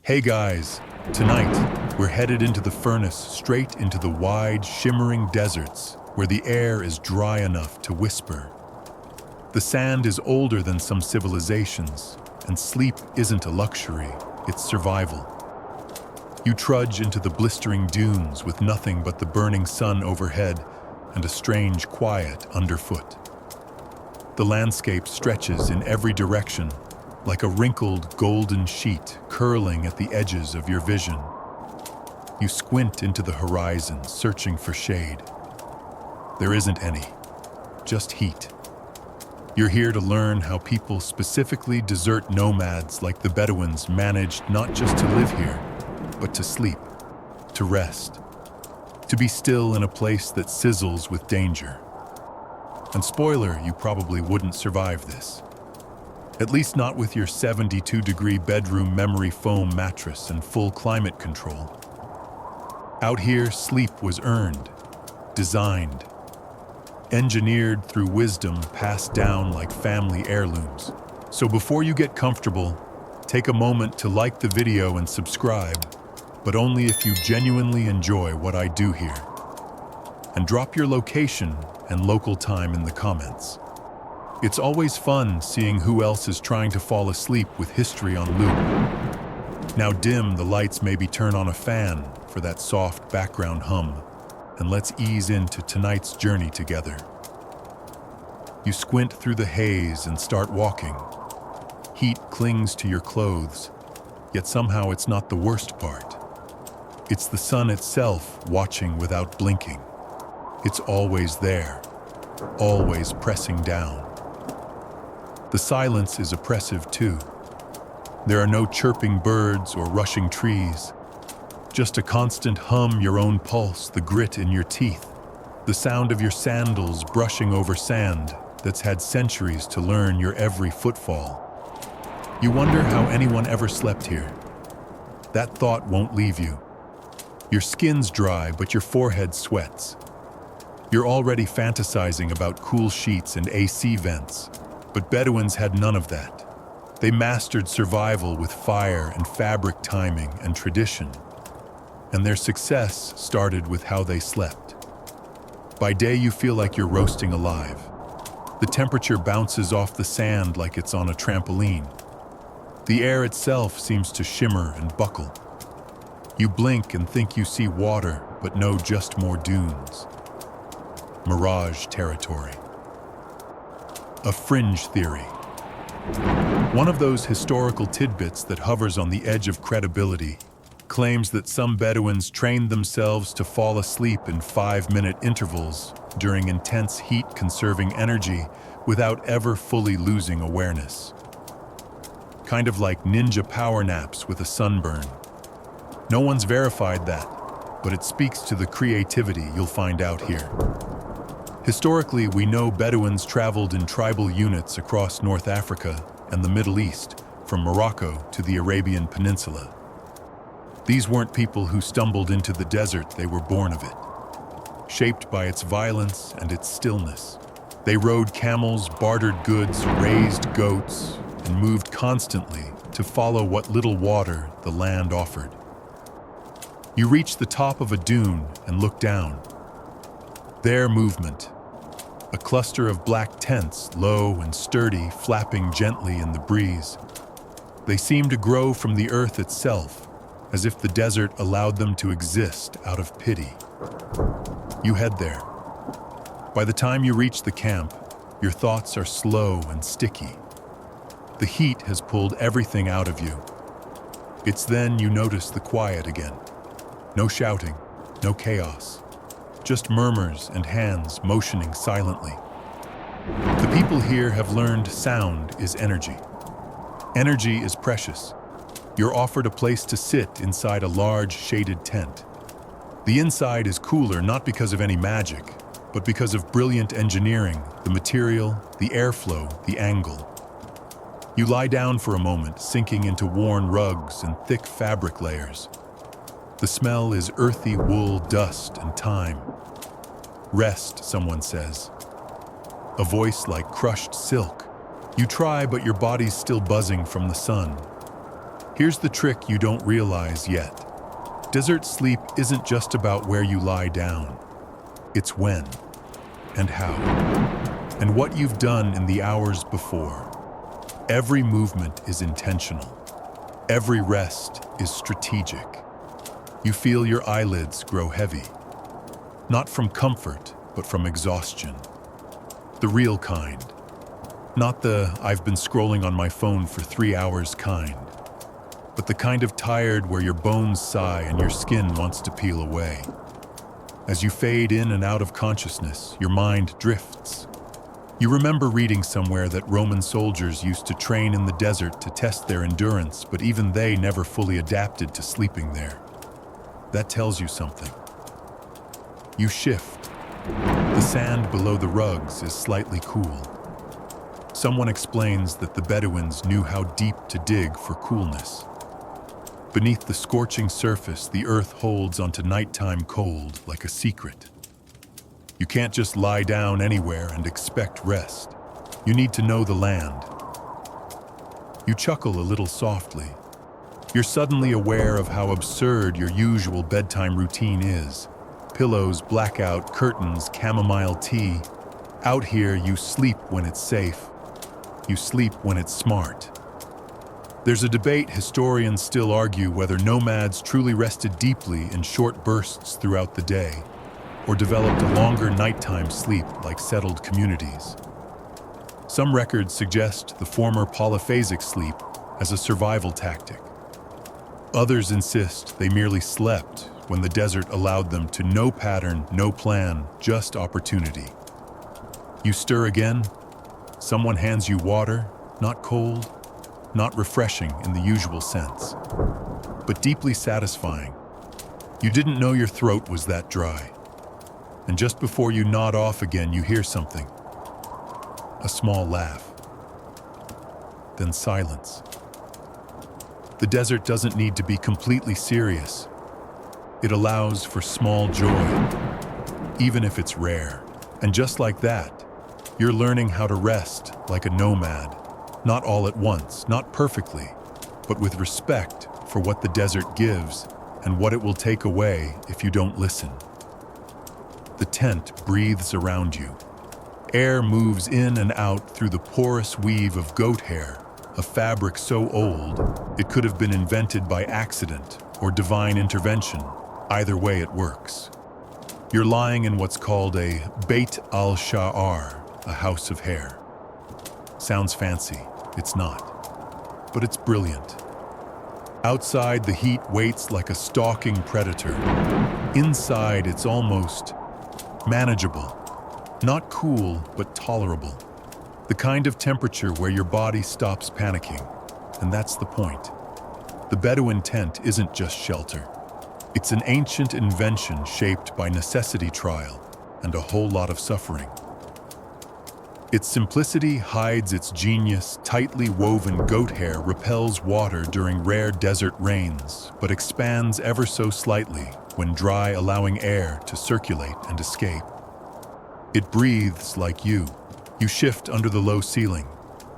Hey guys, tonight we're headed into the furnace, straight into the wide, shimmering deserts where the air is dry enough to whisper. The sand is older than some civilizations, and sleep isn't a luxury, it's survival. You trudge into the blistering dunes with nothing but the burning sun overhead and a strange quiet underfoot. The landscape stretches in every direction, like a wrinkled golden sheet curling at the edges of your vision. You squint into the horizon, searching for shade. There isn't any, just heat. You're here to learn how people, specifically desert nomads like the Bedouins, managed not just to live here, but to sleep, to rest, to be still in a place that sizzles with danger. And spoiler, you probably wouldn't survive this. At least not with your 72-degree bedroom memory foam mattress and full climate control. Out here, sleep was earned, designed, engineered through wisdom passed down like family heirlooms. So before you get comfortable, take a moment to like the video and subscribe, but only if you genuinely enjoy what I do here. And drop your location and local time in the comments. It's always fun seeing who else is trying to fall asleep with history on loop. Now dim the lights, maybe turn on a fan for that soft background hum, and let's ease into tonight's journey together. You squint through the haze and start walking. Heat clings to your clothes, yet somehow it's not the worst part. It's the sun itself watching without blinking. It's always there, always pressing down. The silence is oppressive too. There are no chirping birds or rushing trees, just a constant hum, your own pulse, the grit in your teeth, the sound of your sandals brushing over sand that's had centuries to learn your every footfall. You wonder how anyone ever slept here. That thought won't leave you. Your skin's dry, but your forehead sweats. You're already fantasizing about cool sheets and AC vents. But Bedouins had none of that. They mastered survival with fire and fabric timing and tradition. And their success started with how they slept. By day, you feel like you're roasting alive. The temperature bounces off the sand like it's on a trampoline. The air itself seems to shimmer and buckle. You blink and think you see water, but no, just more dunes. Mirage territory. A fringe theory. One of those historical tidbits that hovers on the edge of credibility claims that some Bedouins trained themselves to fall asleep in 5-minute intervals during intense heat-conserving energy without ever fully losing awareness. Kind of like ninja power naps with a sunburn. No one's verified that, but it speaks to the creativity you'll find out here. Historically, we know Bedouins traveled in tribal units across North Africa and the Middle East, from Morocco to the Arabian Peninsula. These weren't people who stumbled into the desert, they were born of it. Shaped by its violence and its stillness. They rode camels, bartered goods, raised goats, and moved constantly to follow what little water the land offered. You reach the top of a dune and look down. Their movement. A cluster of black tents, low and sturdy, flapping gently in the breeze. They seem to grow from the earth itself, as if the desert allowed them to exist out of pity. You head there. By the time you reach the camp, your thoughts are slow and sticky. The heat has pulled everything out of you. It's then you notice the quiet again. No shouting, no chaos. Just murmurs and hands motioning silently. The people here have learned sound is energy. Energy is precious. You're offered a place to sit inside a large shaded tent. The inside is cooler not because of any magic, but because of brilliant engineering, the material, the airflow, the angle. You lie down for a moment, sinking into worn rugs and thick fabric layers. The smell is earthy wool, dust, and time. Rest, someone says. A voice like crushed silk. You try, but your body's still buzzing from the sun. Here's the trick you don't realize yet. Desert sleep isn't just about where you lie down. It's when and how and what you've done in the hours before. Every movement is intentional. Every rest is strategic. You feel your eyelids grow heavy, not from comfort, but from exhaustion. The real kind. Not the "I've been scrolling on my phone for 3 hours" kind, but the kind of tired where your bones sigh and your skin wants to peel away. As you fade in and out of consciousness, your mind drifts. You remember reading somewhere that Roman soldiers used to train in the desert to test their endurance, but even they never fully adapted to sleeping there. That tells you something. You shift. The sand below the rugs is slightly cool. Someone explains that the Bedouins knew how deep to dig for coolness. Beneath the scorching surface, the earth holds onto nighttime cold like a secret. You can't just lie down anywhere and expect rest. You need to know the land. You chuckle a little softly. You're suddenly aware of how absurd your usual bedtime routine is. Pillows, blackout, curtains, chamomile tea. Out here, you sleep when it's safe. You sleep when it's smart. There's a debate historians still argue whether nomads truly rested deeply in short bursts throughout the day, or developed a longer nighttime sleep like settled communities. Some records suggest the former polyphasic sleep as a survival tactic. Others insist they merely slept when the desert allowed them to no pattern, no plan, just opportunity. You stir again. Someone hands you water, not cold, not refreshing in the usual sense, but deeply satisfying. You didn't know your throat was that dry. And just before you nod off again, you hear something. A small laugh. Then silence. The desert doesn't need to be completely serious. It allows for small joy, even if it's rare. And just like that, you're learning how to rest like a nomad, not all at once, not perfectly, but with respect for what the desert gives and what it will take away if you don't listen. The tent breathes around you. Air moves in and out through the porous weave of goat hair, a fabric so old it could have been invented by accident or divine intervention. Either way, it works. You're lying in what's called a Beit al-Sha'ar, a house of hair. Sounds fancy. It's not. But it's brilliant. Outside, the heat waits like a stalking predator. Inside, it's almost manageable. Not cool, but tolerable. The kind of temperature where your body stops panicking. And that's the point. The Bedouin tent isn't just shelter. It's an ancient invention shaped by necessity trial and a whole lot of suffering. Its simplicity hides its genius. Tightly woven goat hair repels water during rare desert rains, but expands ever so slightly when dry, allowing air to circulate and escape. It breathes like you. You shift under the low ceiling.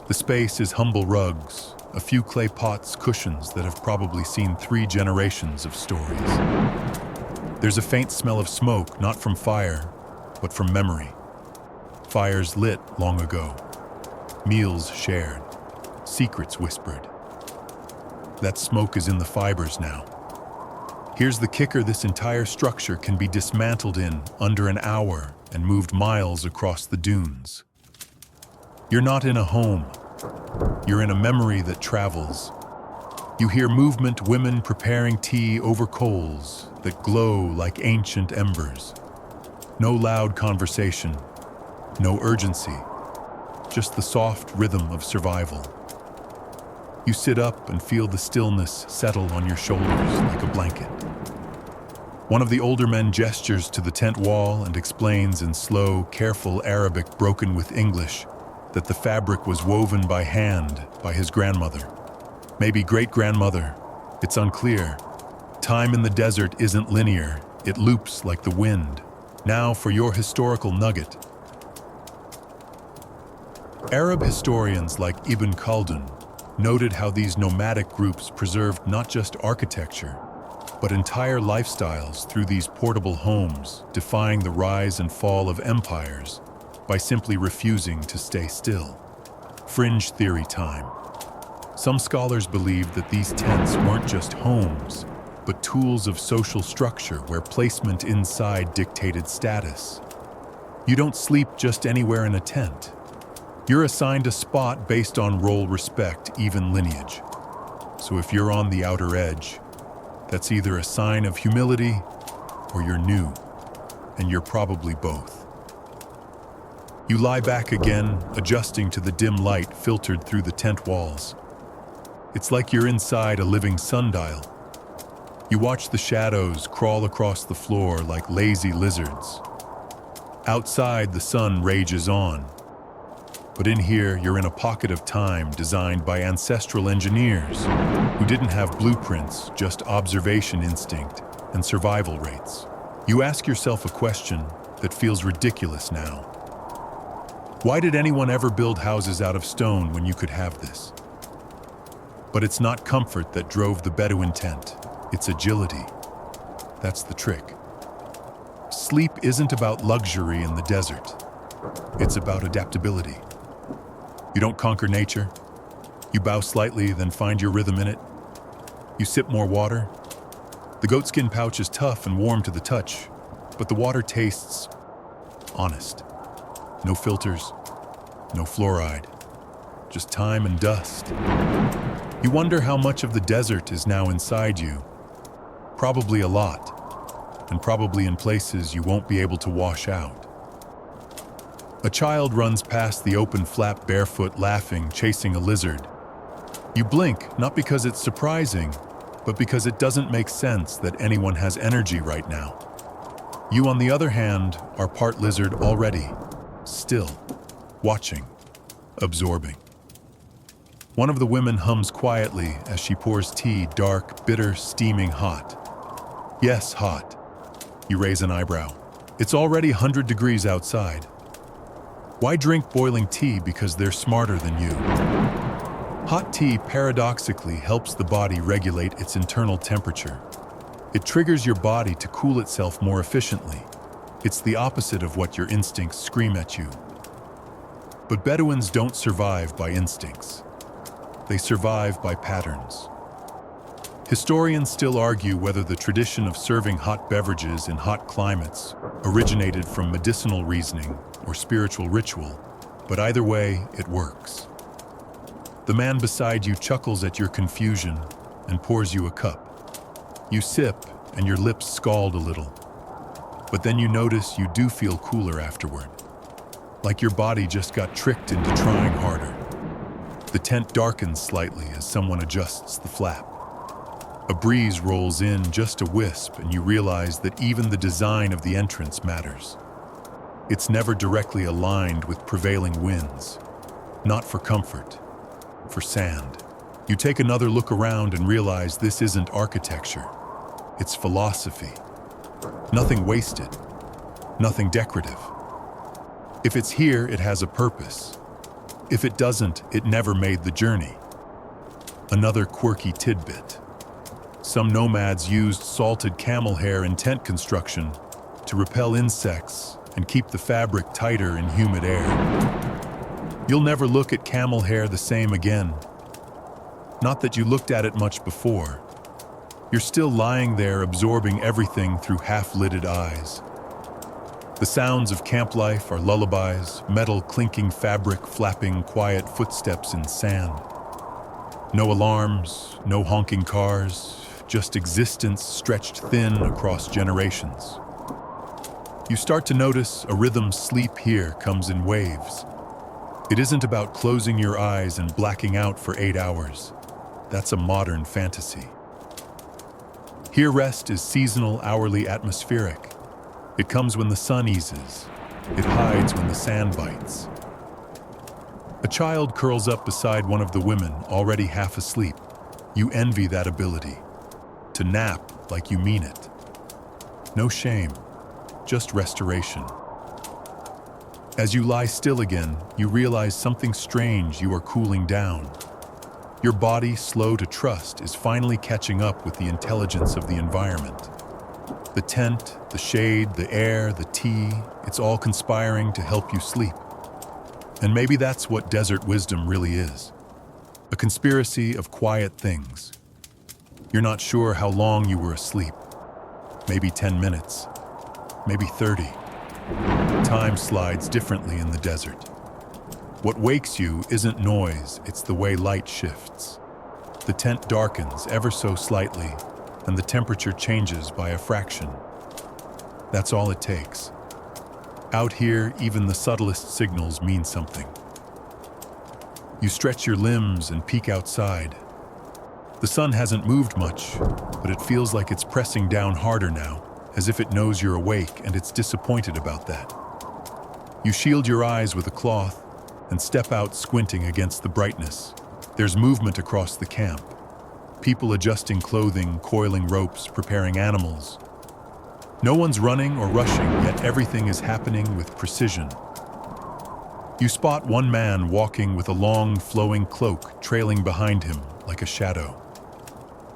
The space is humble rugs, a few clay pots, cushions that have probably seen 3 generations of stories. There's a faint smell of smoke, not from fire, but from memory. Fires lit long ago. Meals shared. Secrets whispered. That smoke is in the fibers now. Here's the kicker: this entire structure can be dismantled in under an hour and moved miles across the dunes. You're not in a home. You're in a memory that travels. You hear movement, women preparing tea over coals that glow like ancient embers. No loud conversation, no urgency, just the soft rhythm of survival. You sit up and feel the stillness settle on your shoulders like a blanket. One of the older men gestures to the tent wall and explains in slow, careful Arabic broken with English that the fabric was woven by hand by his grandmother. Maybe great-grandmother. It's unclear. Time in the desert isn't linear. It loops like the wind. Now for your historical nugget. Arab historians like Ibn Khaldun noted how these nomadic groups preserved not just architecture, but entire lifestyles through these portable homes, defying the rise and fall of empires by simply refusing to stay still. Fringe theory time. Some scholars believe that these tents weren't just homes, but tools of social structure where placement inside dictated status. You don't sleep just anywhere in a tent. You're assigned a spot based on role respect, even lineage. So if you're on the outer edge, that's either a sign of humility or you're new, and you're probably both. You lie back again, adjusting to the dim light filtered through the tent walls. It's like you're inside a living sundial. You watch the shadows crawl across the floor like lazy lizards. Outside, the sun rages on. But in here, you're in a pocket of time designed by ancestral engineers who didn't have blueprints, just observation instinct and survival rates. You ask yourself a question that feels ridiculous now. Why did anyone ever build houses out of stone when you could have this? But it's not comfort that drove the Bedouin tent, it's agility. That's the trick. Sleep isn't about luxury in the desert. It's about adaptability. You don't conquer nature. You bow slightly, then find your rhythm in it. You sip more water. The goatskin pouch is tough and warm to the touch, but the water tastes honest. No filters, no fluoride, just time and dust. You wonder how much of the desert is now inside you. Probably a lot, and probably in places you won't be able to wash out. A child runs past the open flap barefoot, laughing, chasing a lizard. You blink, not because it's surprising, but because it doesn't make sense that anyone has energy right now. You, on the other hand, are part lizard already, still, watching, absorbing. One of the women hums quietly as she pours tea, dark, bitter, steaming hot. Yes, hot. You raise an eyebrow. It's already 100 degrees outside. Why drink boiling tea because they're smarter than you? Hot tea paradoxically helps the body regulate its internal temperature. It triggers your body to cool itself more efficiently. It's the opposite of what your instincts scream at you. But Bedouins don't survive by instincts. They survive by patterns. Historians still argue whether the tradition of serving hot beverages in hot climates originated from medicinal reasoning or spiritual ritual, but either way, it works. The man beside you chuckles at your confusion and pours you a cup. You sip, and your lips scald a little. But then you notice you do feel cooler afterward, like your body just got tricked into trying harder. The tent darkens slightly as someone adjusts the flap. A breeze rolls in, just a wisp, and you realize that even the design of the entrance matters. It's never directly aligned with prevailing winds. Not for comfort, for sand. You take another look around and realize this isn't architecture. It's philosophy. Nothing wasted, nothing decorative. If it's here, it has a purpose. If it doesn't, it never made the journey. Another quirky tidbit. Some nomads used salted camel hair in tent construction to repel insects and keep the fabric tighter in humid air. You'll never look at camel hair the same again. Not that you looked at it much before. You're still lying there absorbing everything through half-lidded eyes. The sounds of camp life are lullabies, metal clinking fabric flapping quiet footsteps in sand. No alarms, no honking cars, just existence stretched thin across generations. You start to notice a rhythm. Sleep here comes in waves. It isn't about closing your eyes and blacking out for 8 hours. That's a modern fantasy. Here rest is seasonal, hourly, atmospheric. It comes when the sun eases. It hides when the sand bites. A child curls up beside one of the women, already half asleep. You envy that ability. To nap like you mean it. No shame, just restoration. As you lie still again, you realize something strange. You are cooling down. Your body, slow to trust, is finally catching up with the intelligence of the environment. The tent, the shade, the air, the tea, it's all conspiring to help you sleep. And maybe that's what desert wisdom really is. A conspiracy of quiet things. You're not sure how long you were asleep. Maybe 10 minutes, maybe 30. Time slides differently in the desert. What wakes you isn't noise, it's the way light shifts. The tent darkens ever so slightly, and the temperature changes by a fraction. That's all it takes. Out here, even the subtlest signals mean something. You stretch your limbs and peek outside. The sun hasn't moved much, but it feels like it's pressing down harder now, as if it knows you're awake and it's disappointed about that. You shield your eyes with a cloth and step out, squinting against the brightness. There's movement across the camp. People adjusting clothing, coiling ropes, preparing animals. No one's running or rushing, yet everything is happening with precision. You spot one man walking with a long, flowing cloak trailing behind him like a shadow.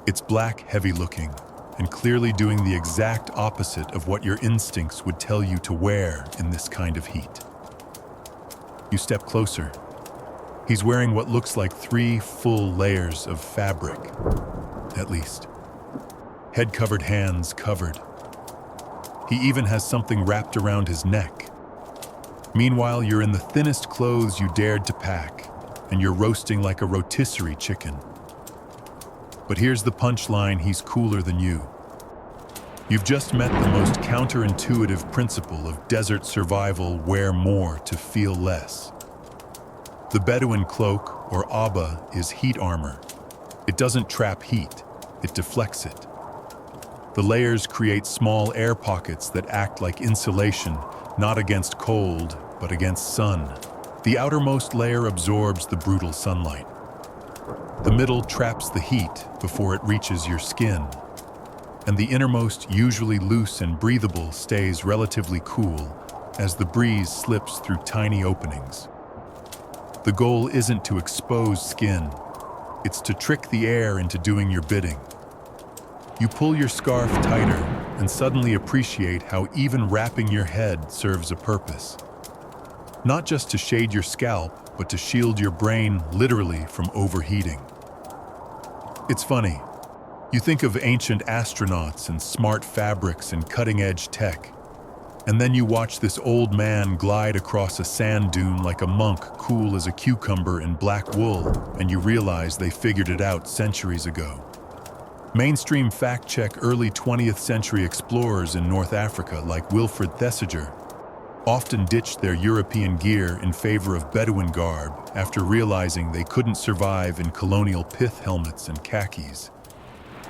It's black, heavy-looking, and clearly doing the exact opposite of what your instincts would tell you to wear in this kind of heat. You step closer. He's wearing what looks like 3 full layers of fabric, at least. Head-covered, hands covered. He even has something wrapped around his neck. Meanwhile, you're in the thinnest clothes you dared to pack, and you're roasting like a rotisserie chicken. But here's the punchline: he's cooler than you. You've just met the most counterintuitive principle of desert survival: wear more to feel less. The Bedouin cloak, or abba, is heat armor. It doesn't trap heat, it deflects it. The layers create small air pockets that act like insulation, not against cold, but against sun. The outermost layer absorbs the brutal sunlight. The middle traps the heat before it reaches your skin. And the innermost, usually loose and breathable, stays relatively cool as the breeze slips through tiny openings. The goal isn't to expose skin, it's to trick the air into doing your bidding. You pull your scarf tighter and suddenly appreciate how even wrapping your head serves a purpose. Not just to shade your scalp, but to shield your brain literally from overheating. It's funny. You think of ancient astronauts and smart fabrics and cutting-edge tech, and then you watch this old man glide across a sand dune like a monk, cool as a cucumber in black wool, and you realize they figured it out centuries ago. Mainstream fact-check early 20th century explorers in North Africa like Wilfred Thesiger often ditched their European gear in favor of Bedouin garb after realizing they couldn't survive in colonial pith helmets and khakis.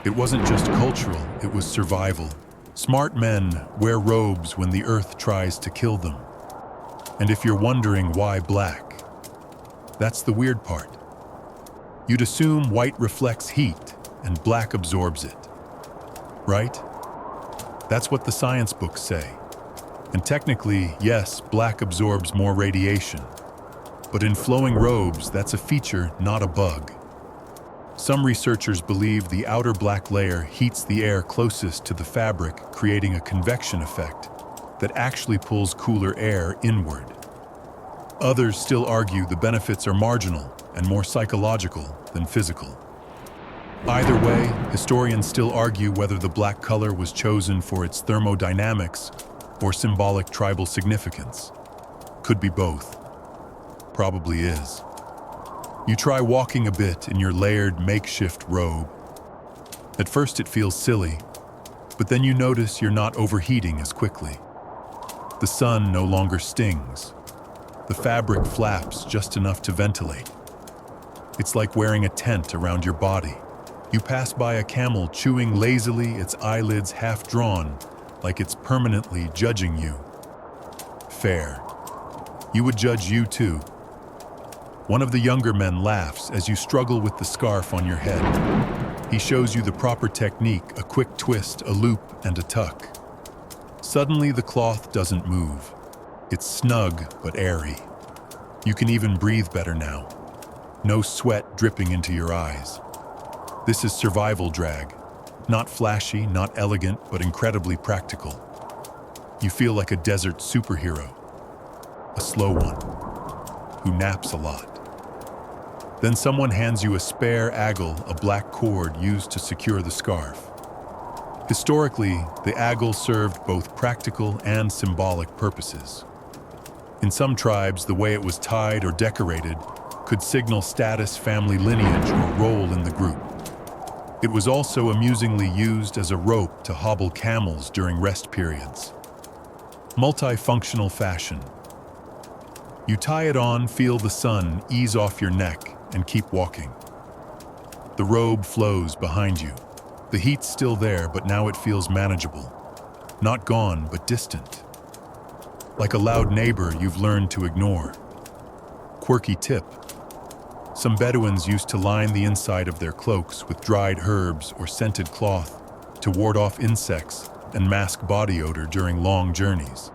It wasn't just cultural, it was survival. Smart men wear robes when the earth tries to kill them. And if you're wondering why black, that's the weird part. You'd assume white reflects heat and black absorbs it, right? That's what the science books say. And technically, yes, black absorbs more radiation. But in flowing robes, that's a feature, not a bug. Some researchers believe the outer black layer heats the air closest to the fabric, creating a convection effect that actually pulls cooler air inward. Others still argue the benefits are marginal and more psychological than physical. Either way, historians still argue whether the black color was chosen for its thermodynamics or symbolic tribal significance. Could be both. Probably is. You try walking a bit in your layered makeshift robe. At first it feels silly, but then you notice you're not overheating as quickly. The sun no longer stings. The fabric flaps just enough to ventilate. It's like wearing a tent around your body. You pass by a camel chewing lazily, its eyelids half drawn, like it's permanently judging you. Fair. You would judge you too. One of the younger men laughs as you struggle with the scarf on your head. He shows you the proper technique, a quick twist, a loop, and a tuck. Suddenly the cloth doesn't move. It's snug but airy. You can even breathe better now. no sweat dripping into your eyes. This is survival drag. Not flashy, not elegant, but incredibly practical. You feel like a desert superhero, a slow one, who naps a lot. Then someone hands you a spare aggle, a black cord used to secure the scarf. Historically, the aggle served both practical and symbolic purposes. In some tribes, the way it was tied or decorated could signal status, family lineage, or role in the group. It was also amusingly used as a rope to hobble camels during rest periods. Multifunctional fashion. You tie it on, feel the sun ease off your neck, and keep walking. The robe flows behind you. The heat's still there, but now it feels manageable. Not gone, but distant. Like a loud neighbor you've learned to ignore. Quirky tip. Some Bedouins used to line the inside of their cloaks with dried herbs or scented cloth to ward off insects and mask body odor during long journeys.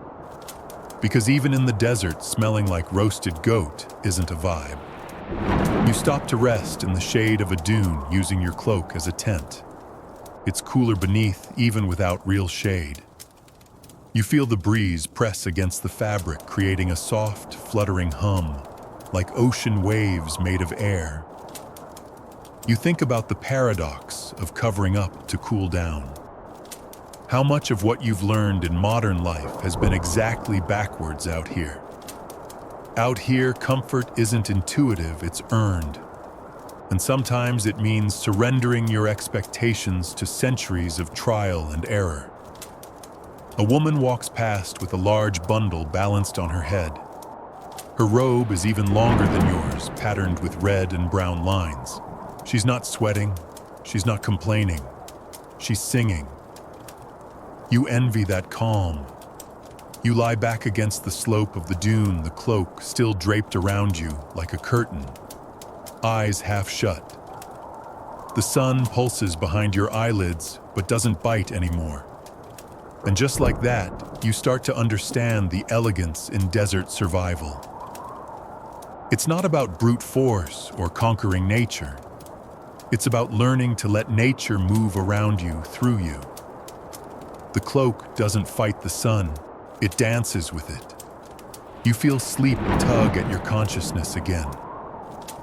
Because even in the desert, smelling like roasted goat isn't a vibe. You stop to rest in the shade of a dune using your cloak as a tent. It's cooler beneath, even without real shade. You feel the breeze press against the fabric, creating a soft, fluttering hum, like ocean waves made of air. You think about the paradox of covering up to cool down. How much of what you've learned in modern life has been exactly backwards out here? Out here, comfort isn't intuitive, it's earned. And sometimes it means surrendering your expectations to centuries of trial and error. A woman walks past with a large bundle balanced on her head. Her robe is even longer than yours, patterned with red and brown lines. She's not sweating, she's not complaining, she's singing. You envy that calm. You lie back against the slope of the dune, the cloak still draped around you like a curtain, eyes half shut. The sun pulses behind your eyelids, but doesn't bite anymore. And just like that, you start to understand the elegance in desert survival. It's not about brute force or conquering nature. It's about learning to let nature move around you, through you. The cloak doesn't fight the sun, it dances with it. You feel sleep tug at your consciousness again.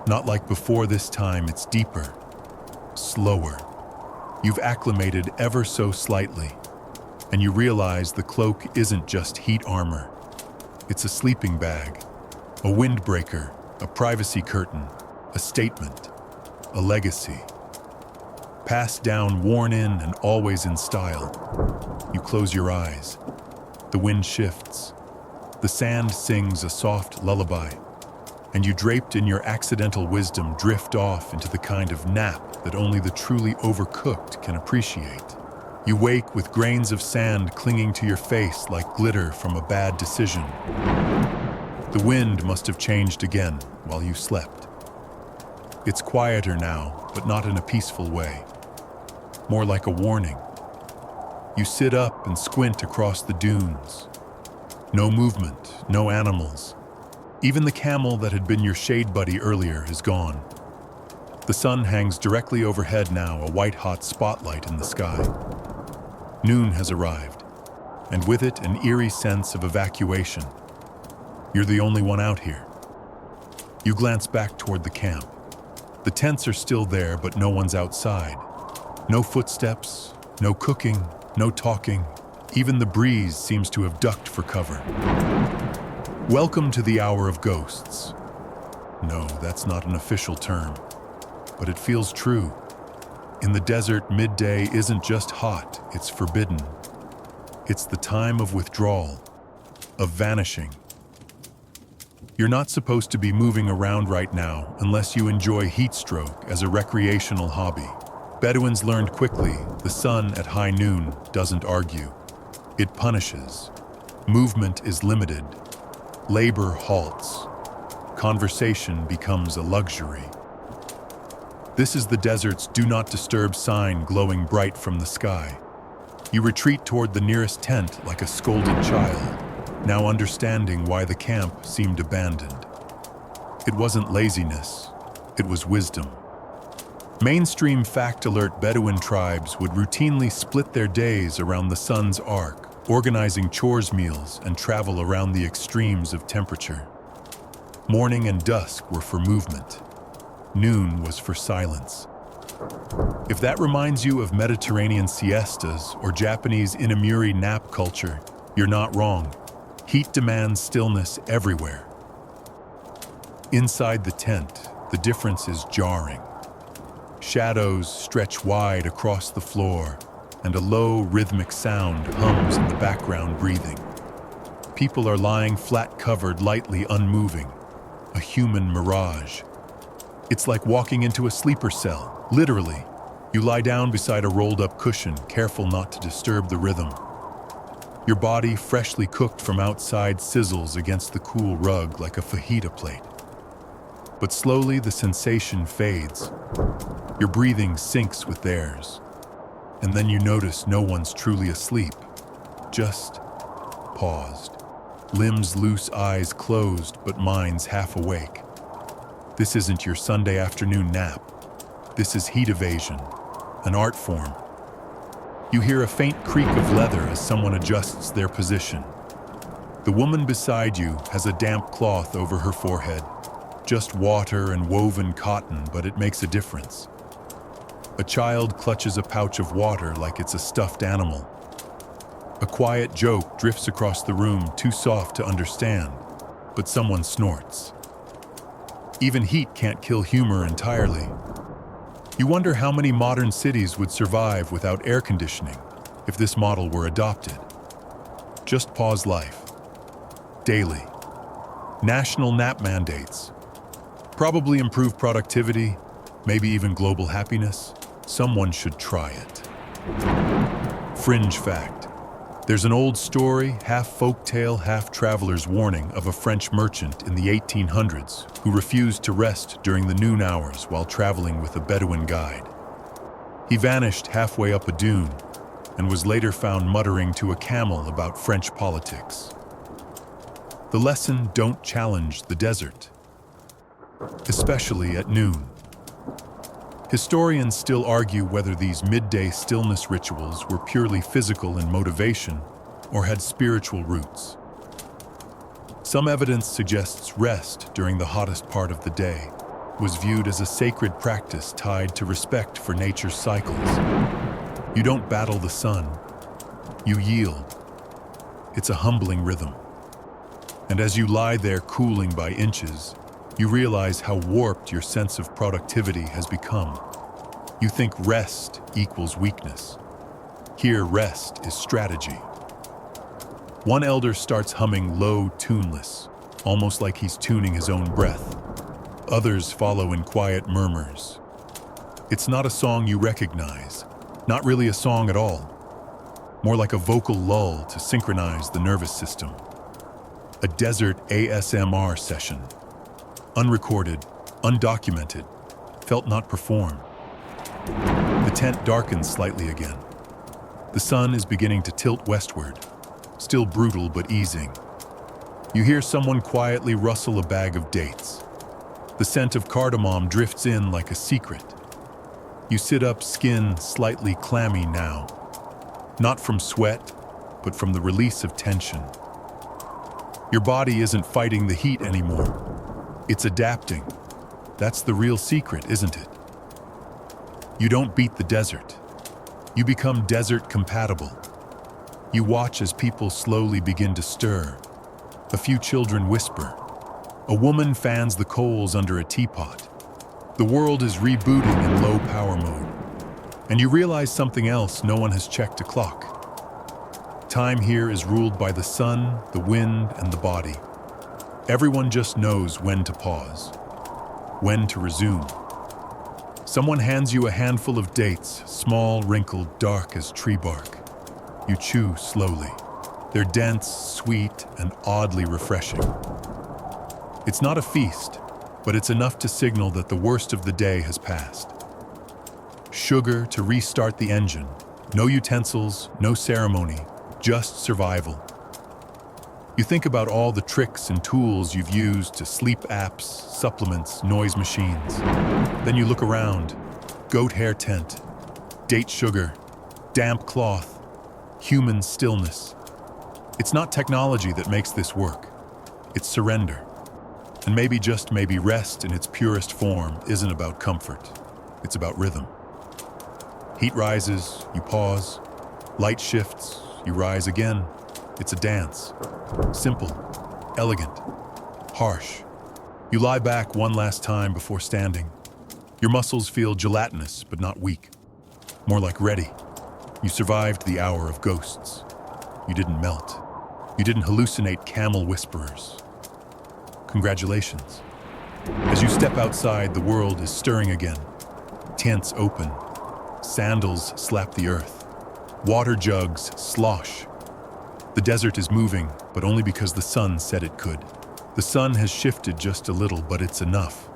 Not like before this time, it's deeper, slower. You've acclimated ever so slightly, and you realize the cloak isn't just heat armor. It's a sleeping bag, a windbreaker, a privacy curtain, a statement, a legacy. Passed down, worn in, and always in style. You close your eyes. The wind shifts. The sand sings a soft lullaby, and you, draped in your accidental wisdom, drift off into the kind of nap that only the truly overcooked can appreciate. You wake with grains of sand clinging to your face like glitter from a bad decision. The wind must have changed again while you slept. It's quieter now, but not in a peaceful way. More like a warning. You sit up and squint across the dunes. No movement, no animals. Even the camel that had been your shade buddy earlier is gone. The sun hangs directly overhead now, a white-hot spotlight in the sky. Noon has arrived, and with it an eerie sense of evacuation. You're the only one out here. You glance back toward the camp. The tents are still there, but no one's outside. No footsteps, no cooking, no talking. Even the breeze seems to have ducked for cover. Welcome to the hour of ghosts. No, that's not an official term, but it feels true. In the desert, midday isn't just hot, it's forbidden. It's the time of withdrawal, of vanishing. You're not supposed to be moving around right now unless you enjoy heat stroke as a recreational hobby. Bedouins learned quickly, the sun at high noon doesn't argue. It punishes. Movement is limited. Labor halts. Conversation becomes a luxury. This is the desert's do not disturb sign glowing bright from the sky. You retreat toward the nearest tent like a scolded child, now understanding why the camp seemed abandoned. It wasn't laziness. it was wisdom. Mainstream fact-alert Bedouin tribes would routinely split their days around the sun's arc, organizing chores meals and travel around the extremes of temperature. Morning and dusk were for movement. Noon was for silence. If that reminds you of Mediterranean siestas or Japanese inamuri nap culture, you're not wrong. Heat demands stillness everywhere. Inside the tent, the difference is jarring. Shadows stretch wide across the floor, and a low, rhythmic sound hums in the background breathing. People are lying flat-covered, lightly unmoving, a human mirage. It's like walking into a sleeper cell, literally. You lie down beside a rolled-up cushion, careful not to disturb the rhythm. Your body, freshly cooked from outside, sizzles against the cool rug like a fajita plate. But slowly the sensation fades. Your breathing syncs with theirs. And then you notice no one's truly asleep, just paused. Limbs loose, eyes closed, but minds half awake. This isn't your Sunday afternoon nap. This is heat evasion, an art form. You hear a faint creak of leather as someone adjusts their position. The woman beside you has a damp cloth over her forehead. Just water and woven cotton, but it makes a difference. A child clutches a pouch of water like it's a stuffed animal. A quiet joke drifts across the room, too soft to understand, but someone snorts. Even heat can't kill humor entirely. You wonder how many modern cities would survive without air conditioning if this model were adopted. Just pause life. Daily. National nap mandates. Probably improve productivity, maybe even global happiness. Someone should try it. Fringe fact. There's an old story, half folktale, half traveler's warning, of a French merchant in the 1800s who refused to rest during the noon hours while traveling with a Bedouin guide. He vanished halfway up a dune and was later found muttering to a camel about French politics. The lesson: don't challenge the desert, especially at noon. Historians still argue whether these midday stillness rituals were purely physical in motivation or had spiritual roots. Some evidence suggests rest during the hottest part of the day was viewed as a sacred practice tied to respect for nature's cycles. You don't battle the sun, you yield. It's a humbling rhythm. And as you lie there cooling by inches, you realize how warped your sense of productivity has become. You think rest equals weakness. Here, rest is strategy. One elder starts humming low, tuneless, almost like he's tuning his own breath. Others follow in quiet murmurs. It's not a song you recognize, not really a song at all. More like a vocal lull to synchronize the nervous system. A desert ASMR session. Unrecorded, undocumented, felt not performed. The tent darkens slightly again. The sun is beginning to tilt westward, still brutal but easing. You hear someone quietly rustle a bag of dates. The scent of cardamom drifts in like a secret. You sit up, skin slightly clammy now. Not from sweat, but from the release of tension. Your body isn't fighting the heat anymore. It's adapting. That's the real secret, isn't it? You don't beat the desert. You become desert compatible. You watch as people slowly begin to stir. A few children whisper. A woman fans the coals under a teapot. The world is rebooting in low power mode. And you realize something else: no one has checked a clock. Time here is ruled by the sun, the wind, and the body. Everyone just knows when to pause, when to resume. Someone hands you a handful of dates, small, wrinkled, dark as tree bark. You chew slowly. They're dense, sweet, and oddly refreshing. It's not a feast, but it's enough to signal that the worst of the day has passed. Sugar to restart the engine. No utensils, no ceremony, just survival. You think about all the tricks and tools you've used to sleep apps, supplements, noise machines. Then you look around. Goat hair tent, date sugar, damp cloth, human stillness. It's not technology that makes this work. It's surrender. And maybe, just maybe, rest in its purest form isn't about comfort. It's about rhythm. Heat rises, you pause. Light shifts, you rise again. It's a dance. Simple, elegant, harsh. You lie back one last time before standing. Your muscles feel gelatinous, but not weak. More like ready. You survived the hour of ghosts. You didn't melt. You didn't hallucinate camel whisperers. Congratulations. As you step outside, the world is stirring again. Tents open. Sandals slap the earth. Water jugs slosh. The desert is moving, but only because the sun said it could. The sun has shifted just a little, but it's enough.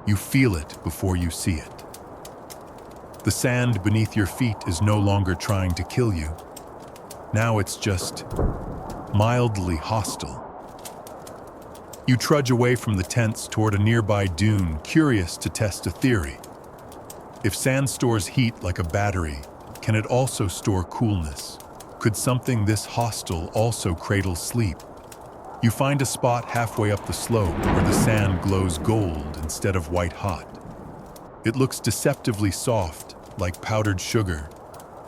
You feel it before you see it. The sand beneath your feet is no longer trying to kill you. Now it's just mildly hostile. You trudge away from the tents toward a nearby dune, curious to test a theory. If sand stores heat like a battery, can it also store coolness? Could something this hostile also cradle sleep? You find a spot halfway up the slope where the sand glows gold instead of white hot. It looks deceptively soft, like powdered sugar,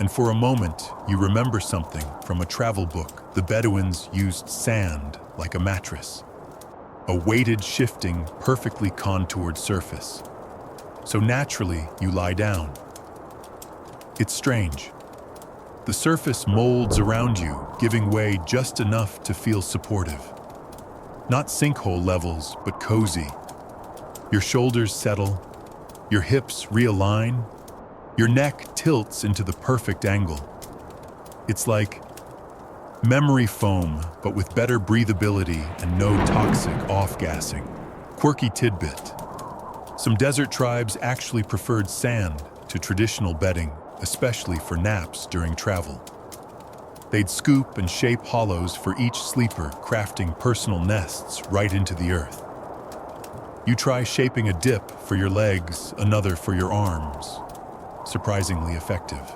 and for a moment you remember something from a travel book. The Bedouins used sand like a mattress, a weighted, shifting, perfectly contoured surface. So naturally you lie down. It's strange. The surface molds around you, giving way just enough to feel supportive. Not sinkhole levels, but cozy. Your shoulders settle, your hips realign, your neck tilts into the perfect angle. It's like memory foam, but with better breathability and no toxic off-gassing. Quirky tidbit. Some desert tribes actually preferred sand to traditional bedding, especially for naps during travel. They'd scoop and shape hollows for each sleeper, crafting personal nests right into the earth. You try shaping a dip for your legs, another for your arms. Surprisingly effective.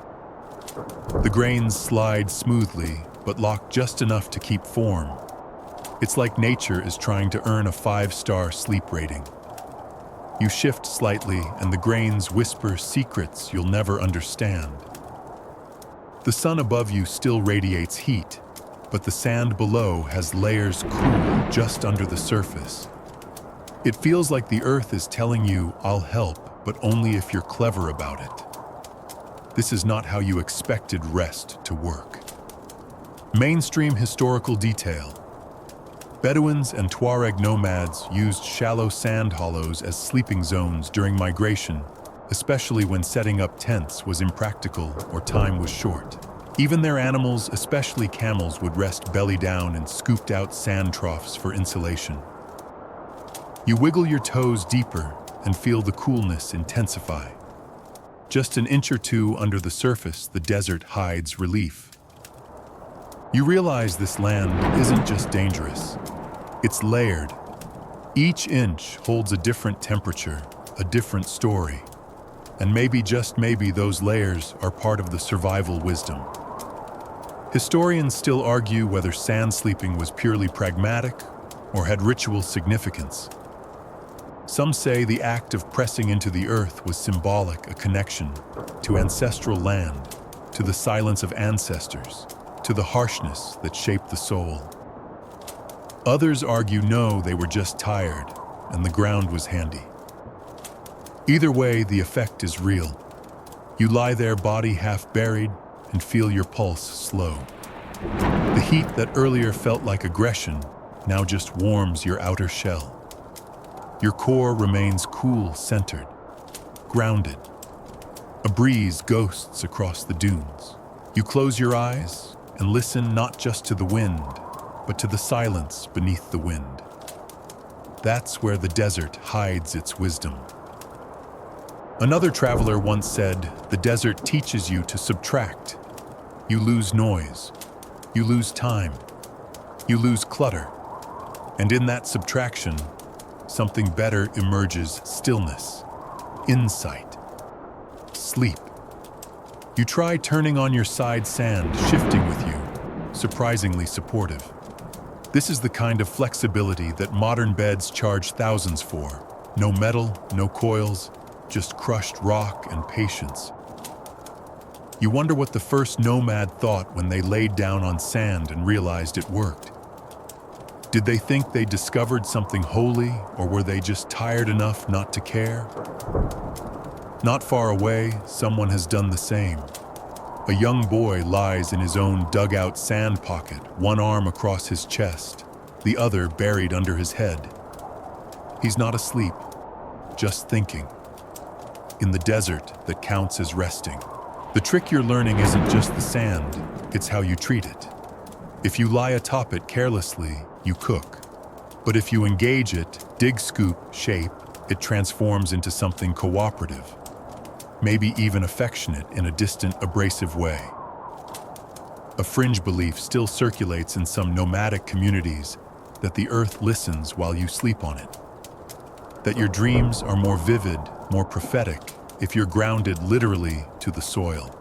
The grains slide smoothly, but lock just enough to keep form. It's like nature is trying to earn a 5-star sleep rating. You shift slightly, and the grains whisper secrets you'll never understand. The sun above you still radiates heat, but the sand below has layers cool just under the surface. It feels like the earth is telling you, "I'll help, but only if you're clever about it." This is not how you expected rest to work. Mainstream historical detail. Bedouins and Tuareg nomads used shallow sand hollows as sleeping zones during migration, especially when setting up tents was impractical or time was short. Even their animals, especially camels, would rest belly down in scooped-out sand troughs for insulation. You wiggle your toes deeper and feel the coolness intensify. Just an inch or two under the surface, the desert hides relief. You realize this land isn't just dangerous. It's layered. Each inch holds a different temperature, a different story. And maybe, just maybe, those layers are part of the survival wisdom. Historians still argue whether sand sleeping was purely pragmatic or had ritual significance. Some say the act of pressing into the earth was symbolic, a connection to ancestral land, to the silence of ancestors, to the harshness that shaped the soul. Others argue no, they were just tired, and the ground was handy. Either way, the effect is real. You lie there, body half buried, and feel your pulse slow. The heat that earlier felt like aggression now just warms your outer shell. Your core remains cool, centered, grounded. A breeze ghosts across the dunes. You close your eyes and listen not just to the wind, but to the silence beneath the wind. That's where the desert hides its wisdom. Another traveler once said, "The desert teaches you to subtract. You lose noise. You lose time. You lose clutter, and in that subtraction, something better emerges: stillness, insight, sleep. You try turning on your side, sand shifting with you, surprisingly supportive. This is the kind of flexibility that modern beds charge thousands for. No metal, no coils, just crushed rock and patience. You wonder what the first nomad thought when they laid down on sand and realized it worked. Did they think they discovered something holy, or were they just tired enough not to care? Not far away, someone has done the same. A young boy lies in his own dugout sand pocket, one arm across his chest, the other buried under his head. He's not asleep, just thinking. In the desert that counts as resting. The trick you're learning isn't just the sand, it's how you treat it. If you lie atop it carelessly, you cook. But if you engage it, dig, scoop, shape, it transforms into something cooperative. Maybe even affectionate in a distant, abrasive way. A fringe belief still circulates in some nomadic communities that the earth listens while you sleep on it. That your dreams are more vivid, more prophetic, if you're grounded literally to the soil.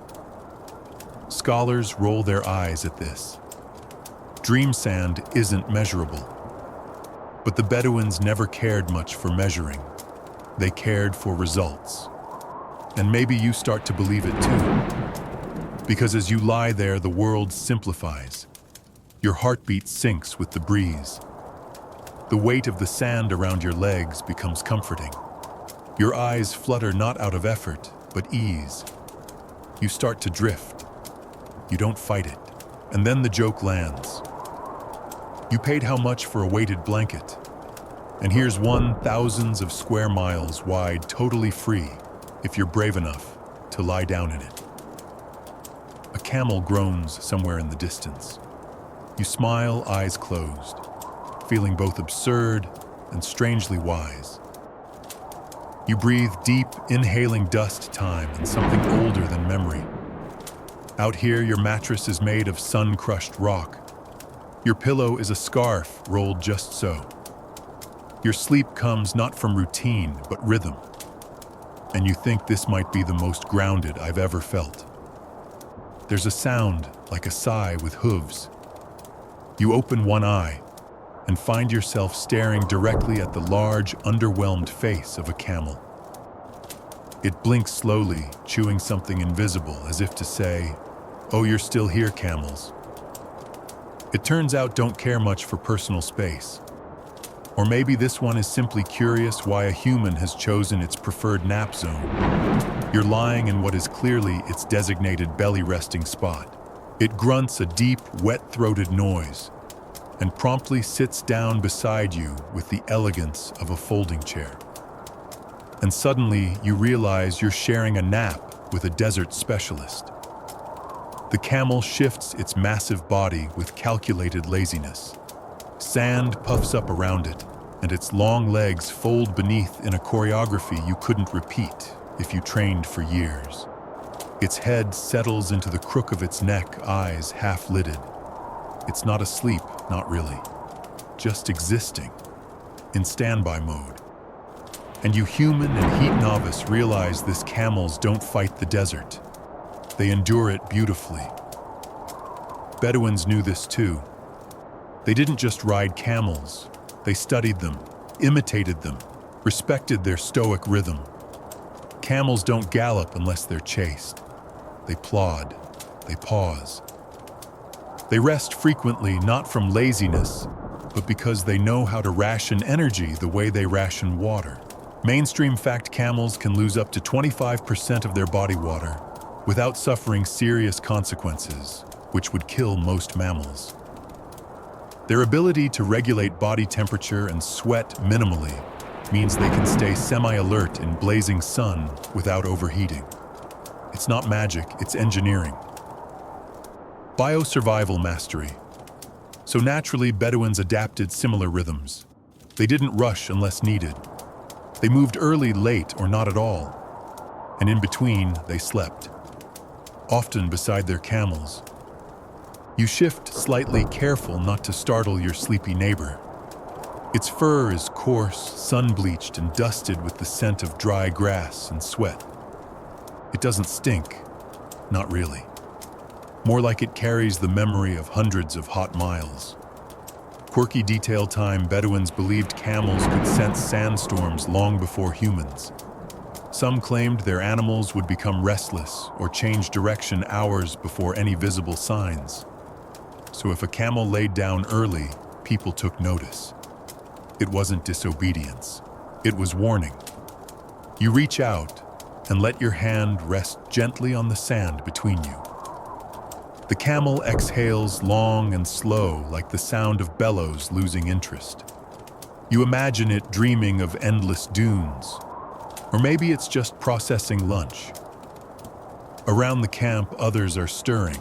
Scholars roll their eyes at this. Dream sand isn't measurable. But the Bedouins never cared much for measuring. They cared for results. And maybe you start to believe it too. Because as you lie there, the world simplifies. Your heartbeat sinks with the breeze. The weight of the sand around your legs becomes comforting. Your eyes flutter not out of effort, but ease. You start to drift. You don't fight it. And then the joke lands. You paid how much for a weighted blanket? And here's one thousands of square miles wide, totally free, if you're brave enough to lie down in it. A camel groans somewhere in the distance. You smile, eyes closed, feeling both absurd and strangely wise. You breathe deep, inhaling dust, time, and something older than memory. Out here, your mattress is made of sun-crushed rock. Your pillow is a scarf rolled just so. Your sleep comes not from routine, but rhythm. And you think this might be the most grounded I've ever felt. There's a sound like a sigh with hooves. You open one eye and find yourself staring directly at the large, underwhelmed face of a camel. It blinks slowly, chewing something invisible, as if to say, "Oh, you're still here, camels." It turns out don't care much for personal space. Or maybe this one is simply curious why a human has chosen its preferred nap zone. You're lying in what is clearly its designated belly resting spot. It grunts a deep, wet-throated noise and promptly sits down beside you with the elegance of a folding chair. And suddenly you realize you're sharing a nap with a desert specialist. The camel shifts its massive body with calculated laziness. Sand puffs up around it, and its long legs fold beneath in a choreography you couldn't repeat if you trained for years. Its head settles into the crook of its neck, eyes half-lidded. It's not asleep, not really. Just existing, in standby mode. And you human and heat novice realize this camels don't fight the desert. They endure it beautifully. Bedouins knew this too. They didn't just ride camels. They studied them, imitated them, respected their stoic rhythm. Camels don't gallop unless they're chased. They plod. They pause. They rest frequently, not from laziness, but because they know how to ration energy the way they ration water. Mainstream fact: camels can lose up to 25% of their body water without suffering serious consequences, which would kill most mammals. Their ability to regulate body temperature and sweat minimally means they can stay semi-alert in blazing sun without overheating. It's not magic, it's engineering. Biosurvival mastery. So naturally, Bedouins adapted similar rhythms. They didn't rush unless needed. They moved early, late, or not at all. And in between, they slept. Often beside their camels. You shift slightly, careful not to startle your sleepy neighbor. Its fur is coarse, sun-bleached, and dusted with the scent of dry grass and sweat. It doesn't stink, not really. More like it carries the memory of hundreds of hot miles. Quirky detail time: Bedouins believed camels could sense sandstorms long before humans. Some claimed their animals would become restless or change direction hours before any visible signs. So if a camel laid down early, people took notice. It wasn't disobedience. It was warning. You reach out and let your hand rest gently on the sand between you. The camel exhales long and slow, like the sound of bellows losing interest. You imagine it dreaming of endless dunes, or maybe it's just processing lunch. Around the camp, others are stirring,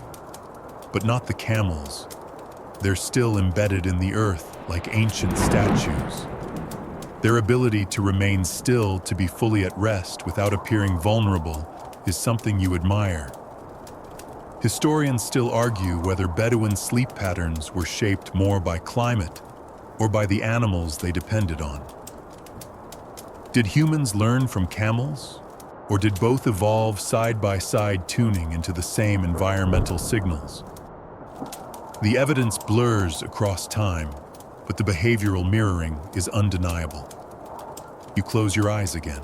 but not the camels. They're still embedded in the earth like ancient statues. Their ability to remain still, to be fully at rest without appearing vulnerable, is something you admire. Historians still argue whether Bedouin sleep patterns were shaped more by climate or by the animals they depended on. Did humans learn from camels, or did both evolve side by side, tuning into the same environmental signals? The evidence blurs across time, but the behavioral mirroring is undeniable. You close your eyes again.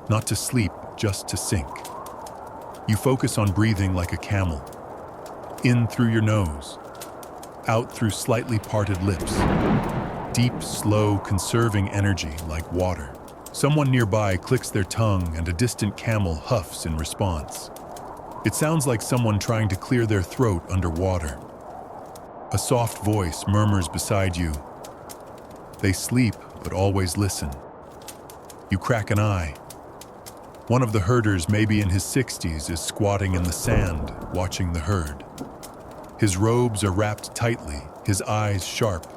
Not to sleep, just to sink. You focus on breathing like a camel. In through your nose, out through slightly parted lips. Deep, slow, conserving energy like water. Someone nearby clicks their tongue and a distant camel huffs in response. It sounds like someone trying to clear their throat underwater. A soft voice murmurs beside you. They sleep, but always listen. You crack an eye. One of the herders, maybe in his 60s, is squatting in the sand, watching the herd. His robes are wrapped tightly, his eyes sharp.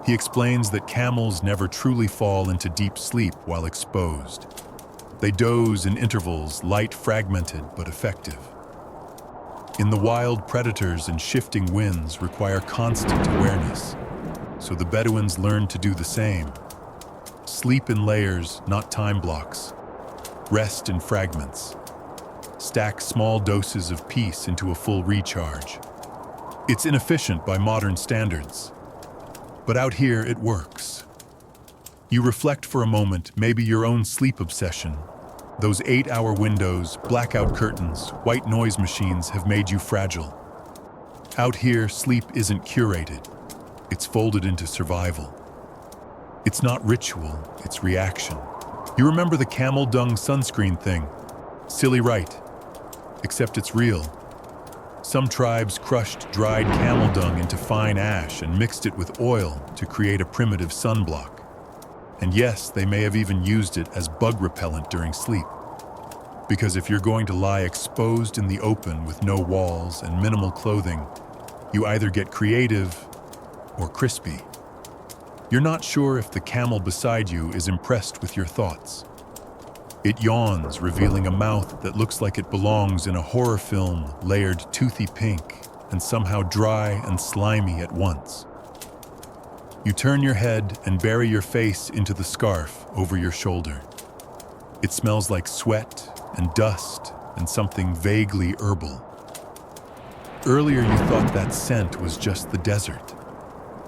He explains that camels never truly fall into deep sleep while exposed. They doze in intervals, light, fragmented, but effective. In the wild, predators and shifting winds require constant awareness, so the Bedouins learned to do the same. Sleep in layers, not time blocks. Rest in fragments. Stack small doses of peace into a full recharge. It's inefficient by modern standards, but out here it works. You reflect for a moment, maybe your own sleep obsession. Those 8-hour windows, blackout curtains, white noise machines have made you fragile. Out here, sleep isn't curated. It's folded into survival. It's not ritual, it's reaction. You remember the camel dung sunscreen thing? Silly, right? Except it's real. Some tribes crushed dried camel dung into fine ash and mixed it with oil to create a primitive sunblock. And yes, they may have even used it as bug repellent during sleep. Because if you're going to lie exposed in the open with no walls and minimal clothing, you either get creative or crispy. You're not sure if the camel beside you is impressed with your thoughts. It yawns, revealing a mouth that looks like it belongs in a horror film, layered toothy pink and somehow dry and slimy at once. You turn your head and bury your face into the scarf over your shoulder. It smells like sweat and dust and something vaguely herbal. Earlier you thought that scent was just the desert.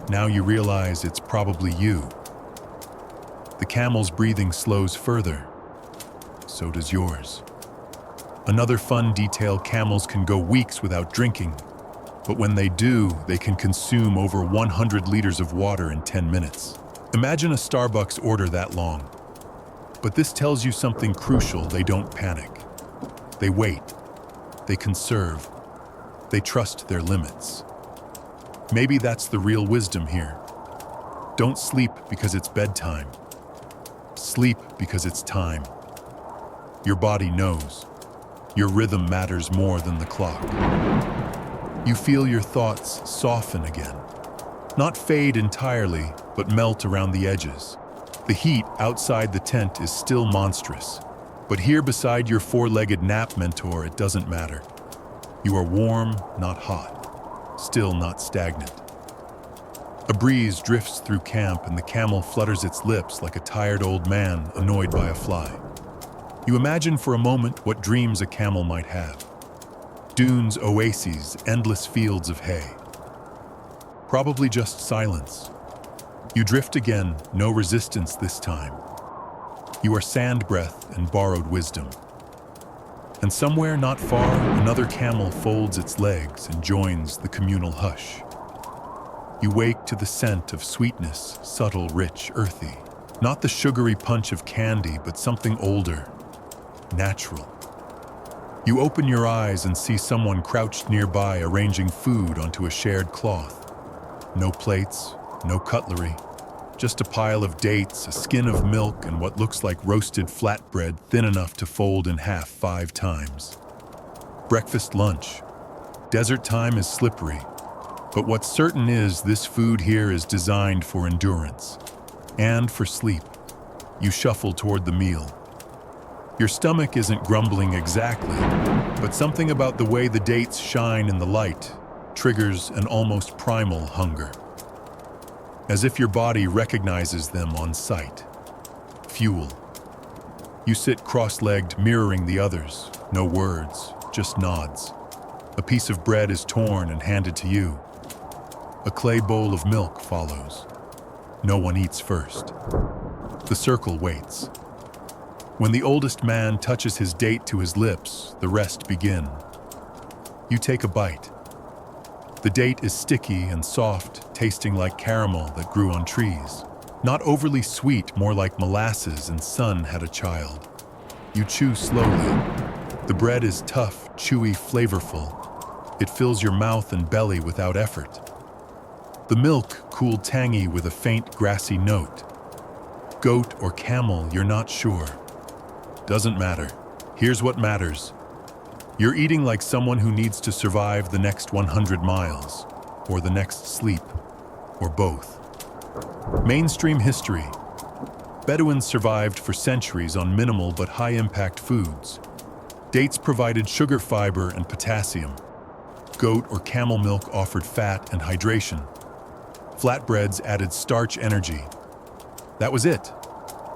Now you realize it's probably you. The camel's breathing slows further. So does yours. Another fun detail: camels can go weeks without drinking. But when they do, they can consume over 100 liters of water in 10 minutes. Imagine a Starbucks order that long. But this tells you something crucial: they don't panic. They wait. They conserve. They trust their limits. Maybe that's the real wisdom here. Don't sleep because it's bedtime. Sleep because it's time. Your body knows. Your rhythm matters more than the clock. You feel your thoughts soften again. Not fade entirely, but melt around the edges. The heat outside the tent is still monstrous. But here beside your four-legged nap mentor, it doesn't matter. You are warm, not hot. still not stagnant. A breeze drifts through camp and the camel flutters its lips like a tired old man annoyed by a fly. You imagine for a moment what dreams a camel might have. Dunes, oases, endless fields of hay. Probably just silence. You drift again, no resistance this time. You are sand breath and borrowed wisdom. And somewhere not far, another camel folds its legs and joins the communal hush. You wake to the scent of sweetness, subtle, rich, earthy. Not the sugary punch of candy, but something older, natural. You open your eyes and see someone crouched nearby arranging food onto a shared cloth. No plates, no cutlery, just a pile of dates, a skin of milk, and what looks like roasted flatbread thin enough to fold in half 5 times. Breakfast, lunch. Desert time is slippery, but what's certain is this food here is designed for endurance and for sleep. You shuffle toward the meal. Your stomach isn't grumbling exactly, but something about the way the dates shine in the light triggers an almost primal hunger. As if your body recognizes them on sight. Fuel. You sit cross-legged, mirroring the others. No words, just nods. A piece of bread is torn and handed to you. A clay bowl of milk follows. No one eats first. The circle waits. When the oldest man touches his date to his lips, the rest begin. You take a bite. The date is sticky and soft, tasting like caramel that grew on trees. Not overly sweet, more like molasses and sun had a child. You chew slowly. The bread is tough, chewy, flavorful. It fills your mouth and belly without effort. The milk cooled tangy with a faint grassy note. Goat or camel, you're not sure. Doesn't matter. Here's what matters. You're eating like someone who needs to survive the next 100 miles, or the next sleep, or both. Mainstream history. Bedouins survived for centuries on minimal but high-impact foods. Dates provided sugar, fiber, and potassium. Goat or camel milk offered fat and hydration. Flatbreads added starch energy. That was it.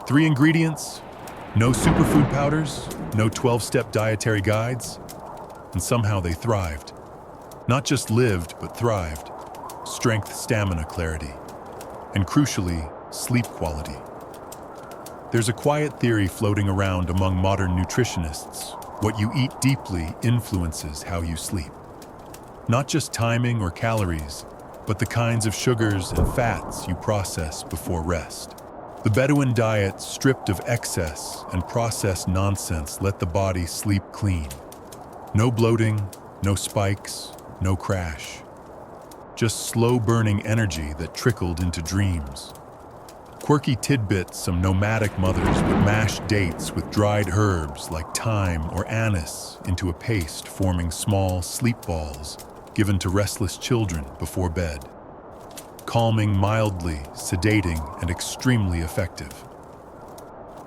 3 ingredients, no superfood powders, no 12-step dietary guides, and somehow they thrived. Not just lived, but thrived. Strength, stamina, clarity, and crucially, sleep quality. There's a quiet theory floating around among modern nutritionists. What you eat deeply influences how you sleep. Not just timing or calories, but the kinds of sugars and fats you process before rest. The Bedouin diet, stripped of excess and processed nonsense, let the body sleep clean. No bloating, no spikes, no crash. Just slow-burning energy that trickled into dreams. Quirky tidbits: some nomadic mothers would mash dates with dried herbs like thyme or anise into a paste, forming small sleep balls given to restless children before bed. Calming mildly, sedating, and extremely effective.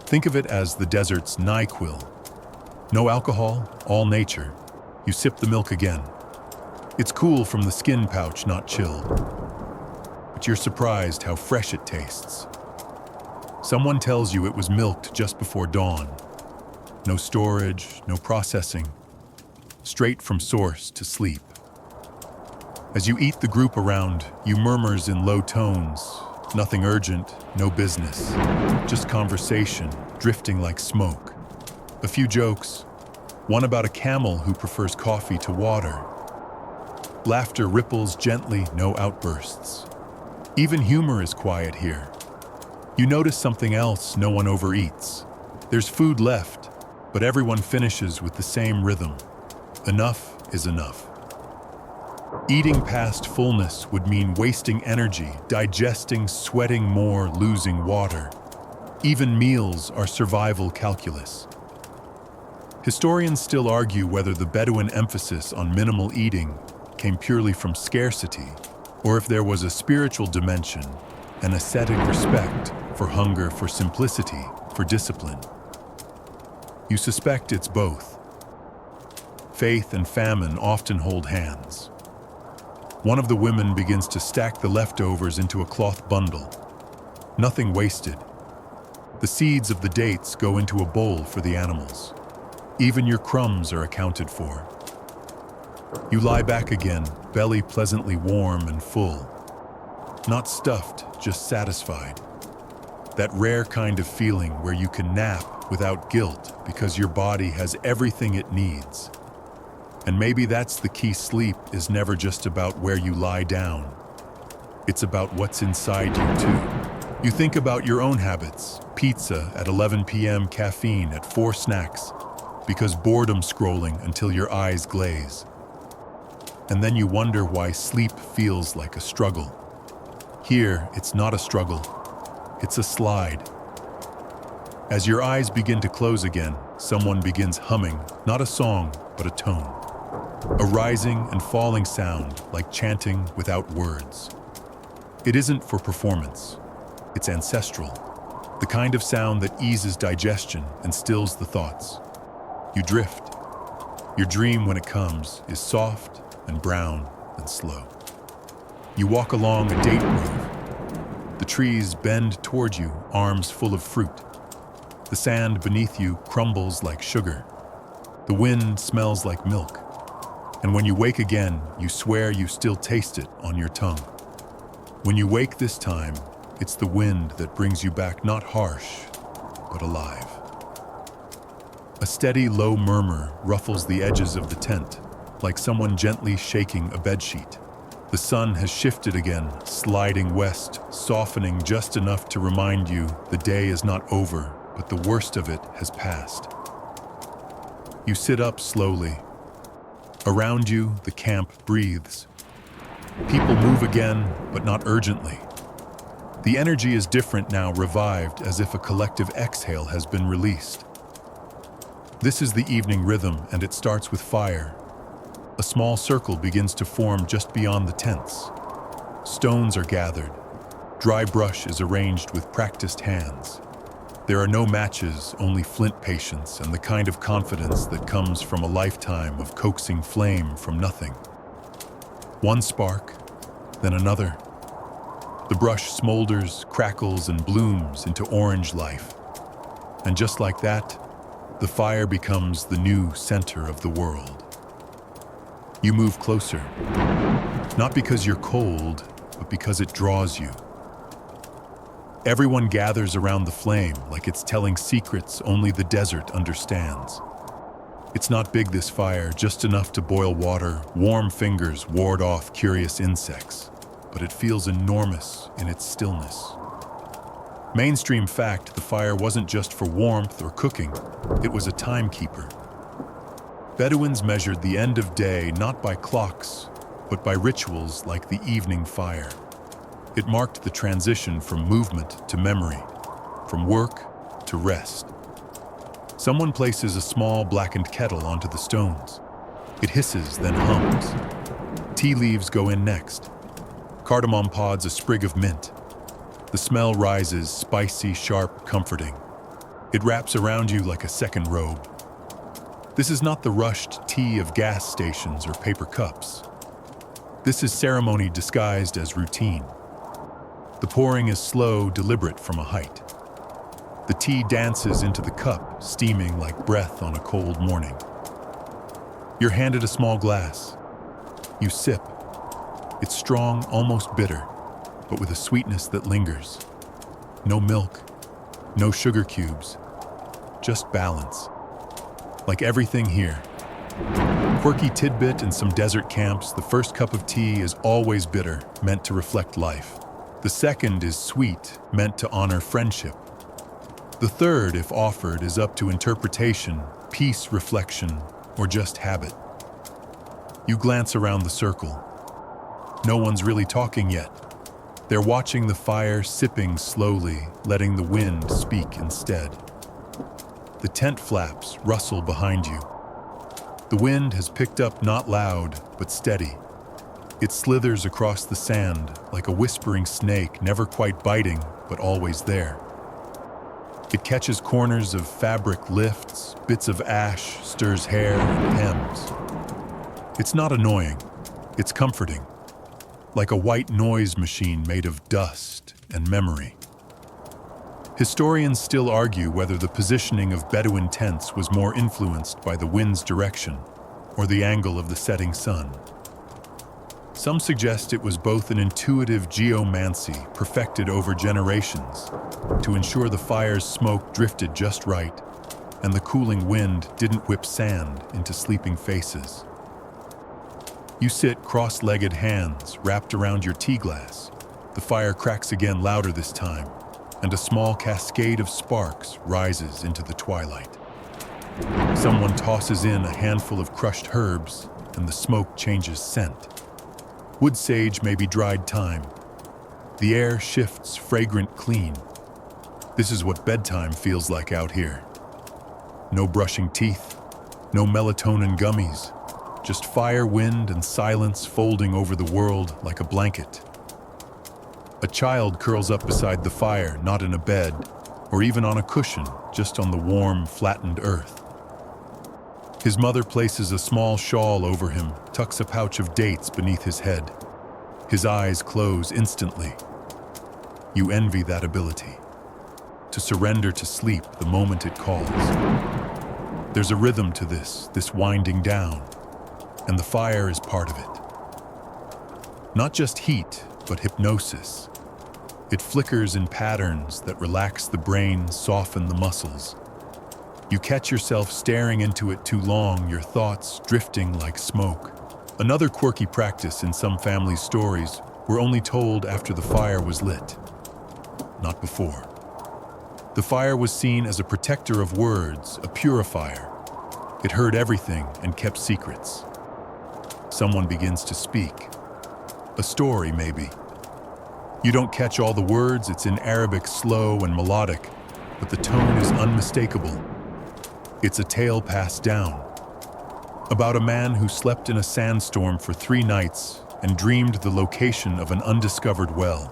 Think of it as the desert's NyQuil. No alcohol, all nature. You sip the milk again. It's cool from the skin pouch, not chilled. But you're surprised how fresh it tastes. Someone tells you it was milked just before dawn. No storage, no processing. Straight from source to sleep. As you eat, the group around you murmurs in low tones. Nothing urgent, no business. Just conversation, drifting like smoke. A few jokes. One about a camel who prefers coffee to water. Laughter ripples gently, no outbursts. Even humor is quiet here. You notice something else: no one overeats. There's food left, but everyone finishes with the same rhythm. Enough is enough. Eating past fullness would mean wasting energy, digesting, sweating more, losing water. Even meals are survival calculus. Historians still argue whether the Bedouin emphasis on minimal eating came purely from scarcity, or if there was a spiritual dimension, an ascetic respect for hunger, for simplicity, for discipline. You suspect it's both. Faith and famine often hold hands. One of the women begins to stack the leftovers into a cloth bundle. Nothing wasted. The seeds of the dates go into a bowl for the animals. Even your crumbs are accounted for. You lie back again, belly pleasantly warm and full. Not stuffed, just satisfied. That rare kind of feeling where you can nap without guilt because your body has everything it needs. And maybe that's the key. Sleep is never just about where you lie down. It's about what's inside you too. You think about your own habits, pizza at 11 p.m., caffeine at 4 snacks, because boredom scrolling until your eyes glaze. And then you wonder why sleep feels like a struggle. Here, it's not a struggle, it's a slide. As your eyes begin to close again, someone begins humming, not a song, but a tone. A rising and falling sound, like chanting without words. It isn't for performance. It's ancestral. The kind of sound that eases digestion and stills the thoughts. You drift. Your dream, when it comes, is soft and brown and slow. You walk along a date grove. The trees bend toward you, arms full of fruit. The sand beneath you crumbles like sugar. The wind smells like milk. And when you wake again, you swear you still taste it on your tongue. When you wake this time, it's the wind that brings you back, not harsh, but alive. A steady, low murmur ruffles the edges of the tent, like someone gently shaking a bedsheet. The sun has shifted again, sliding west, softening just enough to remind you the day is not over, but the worst of it has passed. You sit up slowly. Around you, the camp breathes. People move again, but not urgently. The energy is different now, revived, as if a collective exhale has been released. This is the evening rhythm, and it starts with fire. A small circle begins to form just beyond the tents. Stones are gathered. Dry brush is arranged with practiced hands. There are no matches, only flint patience and the kind of confidence that comes from a lifetime of coaxing flame from nothing. One spark, then another. The brush smolders, crackles, and blooms into orange life. And just like that, the fire becomes the new center of the world. You move closer, not because you're cold, but because it draws you. Everyone gathers around the flame like it's telling secrets only the desert understands. It's not big, this fire, just enough to boil water. Warm fingers ward off curious insects, but it feels enormous in its stillness. Mainstream fact, the fire wasn't just for warmth or cooking, it was a timekeeper. Bedouins measured the end of day not by clocks, but by rituals like the evening fire. It marked the transition from movement to memory, from work to rest. Someone places a small blackened kettle onto the stones. It hisses, then hums. Tea leaves go in next. Cardamom pods a sprig of mint. The smell rises, spicy, sharp, comforting. It wraps around you like a second robe. This is not the rushed tea of gas stations or paper cups. This is ceremony disguised as routine. The pouring is slow, deliberate from a height. The tea dances into the cup, steaming like breath on a cold morning. You're handed a small glass. You sip. It's strong, almost bitter, but with a sweetness that lingers. No milk, no sugar cubes, just balance. Like everything here. Quirky tidbit in some desert camps, the first cup of tea is always bitter, meant to reflect life. The second is sweet, meant to honor friendship. The third, if offered, is up to interpretation, peace, reflection, or just habit. You glance around the circle. No one's really talking yet. They're watching the fire, sipping slowly, letting the wind speak instead. The tent flaps rustle behind you. The wind has picked up, not loud, but steady. It slithers across the sand like a whispering snake, never quite biting, but always there. It catches corners of fabric, lifts, bits of ash, stirs hair, and hems. It's not annoying, it's comforting. like a white noise machine made of dust and memory. Historians still argue whether the positioning of Bedouin tents was more influenced by the wind's direction or the angle of the setting sun. Some suggest it was both an intuitive geomancy perfected over generations to ensure the fire's smoke drifted just right and the cooling wind didn't whip sand into sleeping faces. You sit cross-legged, hands wrapped around your tea glass. The fire cracks again, louder this time, and a small cascade of sparks rises into the twilight. Someone tosses in a handful of crushed herbs, and the smoke changes scent. Wood sage, maybe dried thyme. The air shifts, fragrant, clean. This is what bedtime feels like out here. No brushing teeth, no melatonin gummies, just fire, wind, and silence folding over the world like a blanket. A child curls up beside the fire, not in a bed, or even on a cushion, just on the warm, flattened earth. His mother places a small shawl over him, tucks a pouch of dates beneath his head. His eyes close instantly. You envy that ability, to surrender to sleep the moment it calls. There's a rhythm to this winding down, and the fire is part of it. Not just heat, but hypnosis. It flickers in patterns that relax the brain, soften the muscles. You catch yourself staring into it too long, your thoughts drifting like smoke. Another quirky practice in some families' stories were only told after the fire was lit, not before. The fire was seen as a protector of words, a purifier. It heard everything and kept secrets. Someone begins to speak. A story, maybe. You don't catch all the words, it's in Arabic, slow and melodic, but the tone is unmistakable. It's a tale passed down, about a man who slept in a sandstorm for 3 nights and dreamed the location of an undiscovered well.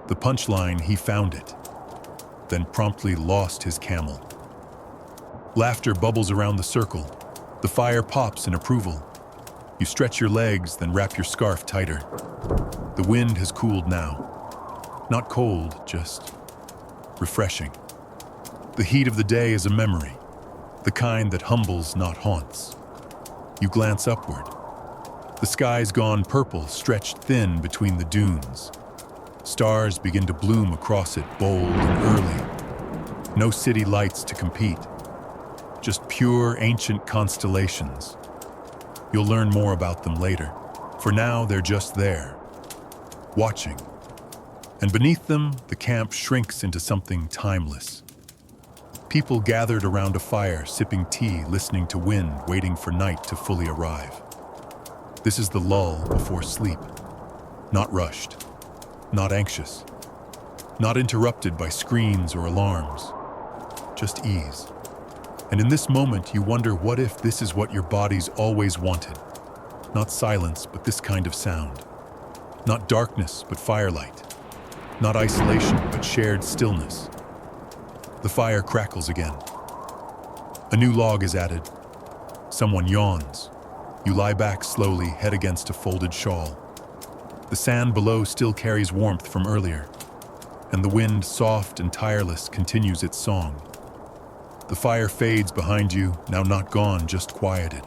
The punchline, he found it, then promptly lost his camel. Laughter bubbles around the circle. The fire pops in approval. You stretch your legs, then wrap your scarf tighter. The wind has cooled now. Not cold, just refreshing. The heat of the day is a memory, the kind that humbles, not haunts. You glance upward. The sky's gone purple, stretched thin between the dunes. Stars begin to bloom across it, bold and early. No city lights to compete. Just pure, ancient constellations. You'll learn more about them later. For now, they're just there, watching. And beneath them, the camp shrinks into something timeless. People gathered around a fire, sipping tea, listening to wind, waiting for night to fully arrive. This is the lull before sleep. Not rushed, not anxious, not interrupted by screens or alarms. Just ease. And in this moment, you wonder, what if this is what your body's always wanted? Not silence, but this kind of sound. Not darkness, but firelight. Not isolation, but shared stillness. The fire crackles again. A new log is added. Someone yawns. You lie back slowly, head against a folded shawl. The sand below still carries warmth from earlier, and the wind, soft and tireless, continues its song. The fire fades behind you, now not gone, just quieted.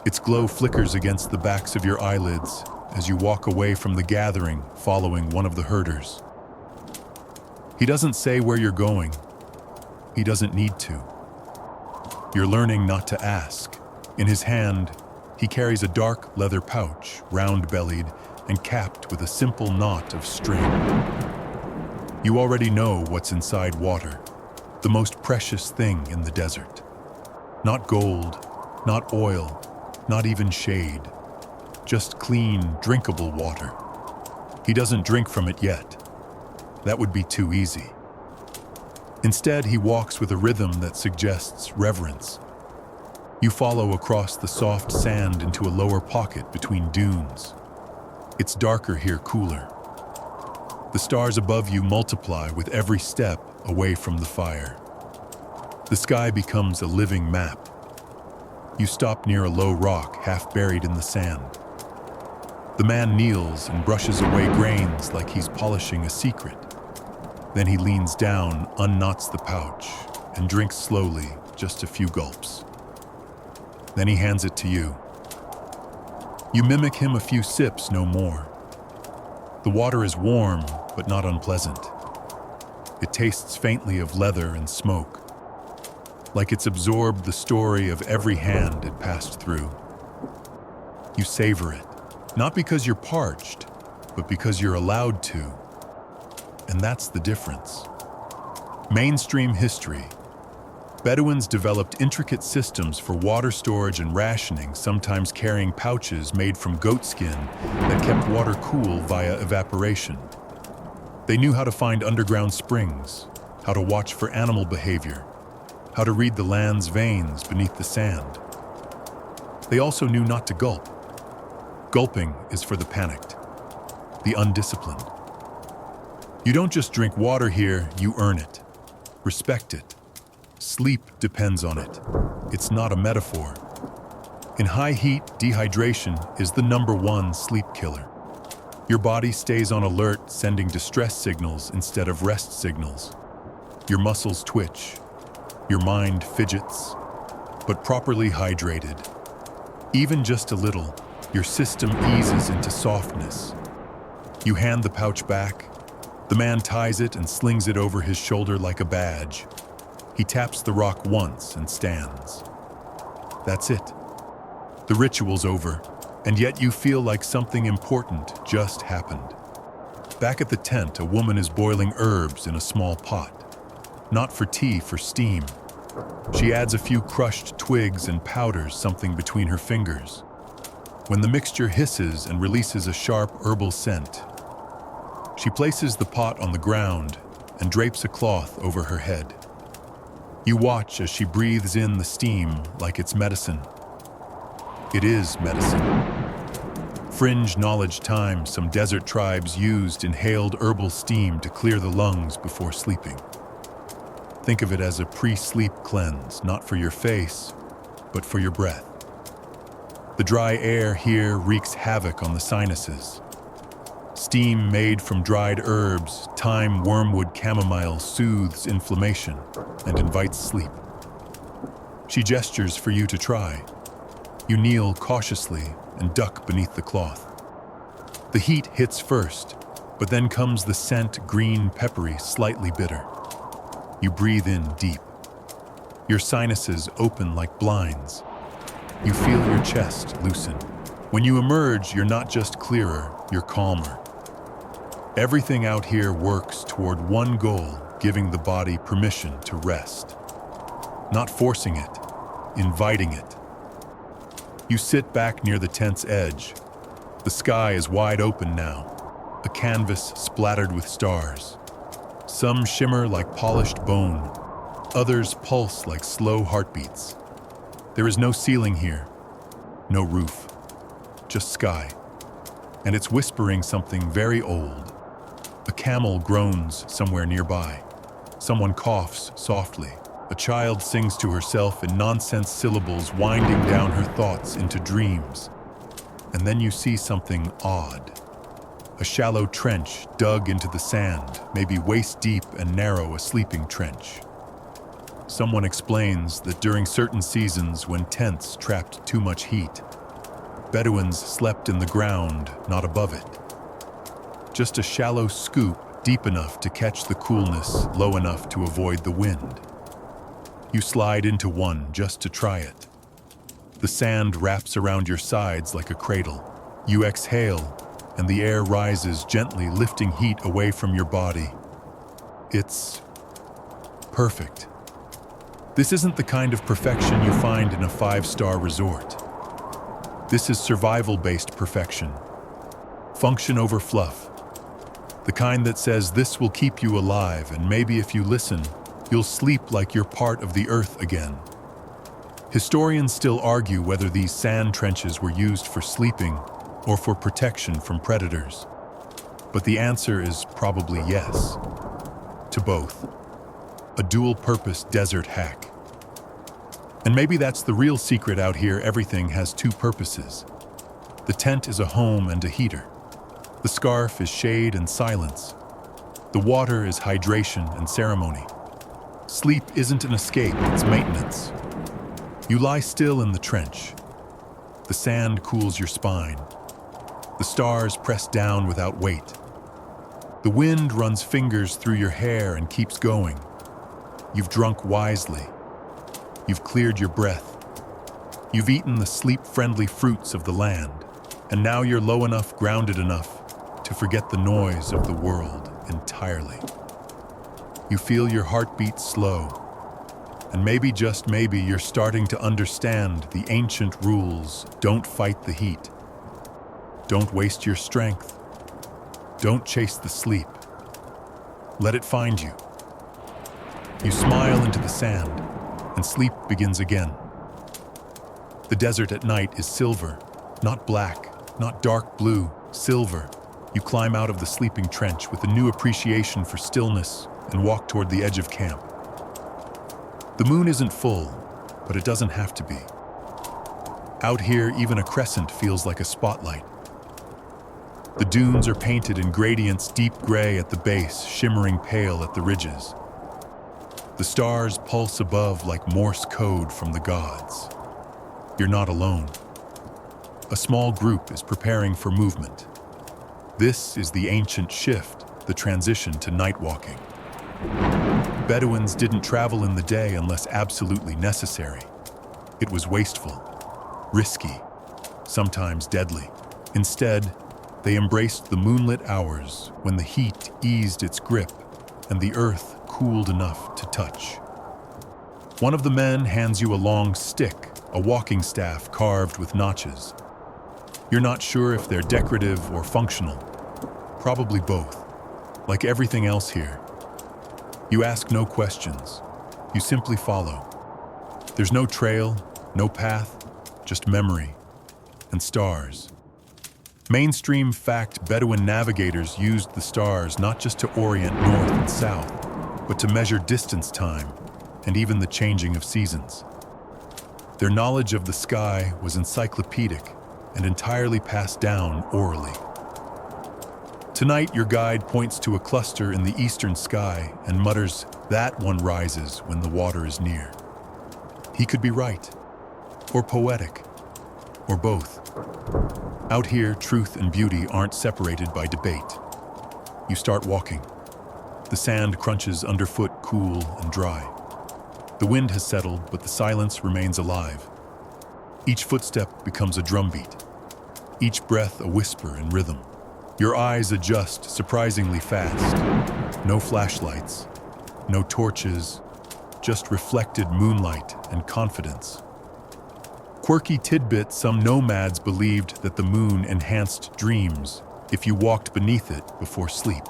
Its glow flickers against the backs of your eyelids as you walk away from the gathering, following one of the herders. He doesn't say where you're going. He doesn't need to. You're learning not to ask. In his hand, he carries a dark leather pouch, round-bellied and capped with a simple knot of string. You already know what's inside water, the most precious thing in the desert. Not gold, not oil, not even shade. Just clean, drinkable water. He doesn't drink from it yet. That would be too easy. Instead, he walks with a rhythm that suggests reverence. You follow across the soft sand into a lower pocket between dunes. It's darker here, cooler. The stars above you multiply with every step away from the fire. The sky becomes a living map. You stop near a low rock half buried in the sand. The man kneels and brushes away grains like he's polishing a secret. Then he leans down, unknots the pouch, and drinks slowly, just a few gulps. Then he hands it to you. You mimic him a few sips, no more. The water is warm, but not unpleasant. It tastes faintly of leather and smoke, like it's absorbed the story of every hand it passed through. You savor it, not because you're parched, but because you're allowed to. And that's the difference. Mainstream history. Bedouins developed intricate systems for water storage and rationing, sometimes carrying pouches made from goat skin that kept water cool via evaporation. They knew how to find underground springs, how to watch for animal behavior, how to read the land's veins beneath the sand. They also knew not to gulp. Gulping is for the panicked, the undisciplined. You don't just drink water here, you earn it. Respect it. Sleep depends on it. It's not a metaphor. In high heat, dehydration is the #1 sleep killer. Your body stays on alert, sending distress signals instead of rest signals. Your muscles twitch. Your mind fidgets. But properly hydrated, even just a little, your system eases into softness. You hand the pouch back. The man ties it and slings it over his shoulder like a badge. He taps the rock once and stands. That's it. The ritual's over, and yet you feel like something important just happened. Back at the tent, a woman is boiling herbs in a small pot. Not for tea, for steam. She adds a few crushed twigs and powders something between her fingers. When the mixture hisses and releases a sharp herbal scent, she places the pot on the ground and drapes a cloth over her head. You watch as she breathes in the steam like it's medicine. It is medicine. Fringe knowledge time, some desert tribes used inhaled herbal steam to clear the lungs before sleeping. Think of it as a pre-sleep cleanse, not for your face, but for your breath. The dry air here wreaks havoc on the sinuses. Steam made from dried herbs, thyme, wormwood, chamomile soothes inflammation and invites sleep. She gestures for you to try. You kneel cautiously and duck beneath the cloth. The heat hits first, but then comes the scent, green, peppery, slightly bitter. You breathe in deep. Your sinuses open like blinds. You feel your chest loosen. When you emerge, you're not just clearer, you're calmer. Everything out here works toward one goal, giving the body permission to rest. Not forcing it, inviting it. You sit back near the tent's edge. The sky is wide open now, a canvas splattered with stars. Some shimmer like polished bone, others pulse like slow heartbeats. There is no ceiling here, no roof, just sky. And it's whispering something very old. A camel groans somewhere nearby. Someone coughs softly. A child sings to herself in nonsense syllables, winding down her thoughts into dreams. And then you see something odd. A shallow trench dug into the sand, maybe waist deep and narrow, a sleeping trench. Someone explains that during certain seasons when tents trapped too much heat, Bedouins slept in the ground, not above it. Just a shallow scoop deep enough to catch the coolness, low enough to avoid the wind. You slide into one just to try it. The sand wraps around your sides like a cradle. You exhale, and the air rises gently, lifting heat away from your body. It's perfect. This isn't the kind of perfection you find in a 5-star resort. This is survival-based perfection. Function over fluff. The kind that says this will keep you alive, and maybe if you listen, you'll sleep like you're part of the earth again. Historians still argue whether these sand trenches were used for sleeping or for protection from predators. But the answer is probably yes, to both. A dual-purpose desert hack. And maybe that's the real secret out here. Everything has two purposes. The tent is a home and a heater. The scarf is shade and silence. The water is hydration and ceremony. Sleep isn't an escape, it's maintenance. You lie still in the trench. The sand cools your spine. The stars press down without weight. The wind runs fingers through your hair and keeps going. You've drunk wisely. You've cleared your breath. You've eaten the sleep-friendly fruits of the land, and now you're low enough, grounded enough to forget the noise of the world entirely. You feel your heartbeat slow, and maybe, just maybe, you're starting to understand the ancient rules. Don't fight the heat. Don't waste your strength. Don't chase the sleep. Let it find you. You smile into the sand, and sleep begins again. The desert at night is silver, not black, not dark blue, silver. You climb out of the sleeping trench with a new appreciation for stillness and walk toward the edge of camp. The moon isn't full, but it doesn't have to be. Out here, even a crescent feels like a spotlight. The dunes are painted in gradients, deep gray at the base, shimmering pale at the ridges. The stars pulse above like Morse code from the gods. You're not alone. A small group is preparing for movement. This is the ancient shift, the transition to night walking. Bedouins didn't travel in the day unless absolutely necessary. It was wasteful, risky, sometimes deadly. Instead, they embraced the moonlit hours when the heat eased its grip and the earth cooled enough to touch. One of the men hands you a long stick, a walking staff carved with notches. You're not sure if they're decorative or functional. Probably both. Like everything else here. You ask no questions. You simply follow. There's no trail, no path, just memory and stars. Mainstream fact, Bedouin navigators used the stars not just to orient north and south, but to measure distance, time, and even the changing of seasons. Their knowledge of the sky was encyclopedic and entirely passed down orally. Tonight, your guide points to a cluster in the eastern sky and mutters, "That one rises when the water is near." He could be right, or poetic, or both. Out here, truth and beauty aren't separated by debate. You start walking. The sand crunches underfoot, cool and dry. The wind has settled, but the silence remains alive. Each footstep becomes a drumbeat. Each breath a whisper in rhythm. Your eyes adjust surprisingly fast. No flashlights, no torches, just reflected moonlight and confidence. Quirky tidbit: some nomads believed that the moon enhanced dreams if you walked beneath it before sleep.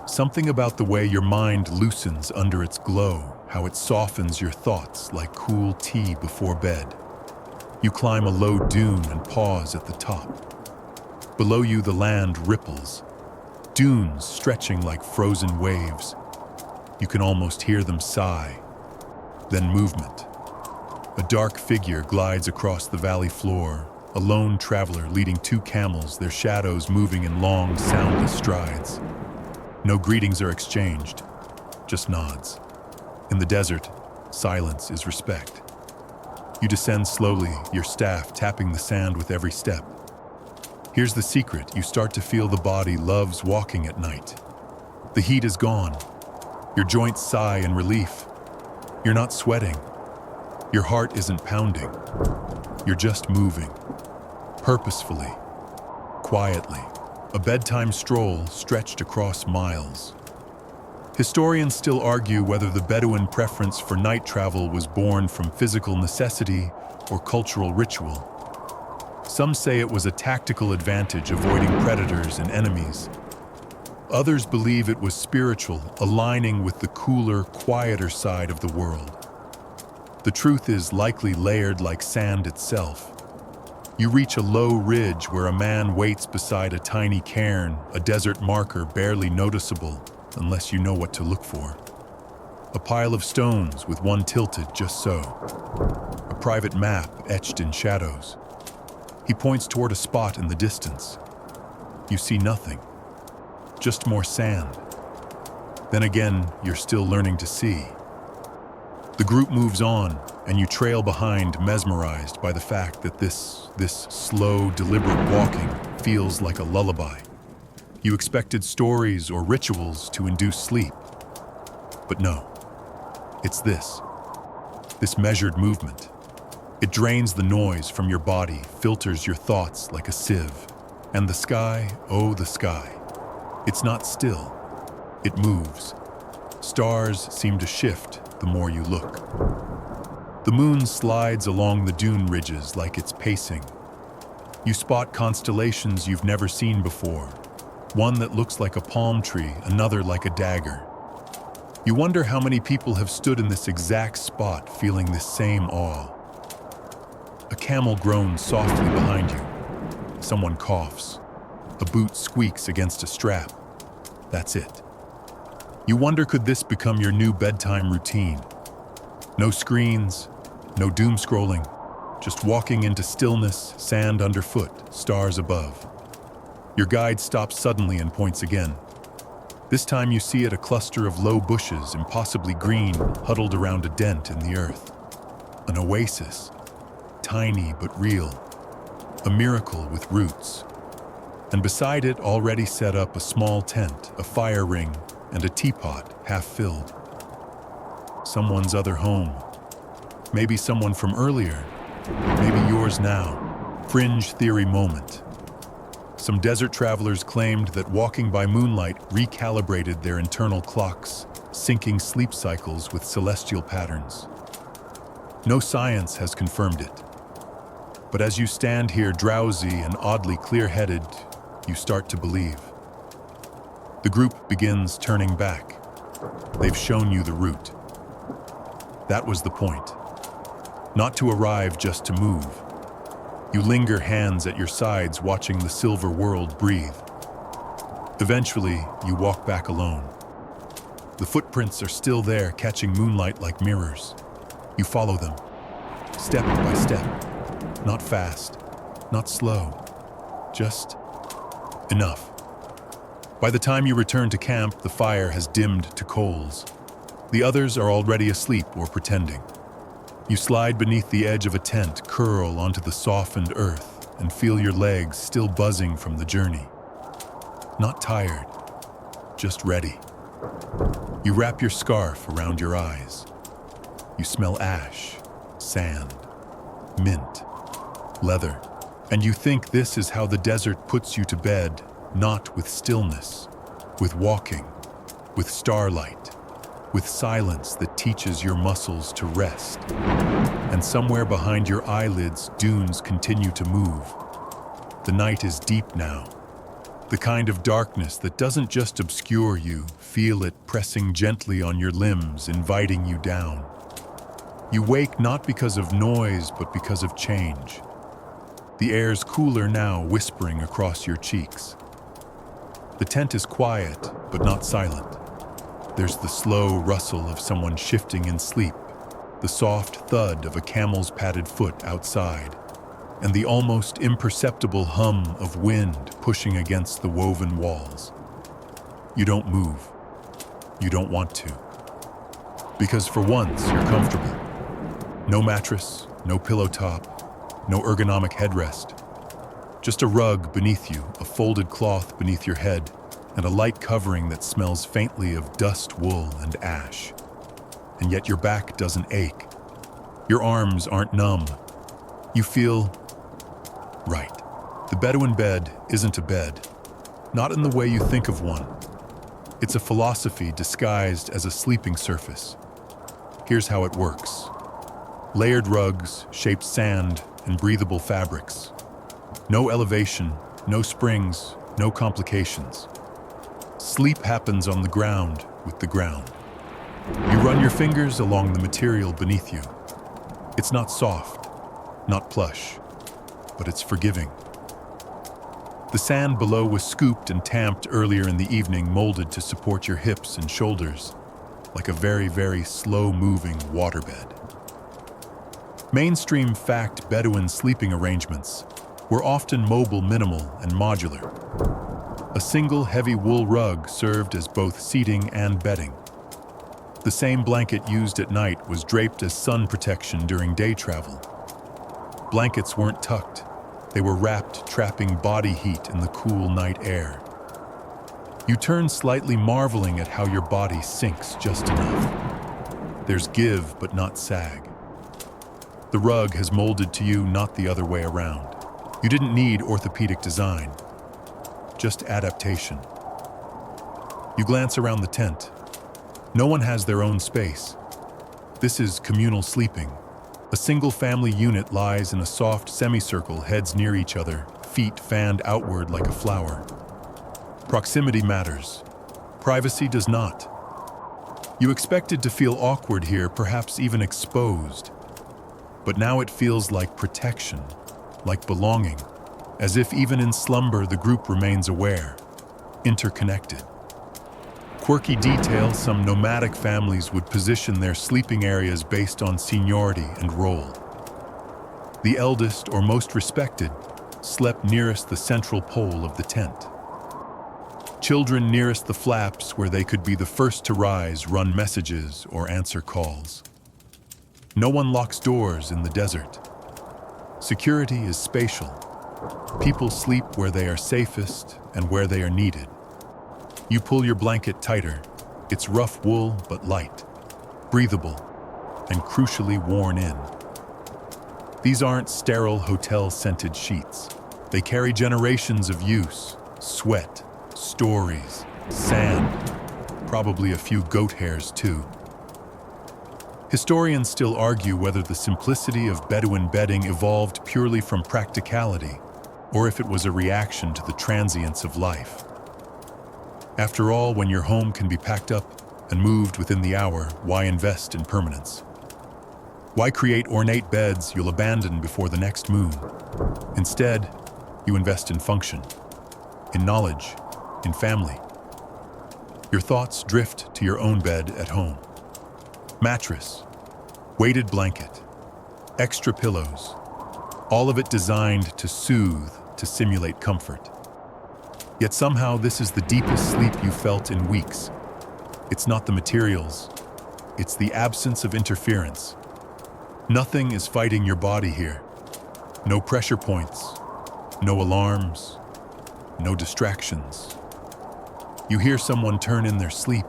Something about the way your mind loosens under its glow, how it softens your thoughts like cool tea before bed. You climb a low dune and pause at the top. Below you, the land ripples, dunes stretching like frozen waves. You can almost hear them sigh. Then movement. A dark figure glides across the valley floor, a lone traveler leading two camels, their shadows moving in long, soundless strides. No greetings are exchanged, just nods. In the desert, silence is respect. You descend slowly, your staff tapping the sand with every step. Here's the secret: you start to feel the body loves walking at night. The heat is gone. Your joints sigh in relief. You're not sweating. Your heart isn't pounding. You're just moving. Purposefully. Quietly. A bedtime stroll stretched across miles. Historians still argue whether the Bedouin preference for night travel was born from physical necessity or cultural ritual. Some say it was a tactical advantage, avoiding predators and enemies. Others believe it was spiritual, aligning with the cooler, quieter side of the world. The truth is likely layered like sand itself. You reach a low ridge where a man waits beside a tiny cairn, a desert marker barely noticeable unless you know what to look for. A pile of stones with one tilted just so. A private map etched in shadows. He points toward a spot in the distance. You see nothing, just more sand. Then again, you're still learning to see. The group moves on, and you trail behind, mesmerized by the fact that this slow, deliberate walking feels like a lullaby. You expected stories or rituals to induce sleep. But no, it's this measured movement. It drains the noise from your body, filters your thoughts like a sieve. And the sky, oh the sky. It's not still, it moves. Stars seem to shift the more you look. The moon slides along the dune ridges like it's pacing. You spot constellations you've never seen before. One that looks like a palm tree, another like a dagger. You wonder how many people have stood in this exact spot feeling this same awe. A camel groans softly behind you. Someone coughs. A boot squeaks against a strap. That's it. You wonder, could this become your new bedtime routine? No screens, no doom scrolling, just walking into stillness, sand underfoot, stars above. Your guide stops suddenly and points again. This time you see it, a cluster of low bushes, impossibly green, huddled around a dent in the earth. An oasis, tiny but real, a miracle with roots. And beside it, already set up, a small tent, a fire ring, and a teapot half filled. Someone's other home. Maybe someone from earlier, maybe yours now. Fringe theory moment. Some desert travelers claimed that walking by moonlight recalibrated their internal clocks, syncing sleep cycles with celestial patterns. No science has confirmed it. But as you stand here drowsy and oddly clear-headed, you start to believe. The group begins turning back. They've shown you the route. That was the point. Not to arrive, just to move. You linger, hands at your sides, watching the silver world breathe. Eventually, you walk back alone. The footprints are still there, catching moonlight like mirrors. You follow them, step by step. Not fast, not slow, just enough. By the time you return to camp, the fire has dimmed to coals. The others are already asleep or pretending. You slide beneath the edge of a tent, curl onto the softened earth, and feel your legs still buzzing from the journey. Not tired, just ready. You wrap your scarf around your eyes. You smell ash, sand, mint, leather, and you think this is how the desert puts you to bed, not with stillness, with walking, with starlight, with silence that teaches your muscles to rest. And somewhere behind your eyelids, dunes continue to move. The night is deep now, the kind of darkness that doesn't just obscure you, feel it pressing gently on your limbs, inviting you down. You wake not because of noise, but because of change. The air's cooler now, whispering across your cheeks. The tent is quiet, but not silent. There's the slow rustle of someone shifting in sleep, the soft thud of a camel's padded foot outside, and the almost imperceptible hum of wind pushing against the woven walls. You don't move. You don't want to. Because for once, you're comfortable. No mattress, no pillow top, no ergonomic headrest. Just a rug beneath you, a folded cloth beneath your head, and a light covering that smells faintly of dust, wool, and ash. And yet your back doesn't ache. Your arms aren't numb. You feel right. The Bedouin bed isn't a bed, not in the way you think of one. It's a philosophy disguised as a sleeping surface. Here's how it works. Layered rugs, shaped sand, and breathable fabrics. No elevation, no springs, no complications. Sleep happens on the ground with the ground. You run your fingers along the material beneath you. It's not soft, not plush, but it's forgiving. The sand below was scooped and tamped earlier in the evening, molded to support your hips and shoulders, like a very, very slow-moving waterbed. Mainstream fact: Bedouin sleeping arrangements. were often mobile, minimal, and modular. A single heavy wool rug served as both seating and bedding. The same blanket used at night was draped as sun protection during day travel. Blankets weren't tucked. They were wrapped, trapping body heat in the cool night air. You turn slightly, marveling at how your body sinks just enough. There's give, but not sag. The rug has molded to you, not the other way around. You didn't need orthopedic design, just adaptation. You glance around the tent. No one has their own space. This is communal sleeping. A single family unit lies in a soft semicircle, heads near each other, feet fanned outward like a flower. Proximity matters. Privacy does not. You expected to feel awkward here, perhaps even exposed. But now it feels like protection, like belonging, as if even in slumber the group remains aware, interconnected. Quirky detail: some nomadic families would position their sleeping areas based on seniority and role. The eldest, or most respected, slept nearest the central pole of the tent. Children nearest the flaps, where they could be the first to rise, run messages, or answer calls. No one locks doors in the desert. Security is spatial. People sleep where they are safest and where they are needed. You pull your blanket tighter. It's rough wool, but light, breathable, and crucially worn in. These aren't sterile hotel-scented sheets. They carry generations of use, sweat, stories, sand, probably a few goat hairs too. Historians still argue whether the simplicity of Bedouin bedding evolved purely from practicality, or if it was a reaction to the transience of life. After all, when your home can be packed up and moved within the hour, why invest in permanence? Why create ornate beds you'll abandon before the next moon? Instead, you invest in function, in knowledge, in family. Your thoughts drift to your own bed at home. Mattress, weighted blanket, extra pillows, all of it designed to soothe, to simulate comfort. Yet somehow this is the deepest sleep you felt in weeks. It's not the materials, it's the absence of interference. Nothing is fighting your body here. No pressure points, no alarms, no distractions. You hear someone turn in their sleep.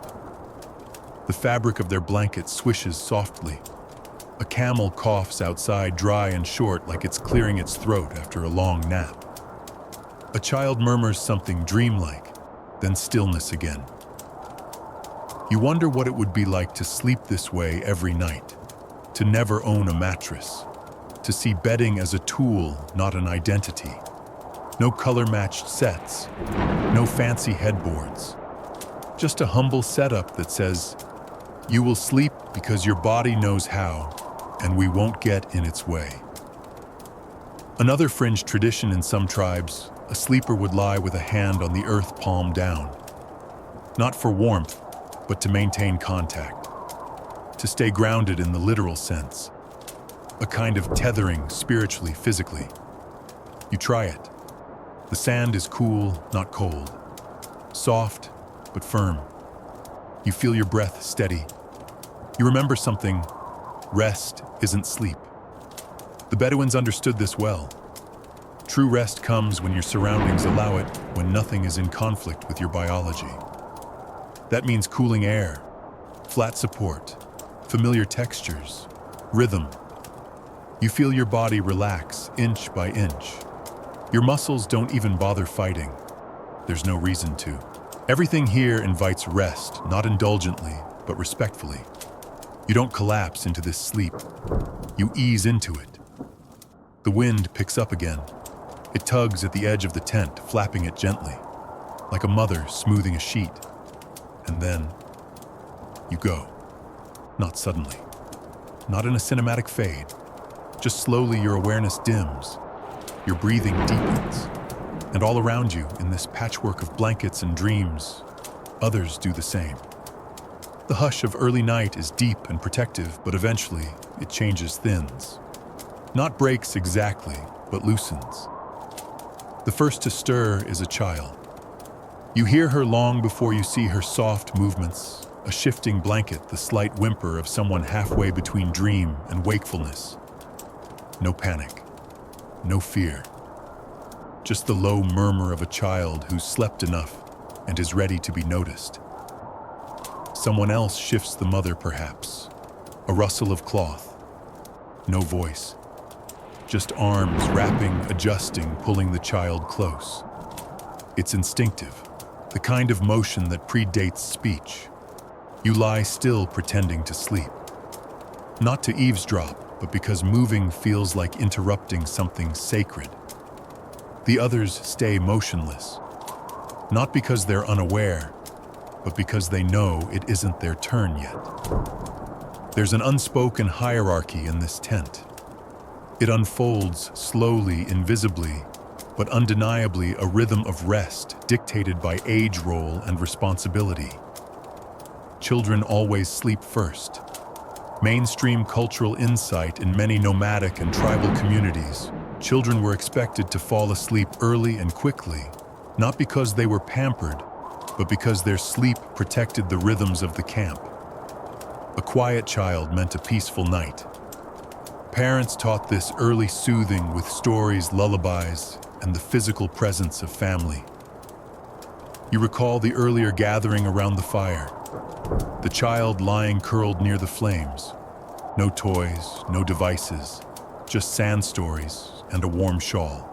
The fabric of their blanket swishes softly. A camel coughs outside, dry and short, like it's clearing its throat after a long nap. A child murmurs something dreamlike, then stillness again. You wonder what it would be like to sleep this way every night, to never own a mattress, to see bedding as a tool, not an identity. No color-matched sets, no fancy headboards. Just a humble setup that says, you will sleep because your body knows how, and we won't get in its way. Another fringe tradition in some tribes, a sleeper would lie with a hand on the earth, palm down. Not for warmth, but to maintain contact. To stay grounded in the literal sense. A kind of tethering spiritually, physically. You try it. The sand is cool, not cold. Soft, but firm. You feel your breath steady. You remember something: rest isn't sleep. The Bedouins understood this well. True rest comes when your surroundings allow it, when nothing is in conflict with your biology. That means cooling air, flat support, familiar textures, rhythm. You feel your body relax inch by inch. Your muscles don't even bother fighting. There's no reason to. Everything here invites rest, not indulgently, but respectfully. You don't collapse into this sleep. You ease into it. The wind picks up again. It tugs at the edge of the tent, flapping it gently, like a mother smoothing a sheet. And then, you go. Not suddenly. Not in a cinematic fade. Just slowly your awareness dims. Your breathing deepens. And all around you, in this patchwork of blankets and dreams, others do the same. The hush of early night is deep and protective, but eventually it changes, thins. Not breaks exactly, but loosens. The first to stir is a child. You hear her long before you see her soft movements, a shifting blanket, the slight whimper of someone halfway between dream and wakefulness. No panic, no fear. Just the low murmur of a child who's slept enough and is ready to be noticed. Someone else shifts the mother, perhaps. A rustle of cloth. No voice. Just arms wrapping, adjusting, pulling the child close. It's instinctive, the kind of motion that predates speech. You lie still pretending to sleep. Not to eavesdrop, but because moving feels like interrupting something sacred. The others stay motionless. Not because they're unaware, but because they know it isn't their turn yet. There's an unspoken hierarchy in this tent. It unfolds slowly, invisibly, but undeniably a rhythm of rest dictated by age role and responsibility. Children always sleep first. Mainstream cultural insight in many nomadic and tribal communities, children were expected to fall asleep early and quickly, not because they were pampered, but because their sleep protected the rhythms of the camp. A quiet child meant a peaceful night. Parents taught this early soothing with stories, lullabies, and the physical presence of family. You recall the earlier gathering around the fire, the child lying curled near the flames. No toys, no devices, just sand stories and a warm shawl.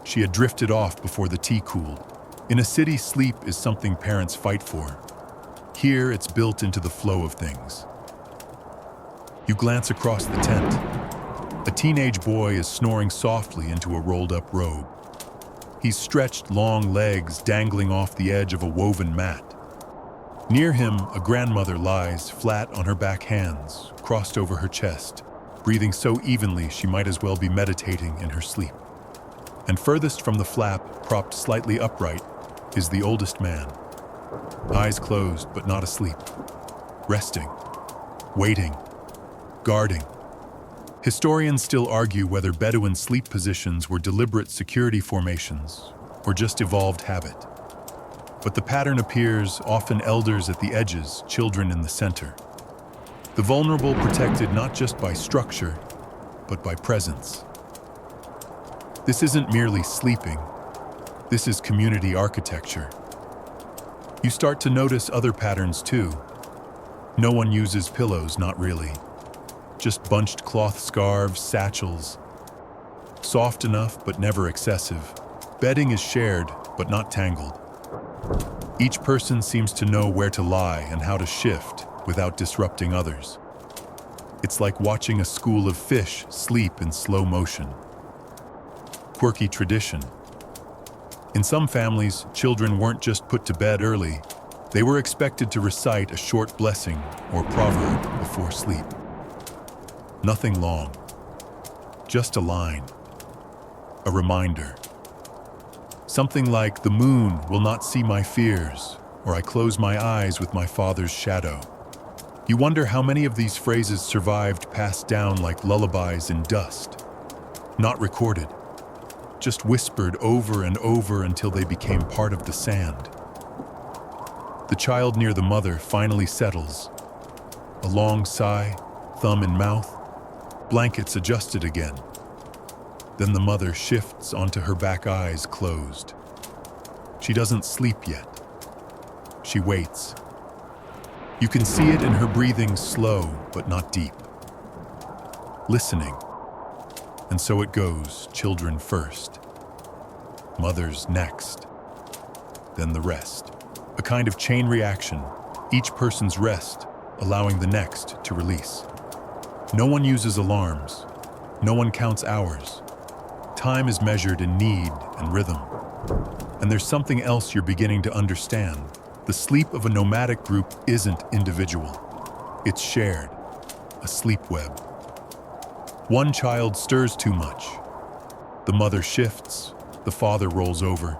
She had drifted off before the tea cooled. In a city, sleep is something parents fight for. Here, it's built into the flow of things. You glance across the tent. A teenage boy is snoring softly into a rolled-up robe. He's stretched long legs dangling off the edge of a woven mat. Near him, a grandmother lies flat on her back hands, crossed over her chest, breathing so evenly she might as well be meditating in her sleep. And furthest from the flap, propped slightly upright, is the oldest man. Eyes closed but not asleep. Resting. Waiting. Guarding. Historians still argue whether Bedouin sleep positions were deliberate security formations or just evolved habit. But the pattern appears, often elders at the edges, children in the center. The vulnerable protected not just by structure, but by presence. This isn't merely sleeping. This is community architecture. You start to notice other patterns too. No one uses pillows, not really. Just bunched cloth scarves, satchels. Soft enough, but never excessive. Bedding is shared, but not tangled. Each person seems to know where to lie and how to shift without disrupting others. It's like watching a school of fish sleep in slow motion. Quirky tradition. In some families, children weren't just put to bed early. They were expected to recite a short blessing or proverb before sleep. Nothing long. Just a line. A reminder. Something like, "The moon will not see my fears," or "I close my eyes with my father's shadow." You wonder how many of these phrases survived, passed down like lullabies in dust. Not recorded. Just whispered over and over until they became part of the sand. The child near the mother finally settles. A long sigh, thumb in mouth, blankets adjusted again. Then the mother shifts onto her back, eyes closed. She doesn't sleep yet. She waits. You can see it in her breathing, slow but not deep. Listening. And so it goes, children first. Mothers next. Then the rest. A kind of chain reaction, each person's rest, allowing the next to release. No one uses alarms. No one counts hours. Time is measured in need and rhythm. And there's something else you're beginning to understand. The sleep of a nomadic group isn't individual. It's shared. A sleep web. One child stirs too much. The mother shifts. The father rolls over.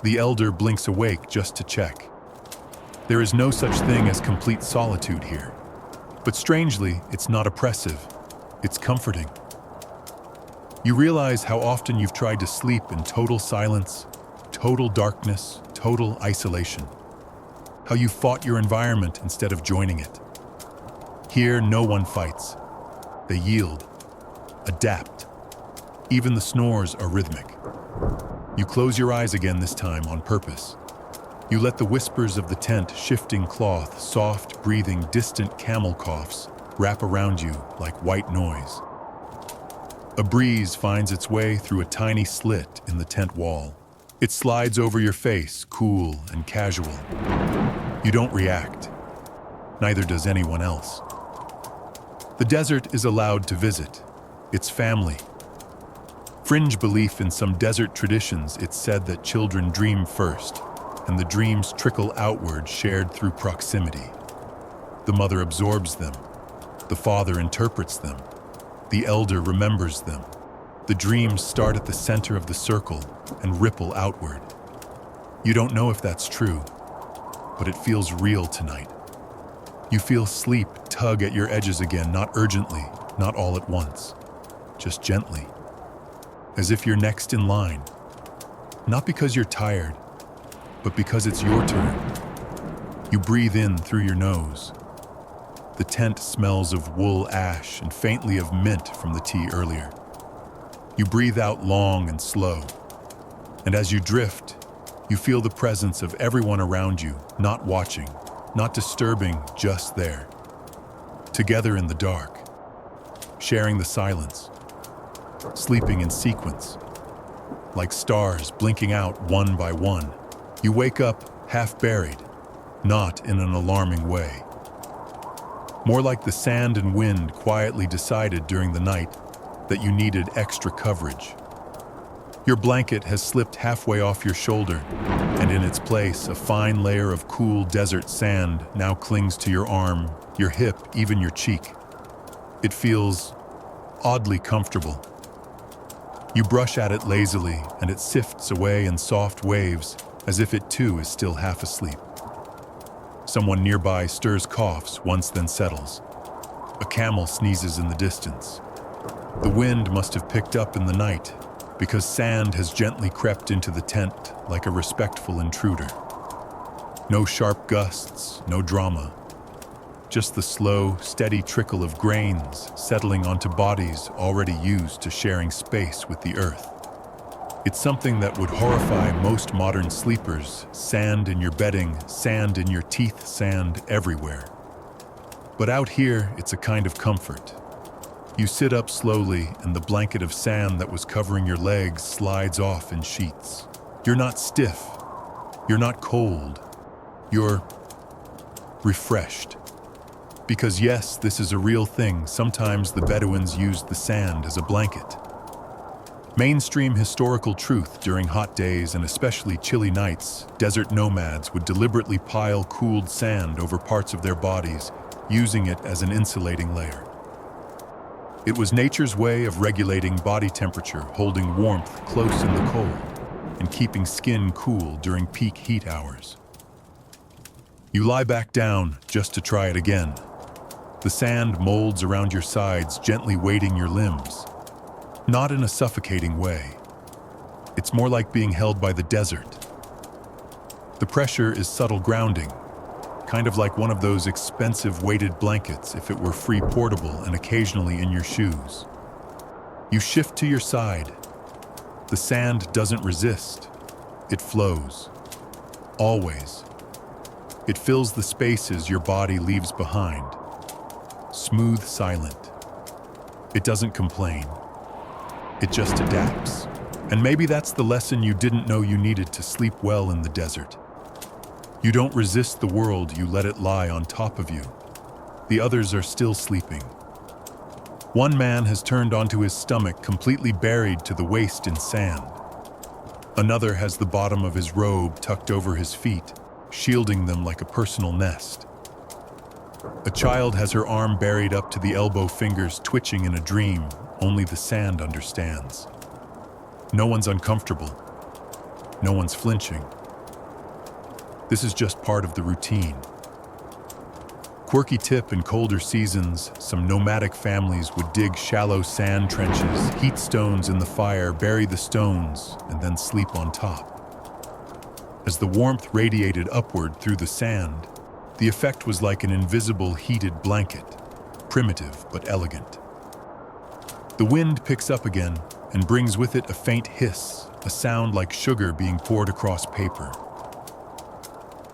The elder blinks awake just to check. There is no such thing as complete solitude here. But strangely, it's not oppressive. It's comforting. You realize how often you've tried to sleep in total silence, total darkness, total isolation. How you fought your environment instead of joining it. Here, no one fights. They yield, adapt. Even the snores are rhythmic. You close your eyes again this time on purpose. You let the whispers of the tent, shifting cloth, soft, breathing, distant camel coughs wrap around you like white noise. A breeze finds its way through a tiny slit in the tent wall. It slides over your face, cool and casual. You don't react. Neither does anyone else. The desert is allowed to visit. It's family. Fringe belief in some desert traditions, it's said that children dream first, and the dreams trickle outward, shared through proximity. The mother absorbs them. The father interprets them. The elder remembers them. The dreams start at the center of the circle and ripple outward. You don't know if that's true, but it feels real tonight. You feel sleep tug at your edges again, not urgently, not all at once, just gently, as if you're next in line. Not because you're tired, but because it's your turn. You breathe in through your nose. The tent smells of wool ash and faintly of mint from the tea earlier. You breathe out long and slow. And as you drift, you feel the presence of everyone around you, not watching, not disturbing, just there. Together in the dark, sharing the silence, sleeping in sequence, like stars blinking out one by one. You wake up half buried, not in an alarming way. More like the sand and wind quietly decided during the night that you needed extra coverage. Your blanket has slipped halfway off your shoulder, and in its place, a fine layer of cool desert sand now clings to your arm, your hip, even your cheek. It feels oddly comfortable. You brush at it lazily, and it sifts away in soft waves, as if it too is still half asleep. Someone nearby stirs coughs once then settles. A camel sneezes in the distance. The wind must have picked up in the night, because sand has gently crept into the tent like a respectful intruder. No sharp gusts, no drama. Just the slow, steady trickle of grains settling onto bodies already used to sharing space with the earth. It's something that would horrify most modern sleepers: sand in your bedding, sand in your teeth, sand everywhere. But out here, it's a kind of comfort. You sit up slowly, and the blanket of sand that was covering your legs slides off in sheets. You're not stiff. You're not cold. You're refreshed. Because yes, this is a real thing. Sometimes the Bedouins used the sand as a blanket. Mainstream historical truth: during hot days and especially chilly nights, desert nomads would deliberately pile cooled sand over parts of their bodies, using it as an insulating layer. It was nature's way of regulating body temperature, holding warmth close in the cold, and keeping skin cool during peak heat hours. You lie back down just to try it again. The sand molds around your sides, gently weighting your limbs. Not in a suffocating way. It's more like being held by the desert. The pressure is subtle grounding, kind of like one of those expensive weighted blankets if it were free portable and occasionally in your shoes. You shift to your side. The sand doesn't resist. It flows. Always. It fills the spaces your body leaves behind. Smooth, silent. It doesn't complain. It just adapts. And maybe that's the lesson you didn't know you needed to sleep well in the desert. You don't resist the world, you let it lie on top of you. The others are still sleeping. One man has turned onto his stomach, completely buried to the waist in sand. Another has the bottom of his robe tucked over his feet, shielding them like a personal nest. A child has her arm buried up to the elbow, fingers twitching in a dream only the sand understands. No one's uncomfortable. No one's flinching. This is just part of the routine. Quirky tip: in colder seasons, some nomadic families would dig shallow sand trenches, heat stones in the fire, bury the stones, and then sleep on top. As the warmth radiated upward through the sand, the effect was like an invisible heated blanket, primitive but elegant. The wind picks up again and brings with it a faint hiss, a sound like sugar being poured across paper.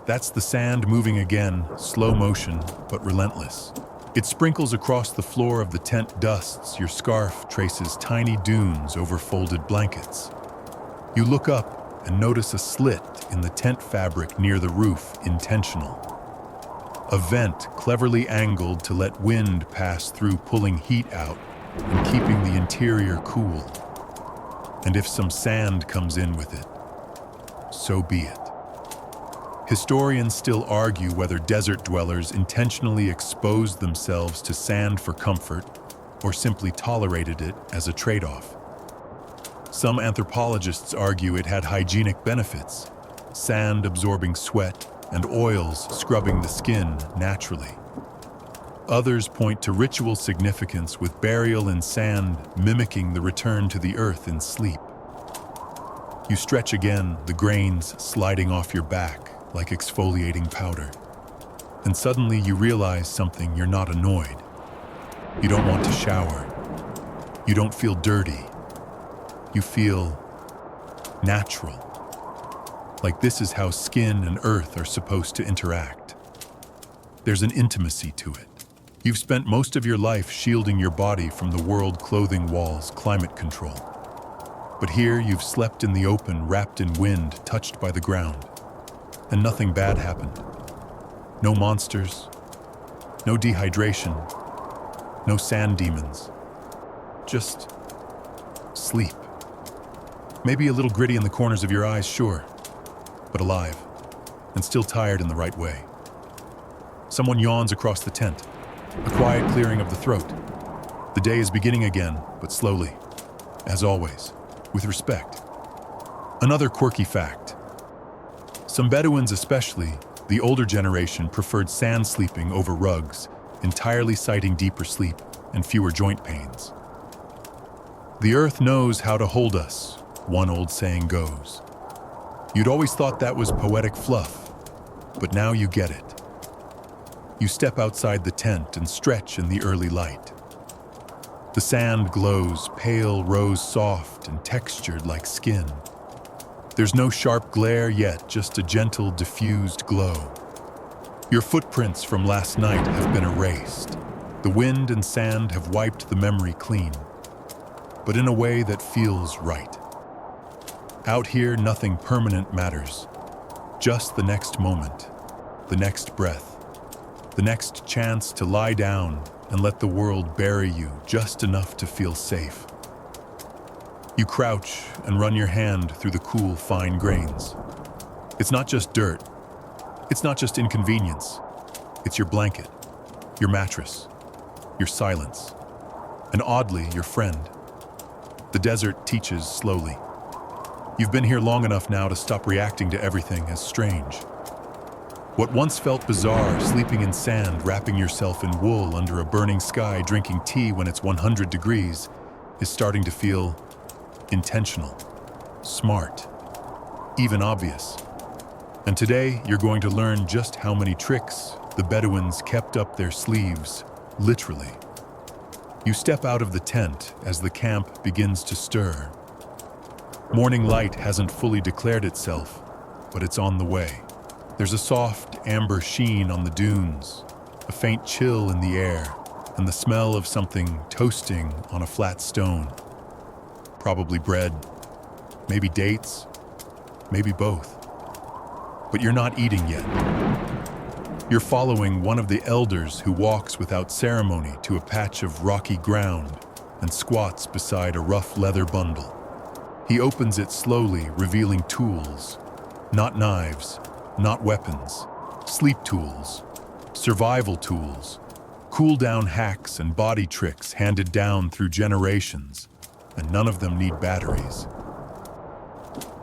That's the sand moving again, slow motion, but relentless. It sprinkles across the floor of the tent, dusts, your scarf traces tiny dunes over folded blankets. You look up and notice a slit in the tent fabric near the roof, intentional. A vent cleverly angled to let wind pass through, pulling heat out and keeping the interior cool. And if some sand comes in with it, so be it. Historians still argue whether desert dwellers intentionally exposed themselves to sand for comfort or simply tolerated it as a trade-off. Some anthropologists argue it had hygienic benefits, sand absorbing sweat and oils scrubbing the skin naturally. Others point to ritual significance, with burial in sand mimicking the return to the earth in sleep. You stretch again, the grains sliding off your back like exfoliating powder. And suddenly you realize something: you're not annoyed. You don't want to shower. You don't feel dirty. You feel natural. Like this is how skin and earth are supposed to interact. There's an intimacy to it. You've spent most of your life shielding your body from the world clothing walls, climate control. But here you've slept in the open, wrapped in wind, touched by the ground. And nothing bad happened. No monsters, no dehydration, no sand demons. Just sleep. Maybe a little gritty in the corners of your eyes, sure, but alive, and still tired in the right way. Someone yawns across the tent, a quiet clearing of the throat. The day is beginning again, but slowly, as always, with respect. Another quirky fact. Some Bedouins, especially the older generation, preferred sand sleeping over rugs, entirely citing deeper sleep and fewer joint pains. The earth knows how to hold us, one old saying goes. You'd always thought that was poetic fluff, but now you get it. You step outside the tent and stretch in the early light. The sand glows, pale rose soft and textured like skin. There's no sharp glare yet, just a gentle, diffused glow. Your footprints from last night have been erased. The wind and sand have wiped the memory clean, but in a way that feels right. Out here, nothing permanent matters. Just the next moment, the next breath, the next chance to lie down and let the world bury you just enough to feel safe. You crouch and run your hand through the cool, fine grains. It's not just dirt. It's not just inconvenience. It's your blanket, your mattress, your silence, and oddly, your friend. The desert teaches slowly. You've been here long enough now to stop reacting to everything as strange. What once felt bizarre, sleeping in sand, wrapping yourself in wool under a burning sky, drinking tea when it's 100 degrees, is starting to feel intentional, smart, even obvious. And today, you're going to learn just how many tricks the Bedouins kept up their sleeves, literally. You step out of the tent as the camp begins to stir. Morning light hasn't fully declared itself, but it's on the way. There's a soft amber sheen on the dunes, a faint chill in the air, and the smell of something toasting on a flat stone. Probably bread, maybe dates, maybe both. But you're not eating yet. You're following one of the elders who walks without ceremony to a patch of rocky ground and squats beside a rough leather bundle. He opens it slowly, revealing tools, not knives, not weapons, sleep tools, survival tools, cool-down hacks and body tricks handed down through generations, and none of them need batteries.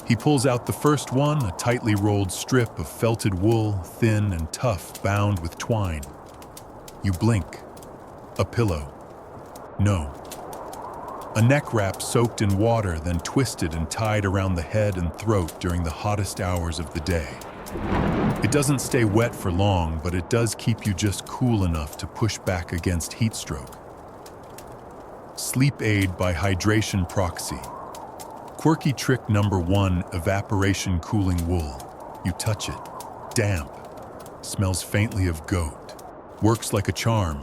He pulls out the first one, a tightly rolled strip of felted wool, thin and tough, bound with twine. You blink. A pillow. No. A neck wrap soaked in water, then twisted and tied around the head and throat during the hottest hours of the day. It doesn't stay wet for long, but it does keep you just cool enough to push back against heat stroke. Sleep aid by hydration proxy. Quirky trick number 1, evaporation cooling wool. You touch it. Damp. Smells faintly of goat. Works like a charm.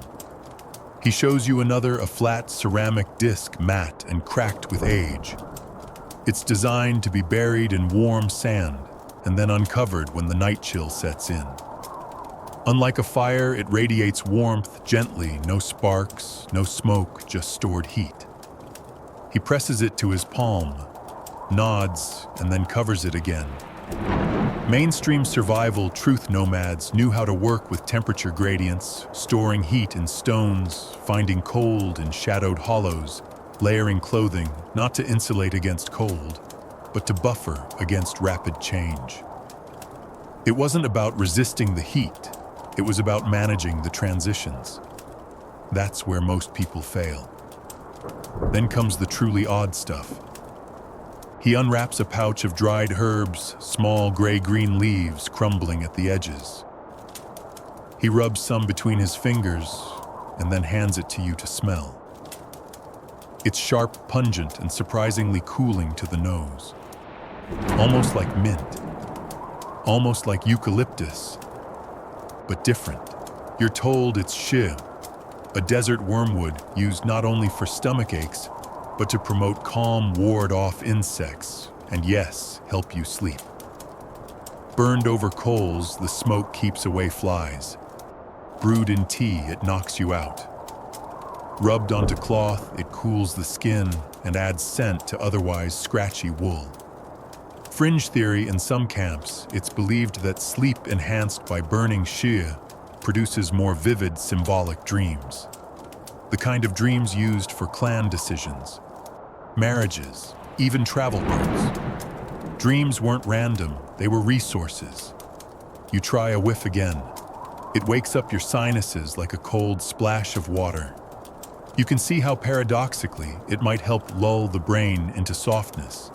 He shows you another, a flat ceramic disc, matte and cracked with age. It's designed to be buried in warm sand and then uncovered when the night chill sets in. Unlike a fire, it radiates warmth gently, no sparks, no smoke, just stored heat. He presses it to his palm, nods, and then covers it again. Mainstream survival truth nomads knew how to work with temperature gradients, storing heat in stones, finding cold in shadowed hollows, layering clothing not to insulate against cold, but to buffer against rapid change. It wasn't about resisting the heat, it was about managing the transitions. That's where most people fail. Then comes the truly odd stuff. He unwraps a pouch of dried herbs, small gray-green leaves crumbling at the edges. He rubs some between his fingers and then hands it to you to smell. It's sharp, pungent, and surprisingly cooling to the nose. Almost like mint. Almost like eucalyptus. But different. You're told it's shea, a desert wormwood used not only for stomach aches, but to promote calm, ward off insects, and yes, help you sleep. Burned over coals, the smoke keeps away flies. Brewed in tea, it knocks you out. Rubbed onto cloth, it cools the skin and adds scent to otherwise scratchy wool. Fringe theory: in some camps, it's believed that sleep enhanced by burning shea produces more vivid symbolic dreams. The kind of dreams used for clan decisions, marriages, even travel routes. Dreams weren't random, they were resources. You try a whiff again. It wakes up your sinuses like a cold splash of water. You can see how paradoxically it might help lull the brain into softness.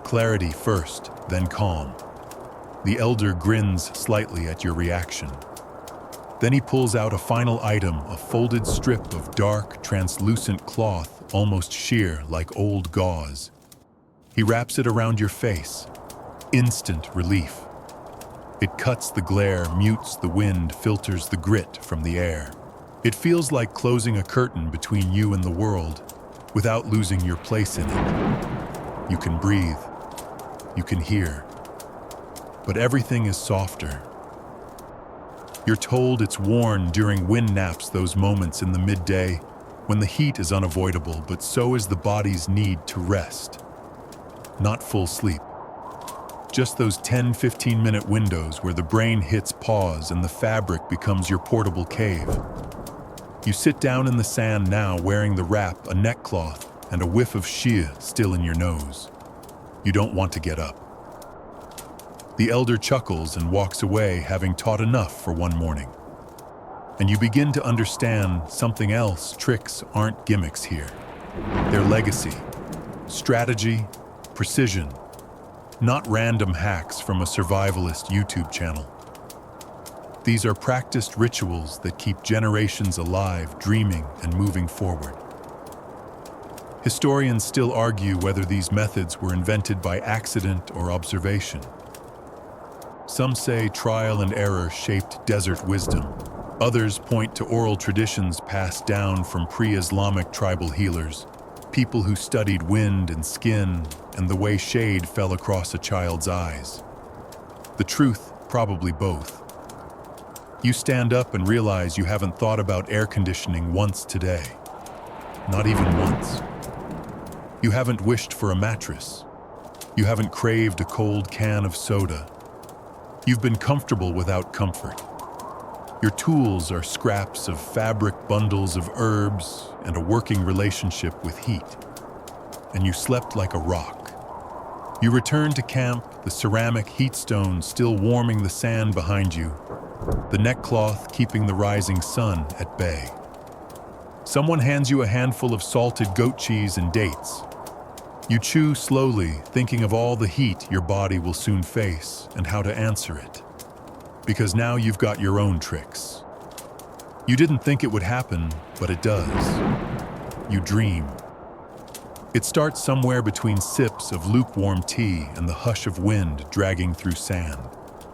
Clarity first, then calm. The elder grins slightly at your reaction. Then he pulls out a final item, a folded strip of dark, translucent cloth, almost sheer, like old gauze. He wraps it around your face. Instant relief. It cuts the glare, mutes the wind, filters the grit from the air. It feels like closing a curtain between you and the world, without losing your place in it. You can breathe. You can hear. But everything is softer. You're told it's worn during wind naps, those moments in the midday when the heat is unavoidable, but so is the body's need to rest. Not full sleep. Just those 10-15-minute windows where the brain hits pause and the fabric becomes your portable cave. You sit down in the sand now, wearing the wrap, a neckcloth, and a whiff of shea still in your nose. You don't want to get up. The elder chuckles and walks away, having taught enough for one morning. And you begin to understand something else. Tricks aren't gimmicks here. They're legacy, strategy, precision, not random hacks from a survivalist YouTube channel. These are practiced rituals that keep generations alive, dreaming, and moving forward. Historians still argue whether these methods were invented by accident or observation. Some say trial and error shaped desert wisdom. Others point to oral traditions passed down from pre-Islamic tribal healers, people who studied wind and skin and the way shade fell across a child's eyes. The truth, probably both. You stand up and realize you haven't thought about air conditioning once today. Not even once. You haven't wished for a mattress. You haven't craved a cold can of soda. You've been comfortable without comfort. Your tools are scraps of fabric, bundles of herbs, and a working relationship with heat. And you slept like a rock. You return to camp, the ceramic heat stone still warming the sand behind you, the neckcloth keeping the rising sun at bay. Someone hands you a handful of salted goat cheese and dates. You chew slowly, thinking of all the heat your body will soon face and how to answer it. Because now you've got your own tricks. You didn't think it would happen, but it does. You dream. It starts somewhere between sips of lukewarm tea and the hush of wind dragging through sand.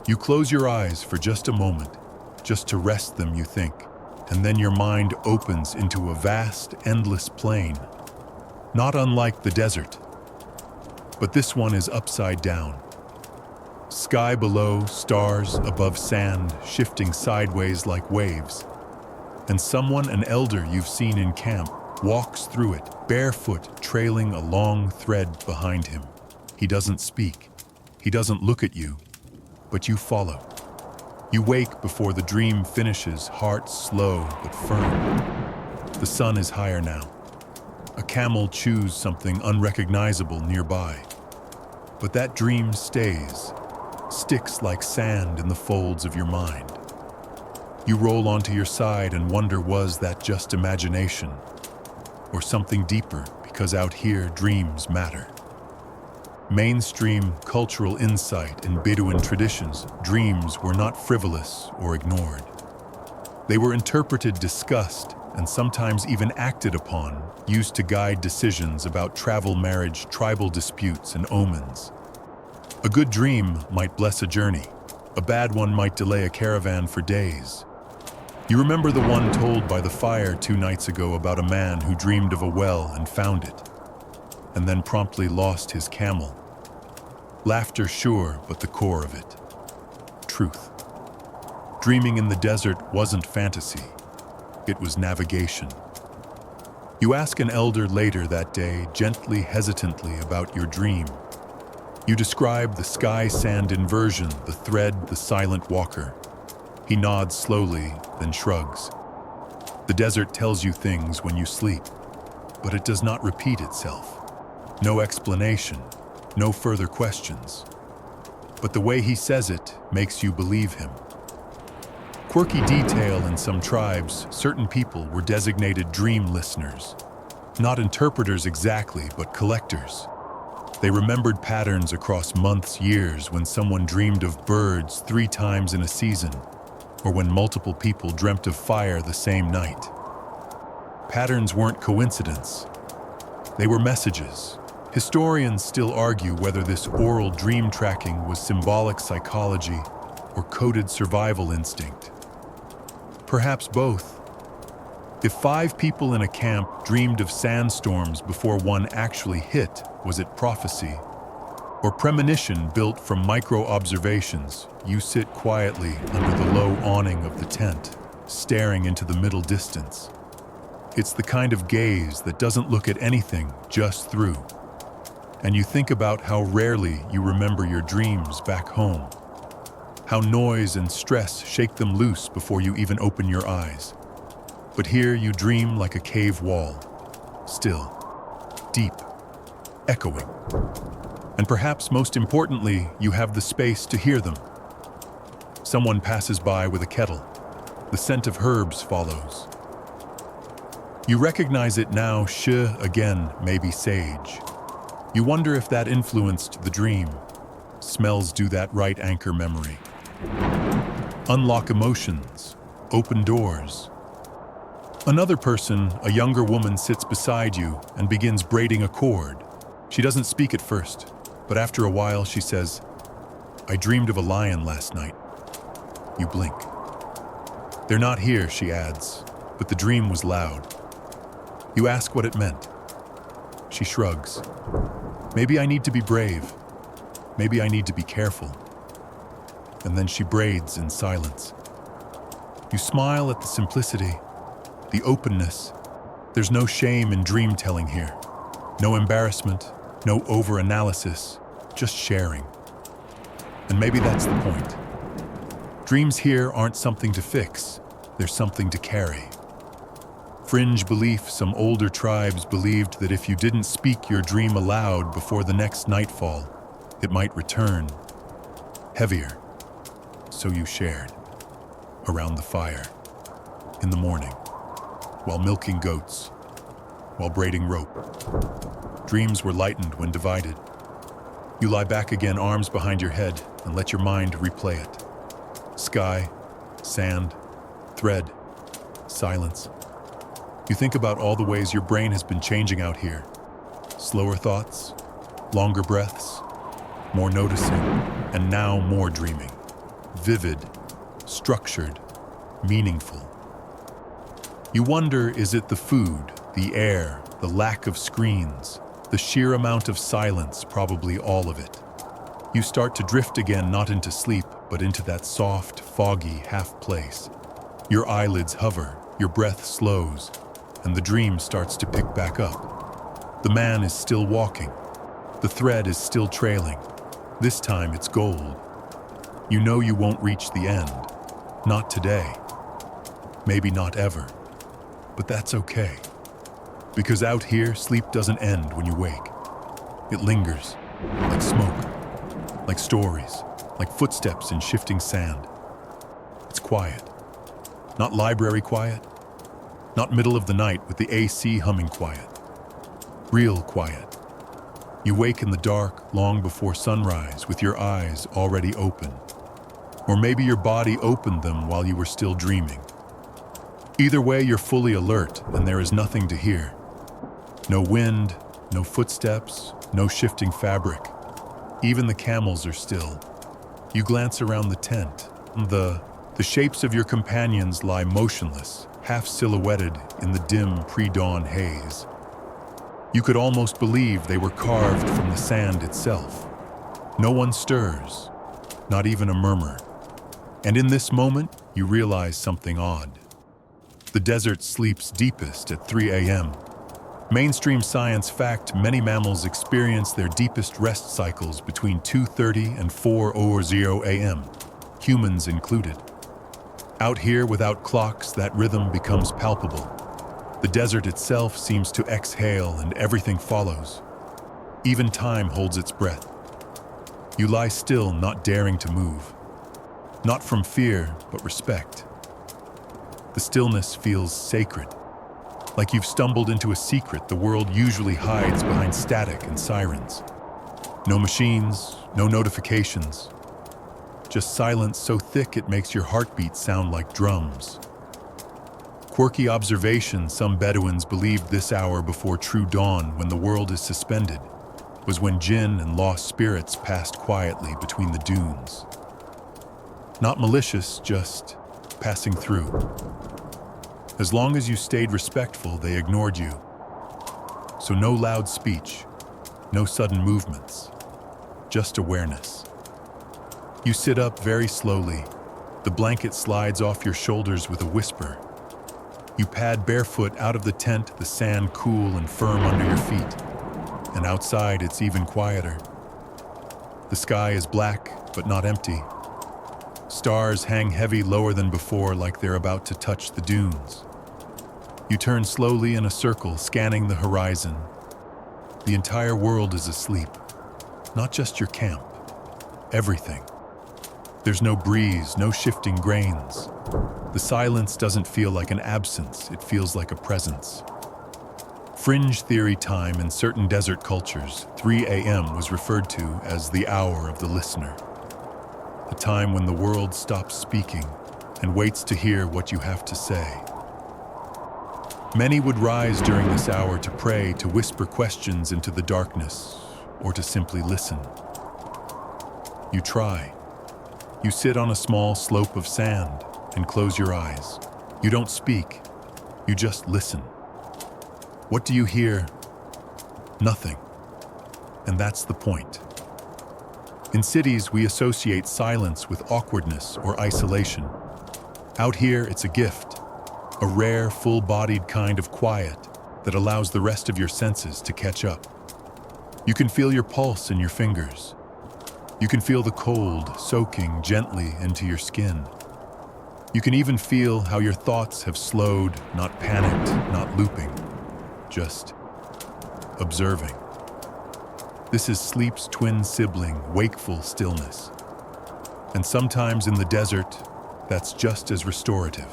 You close your eyes for just a moment, just to rest them, you think, and then your mind opens into a vast, endless plain, not unlike the desert. But this one is upside down. Sky below, stars above sand, shifting sideways like waves. And someone, an elder you've seen in camp, walks through it, barefoot, trailing a long thread behind him. He doesn't speak. He doesn't look at you, but you follow. You wake before the dream finishes, heart slow but firm. The sun is higher now. A camel chews something unrecognizable nearby. But that dream stays, sticks like sand in the folds of your mind. You roll onto your side and wonder, was that just imagination? Or something deeper, because out here dreams matter. Mainstream cultural insight in Bedouin traditions, dreams were not frivolous or ignored. They were interpreted, discussed, and sometimes even acted upon, used to guide decisions about travel, marriage, tribal disputes, and omens. A good dream might bless a journey. A bad one might delay a caravan for days. You remember the one told by the fire 2 nights ago about a man who dreamed of a well and found it, and then promptly lost his camel. Laughter, sure, but the core of it. Truth. Dreaming in the desert wasn't fantasy. It was navigation. You ask an elder later that day, gently, hesitantly, about your dream. You describe the sky-sand inversion, the thread, the silent walker. He nods slowly, then shrugs. The desert tells you things when you sleep, but it does not repeat itself. No explanation, no further questions. But the way he says it makes you believe him. Quirky detail: in some tribes, certain people were designated dream listeners. Not interpreters exactly, but collectors. They remembered patterns across months, years, when someone dreamed of birds 3 times in a season, or when multiple people dreamt of fire the same night. Patterns weren't coincidence. They were messages. Historians still argue whether this oral dream tracking was symbolic psychology or coded survival instinct. Perhaps both. If 5 people in a camp dreamed of sandstorms before one actually hit, was it prophecy or premonition built from micro-observations? You sit quietly under the low awning of the tent, staring into the middle distance. It's the kind of gaze that doesn't look at anything, just through. And you think about how rarely you remember your dreams back home. How noise and stress shake them loose before you even open your eyes. But here you dream like a cave wall, still, deep, echoing. And perhaps most importantly, you have the space to hear them. Someone passes by with a kettle. The scent of herbs follows. You recognize it now, again, maybe sage. You wonder if that influenced the dream. Smells do that, right? Anchor memory. Unlock emotions, open doors. Another person, a younger woman, sits beside you and begins braiding a cord. She doesn't speak at first, but after a while she says, "I dreamed of a lion last night." You blink. "They're not here," she adds, "but the dream was loud." You ask what it meant. She shrugs. "Maybe I need to be brave. Maybe I need to be careful." And then she braids in silence. You smile at the simplicity, the openness. There's no shame in dream telling here. No embarrassment, no over-analysis, just sharing. And maybe that's the point. Dreams here aren't something to fix, they're something to carry. Fringe belief: some older tribes believed that if you didn't speak your dream aloud before the next nightfall, it might return, heavier. So you shared. around the fire, in the morning, while milking goats, while braiding rope. Dreams were lightened when divided. You lie back again, arms behind your head, and let your mind replay it. Sky, sand, thread, silence. You think about all the ways your brain has been changing out here. Slower thoughts, longer breaths, more noticing, and now more dreaming. Vivid, structured, meaningful. You wonder, is it the food, the air, the lack of screens, the sheer amount of silence, probably all of it? You start to drift again, not into sleep, but into that soft, foggy half place. Your eyelids hover, your breath slows, and the dream starts to pick back up. The man is still walking. The thread is still trailing. This time it's gold. You know you won't reach the end. Not today. Maybe not ever. But that's okay. Because out here, sleep doesn't end when you wake. It lingers, like smoke, like stories, like footsteps in shifting sand. It's quiet. Not library quiet. Not middle of the night with the AC humming quiet. Real quiet. You wake in the dark long before sunrise with your eyes already open. Or maybe your body opened them while you were still dreaming. Either way, you're fully alert and there is nothing to hear. No wind, no footsteps, no shifting fabric. Even the camels are still. You glance around the tent. The shapes of your companions lie motionless, half silhouetted in the dim pre-dawn haze. You could almost believe they were carved from the sand itself. No one stirs, not even a murmur. And in this moment, you realize something odd. The desert sleeps deepest at 3 a.m. Mainstream science fact, many mammals experience their deepest rest cycles between 2:30 and 4:00 a.m., humans included. Out here, without clocks, that rhythm becomes palpable. The desert itself seems to exhale and everything follows. Even time holds its breath. You lie still, not daring to move. Not from fear, but respect. The stillness feels sacred. Like you've stumbled into a secret the world usually hides behind static and sirens. No machines, no notifications. Just silence so thick it makes your heartbeat sound like drums. Quirky observation, some Bedouins believed this hour before true dawn, when the world is suspended, was when jinn and lost spirits passed quietly between the dunes. Not malicious, just passing through. As long as you stayed respectful, they ignored you. So no loud speech, no sudden movements, just awareness. You sit up very slowly. The blanket slides off your shoulders with a whisper. You pad barefoot out of the tent, the sand cool and firm under your feet. And outside, it's even quieter. The sky is black, but not empty. Stars hang heavy lower than before, like they're about to touch the dunes. You turn slowly in a circle, scanning the horizon. The entire world is asleep. Not just your camp. Everything. There's no breeze, no shifting grains. The silence doesn't feel like an absence, it feels like a presence. Fringe theory time in certain desert cultures, 3 a.m. was referred to as the hour of the listener. A time when the world stops speaking and waits to hear what you have to say. Many would rise during this hour to pray, to whisper questions into the darkness, or to simply listen. You try. You sit on a small slope of sand and close your eyes. You don't speak. You just listen. What do you hear? Nothing. And that's the point. In cities, we associate silence with awkwardness or isolation. Out here, it's a gift, a rare, full-bodied kind of quiet that allows the rest of your senses to catch up. You can feel your pulse in your fingers. You can feel the cold soaking gently into your skin. You can even feel how your thoughts have slowed, not panicked, not looping, just observing. This is sleep's twin sibling, wakeful stillness. And sometimes in the desert, that's just as restorative.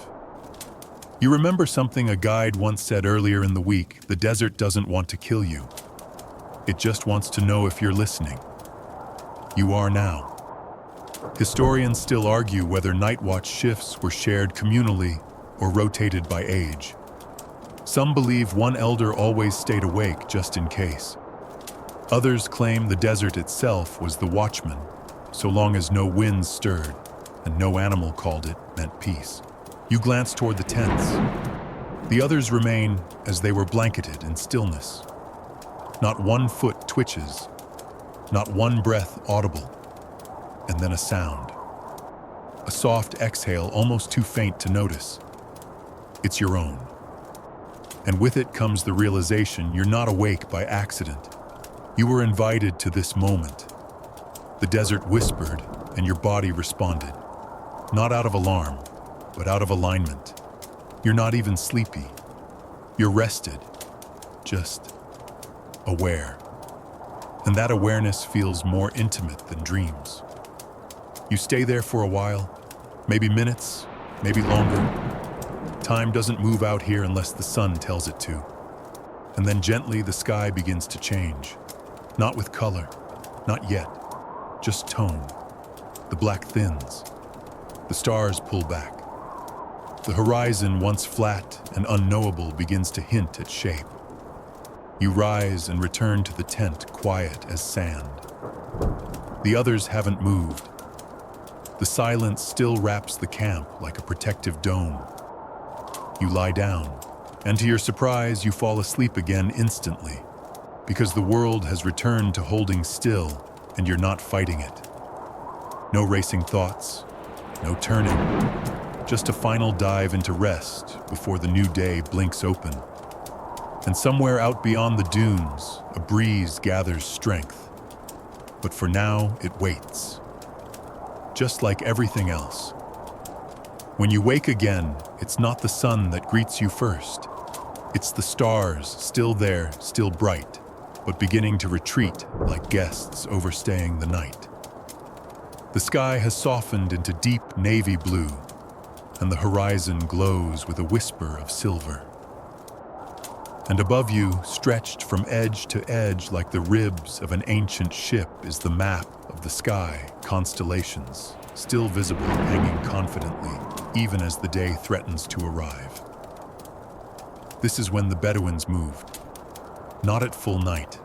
You remember something a guide once said earlier in the week: the desert doesn't want to kill you. It just wants to know if you're listening. You are now. Historians still argue whether night watch shifts were shared communally or rotated by age. Some believe one elder always stayed awake just in case. Others claim the desert itself was the watchman, so long as no winds stirred and no animal called it meant peace. You glance toward the tents. The others remain as they were blanketed in stillness. Not one foot twitches, not one breath audible, and then a sound. A soft exhale almost too faint to notice. It's your own. And with it comes the realization you're not awake by accident. You were invited to this moment. The desert whispered, and your body responded. Not out of alarm, but out of alignment. You're not even sleepy. You're rested, just aware. And that awareness feels more intimate than dreams. You stay there for a while, maybe minutes, maybe longer. Time doesn't move out here unless the sun tells it to. And then gently the sky begins to change. Not with color, not yet, just tone. The black thins. The stars pull back. The horizon, once flat and unknowable, begins to hint at shape. You rise and return to the tent, quiet as sand. The others haven't moved. The silence still wraps the camp like a protective dome. You lie down, and to your surprise, you fall asleep again instantly, because the world has returned to holding still, and you're not fighting it. No racing thoughts, no turning, just a final dive into rest before the new day blinks open. And somewhere out beyond the dunes, a breeze gathers strength. But for now, it waits. Just like everything else. When you wake again, it's not the sun that greets you first. It's the stars, still there, still bright, but beginning to retreat like guests overstaying the night. The sky has softened into deep navy blue, and the horizon glows with a whisper of silver. And above you, stretched from edge to edge like the ribs of an ancient ship, is the map of the sky, constellations, still visible, hanging confidently, even as the day threatens to arrive. This is when the Bedouins moved. Not at full night,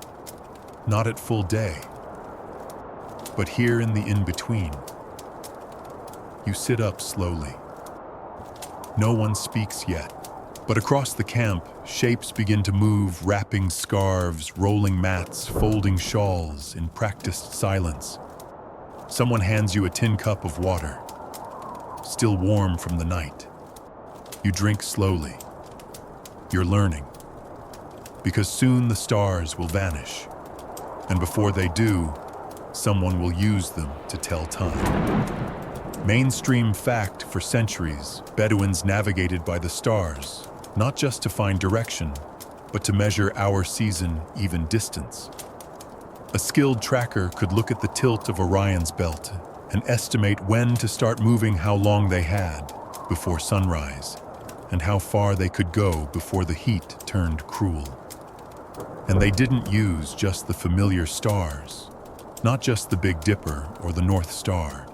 not at full day, but here in the in-between. You sit up slowly. No one speaks yet. But across the camp, shapes begin to move, wrapping scarves, rolling mats, folding shawls in practiced silence. Someone hands you a tin cup of water, still warm from the night. You drink slowly. You're learning. Because soon the stars will vanish. And before they do, someone will use them to tell time. Mainstream fact for centuries, Bedouins navigated by the stars. Not just to find direction, but to measure our season, even distance. A skilled tracker could look at the tilt of Orion's belt and estimate when to start moving, how long they had before sunrise, and how far they could go before the heat turned cruel. And they didn't use just the familiar stars, not just the Big Dipper or the North Star.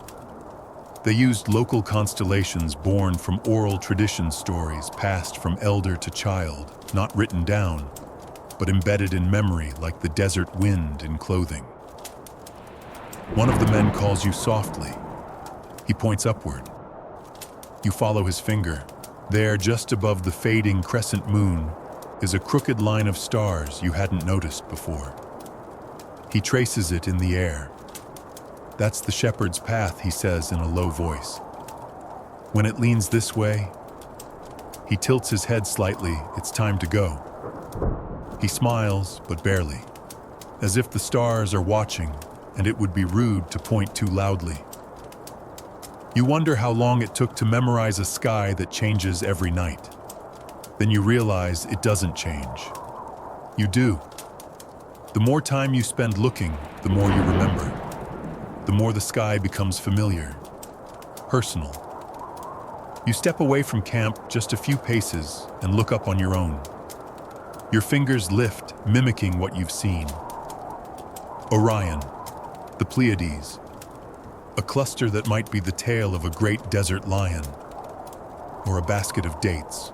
They used local constellations born from oral tradition stories passed from elder to child, not written down, but embedded in memory like the desert wind in clothing. One of the men calls you softly. He points upward. You follow his finger. There, just above the fading crescent moon, is a crooked line of stars you hadn't noticed before. He traces it in the air. That's the shepherd's path, he says in a low voice. When it leans this way, he tilts his head slightly. It's time to go. He smiles, but barely, as if the stars are watching and it would be rude to point too loudly. You wonder how long it took to memorize a sky that changes every night. Then you realize it doesn't change. You do. The more time you spend looking, the more you remember. The more the sky becomes familiar, personal. You step away from camp just a few paces and look up on your own. Your fingers lift, mimicking what you've seen. Orion, the Pleiades, a cluster that might be the tail of a great desert lion, or a basket of dates,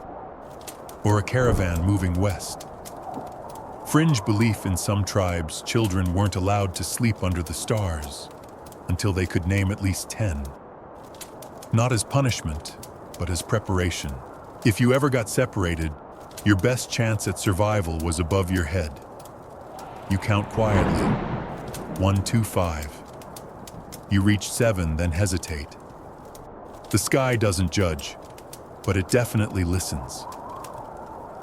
or a caravan moving west. Fringe belief in some tribes, children weren't allowed to sleep under the stars until they could name at least 10. Not as punishment, but as preparation. If you ever got separated, your best chance at survival was above your head. You count quietly. 1, 2, 5. You reach 7, then hesitate. The sky doesn't judge, but it definitely listens.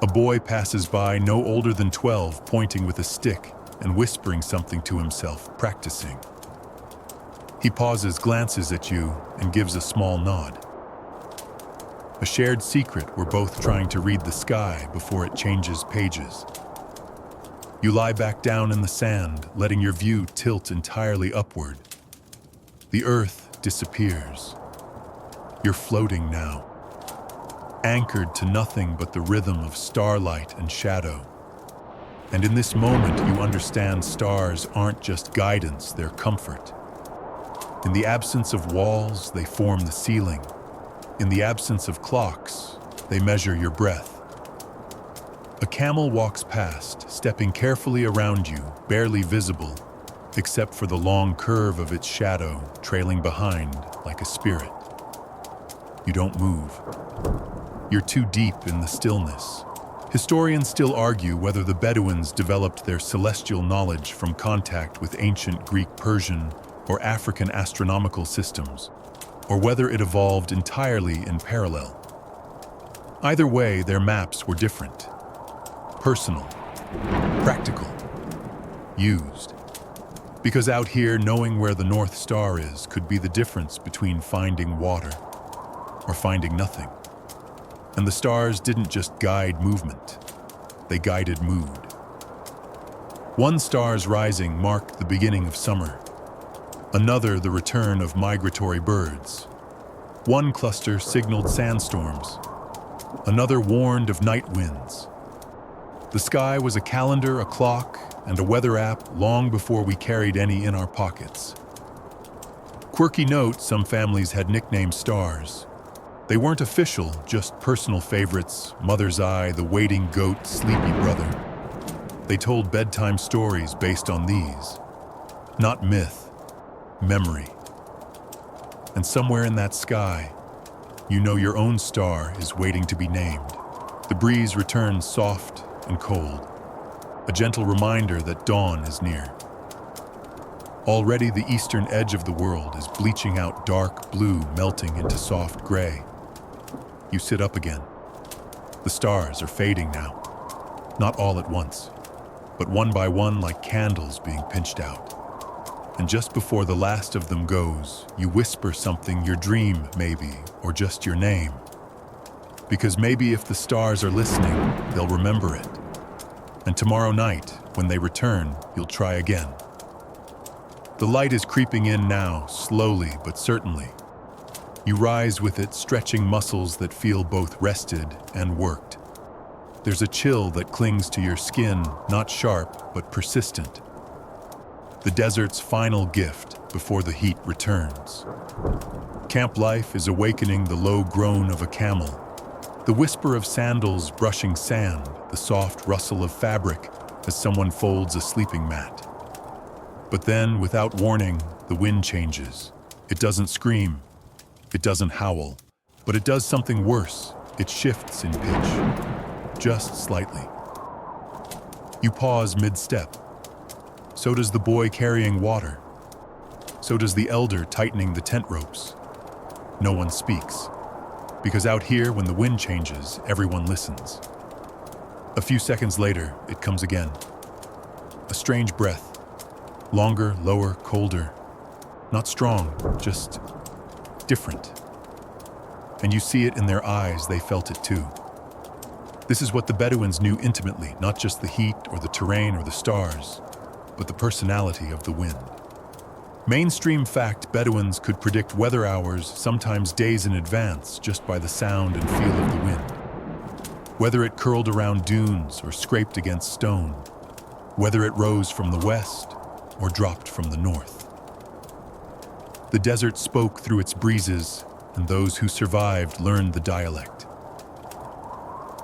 A boy passes by, no older than 12, pointing with a stick and whispering something to himself, practicing. He pauses, glances at you, and gives a small nod. A shared secret, we're both trying to read the sky before it changes pages. You lie back down in the sand, letting your view tilt entirely upward. The earth disappears. You're floating now, anchored to nothing but the rhythm of starlight and shadow. And in this moment, you understand stars aren't just guidance, they're comfort. In the absence of walls, they form the ceiling. In the absence of clocks, they measure your breath. A camel walks past, stepping carefully around you, barely visible, except for the long curve of its shadow trailing behind like a spirit. You don't move. You're too deep in the stillness. Historians still argue whether the Bedouins developed their celestial knowledge from contact with ancient Greek, Persian, or African astronomical systems, or whether it evolved entirely in parallel. Either way, their maps were different. Personal, practical, used. Because out here, knowing where the North Star is could be the difference between finding water or finding nothing. And the stars didn't just guide movement, they guided mood. One star's rising marked the beginning of summer, another the return of migratory birds. One cluster signaled sandstorms, another warned of night winds. The sky was a calendar, a clock, and a weather app long before we carried any in our pockets. Quirky note, some families had nicknamed stars. They weren't official, just personal favorites: Mother's Eye, the waiting goat, sleepy brother. They told bedtime stories based on these. Not myth, memory. And somewhere in that sky, you know your own star is waiting to be named. The breeze returns soft and cold, a gentle reminder that dawn is near. Already the eastern edge of the world is bleaching out dark blue, melting into soft gray. You sit up again. The stars are fading now. Not all at once, but one by one like candles being pinched out. And just before the last of them goes, you whisper something, your dream maybe, or just your name. Because maybe if the stars are listening, they'll remember it. And tomorrow night, when they return, you'll try again. The light is creeping in now, slowly but certainly. You rise with it, stretching muscles that feel both rested and worked. There's a chill that clings to your skin, not sharp, but persistent. The desert's final gift before the heat returns. Camp life is awakening the low groan of a camel, the whisper of sandals brushing sand, the soft rustle of fabric as someone folds a sleeping mat. But then, without warning, the wind changes. It doesn't scream, it doesn't howl, but it does something worse. It shifts in pitch, just slightly. You pause mid-step. So does the boy carrying water. So does the elder tightening the tent ropes. No one speaks, because out here, when the wind changes, everyone listens. A few seconds later, it comes again. A strange breath. Longer, lower, colder. Not strong, just different. And you see it in their eyes, they felt it too. This is what the Bedouins knew intimately, not just the heat or the terrain or the stars, but the personality of the wind. Mainstream fact: Bedouins could predict weather hours, sometimes days in advance, just by the sound and feel of the wind. Whether it curled around dunes or scraped against stone, whether it rose from the west or dropped from the north. The desert spoke through its breezes, and those who survived learned the dialect.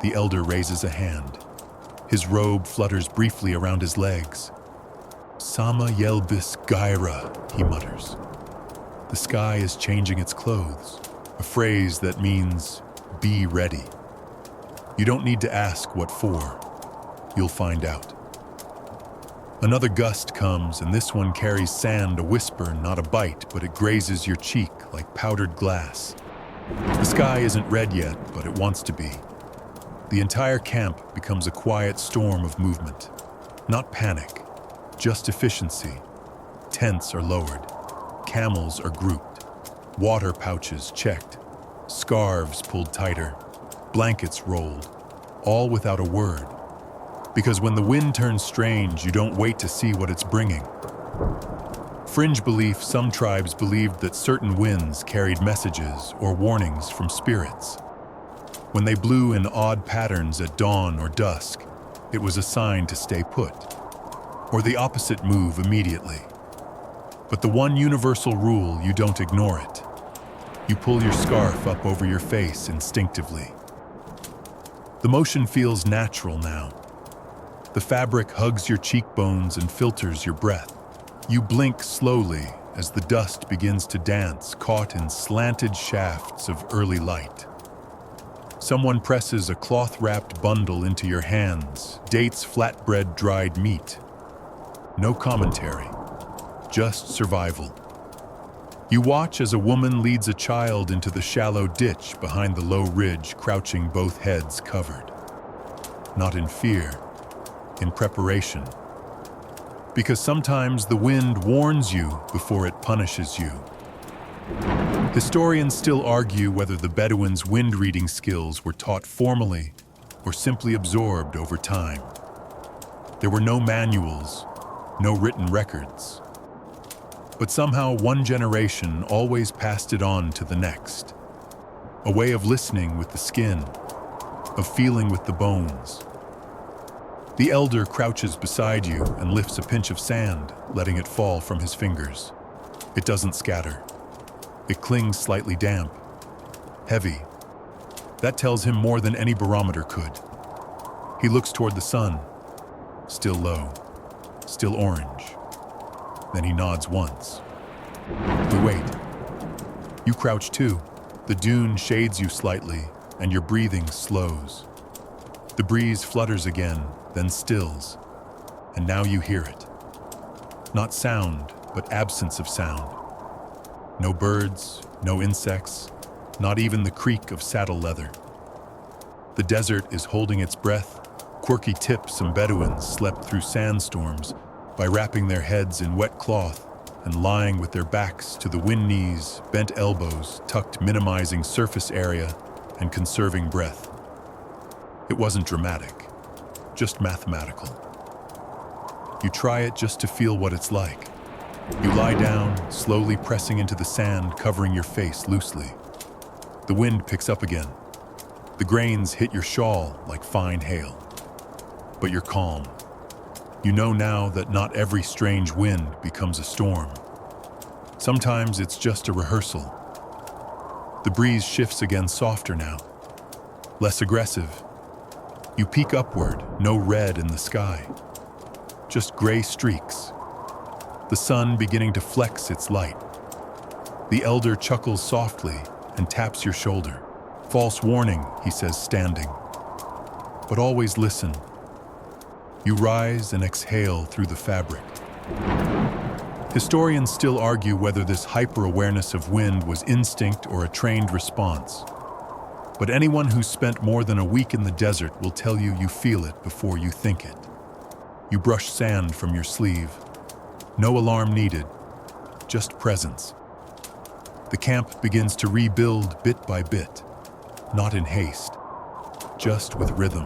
The elder raises a hand. His robe flutters briefly around his legs. Sama yelbis gaira, he mutters. The sky is changing its clothes, a phrase that means, be ready. You don't need to ask what for. You'll find out. Another gust comes, and this one carries sand, a whisper, not a bite, but it grazes your cheek like powdered glass. The sky isn't red yet, but it wants to be. The entire camp becomes a quiet storm of movement. Not panic, just efficiency. Tents are lowered. Camels are grouped. Water pouches checked. Scarves pulled tighter. Blankets rolled. All without a word. Because when the wind turns strange, you don't wait to see what it's bringing. Fringe belief: some tribes believed that certain winds carried messages or warnings from spirits. When they blew in odd patterns at dawn or dusk, it was a sign to stay put, or the opposite move immediately. But the one universal rule: you don't ignore it. You pull your scarf up over your face instinctively. The motion feels natural now. The fabric hugs your cheekbones and filters your breath. You blink slowly as the dust begins to dance, caught in slanted shafts of early light. Someone presses a cloth-wrapped bundle into your hands, dates, flatbread, dried meat. No commentary, just survival. You watch as a woman leads a child into the shallow ditch behind the low ridge, crouching, both heads covered. Not in fear, in preparation. Because sometimes the wind warns you before it punishes you. Historians still argue whether the Bedouins' wind-reading skills were taught formally or simply absorbed over time. There were no manuals, no written records. But somehow one generation always passed it on to the next. A way of listening with the skin, of feeling with the bones. The elder crouches beside you and lifts a pinch of sand, letting it fall from his fingers. It doesn't scatter. It clings slightly damp, heavy. That tells him more than any barometer could. He looks toward the sun, still low, still orange. Then he nods once. We wait. You crouch too. The dune shades you slightly, and your breathing slows. The breeze flutters again, then stills, and now you hear it. Not sound, but absence of sound. No birds, no insects, not even the creak of saddle leather. The desert is holding its breath. Quirky tips and Bedouins slept through sandstorms by wrapping their heads in wet cloth and lying with their backs to the wind, knees, bent elbows, tucked, minimizing surface area and conserving breath. It wasn't dramatic, just mathematical. You try it just to feel what it's like. You lie down, slowly pressing into the sand, covering your face loosely. The wind picks up again. The grains hit your shawl like fine hail. But you're calm. You know now that not every strange wind becomes a storm. Sometimes it's just a rehearsal. The breeze shifts again, softer now, less aggressive. You peek upward, no red in the sky, just gray streaks. The sun beginning to flex its light. The elder chuckles softly and taps your shoulder. False warning, he says, standing. But always listen. You rise and exhale through the fabric. Historians still argue whether this hyper-awareness of wind was instinct or a trained response. But anyone who's spent more than a week in the desert will tell you feel it before you think it. You brush sand from your sleeve. No alarm needed, just presence. The camp begins to rebuild bit by bit, not in haste, just with rhythm.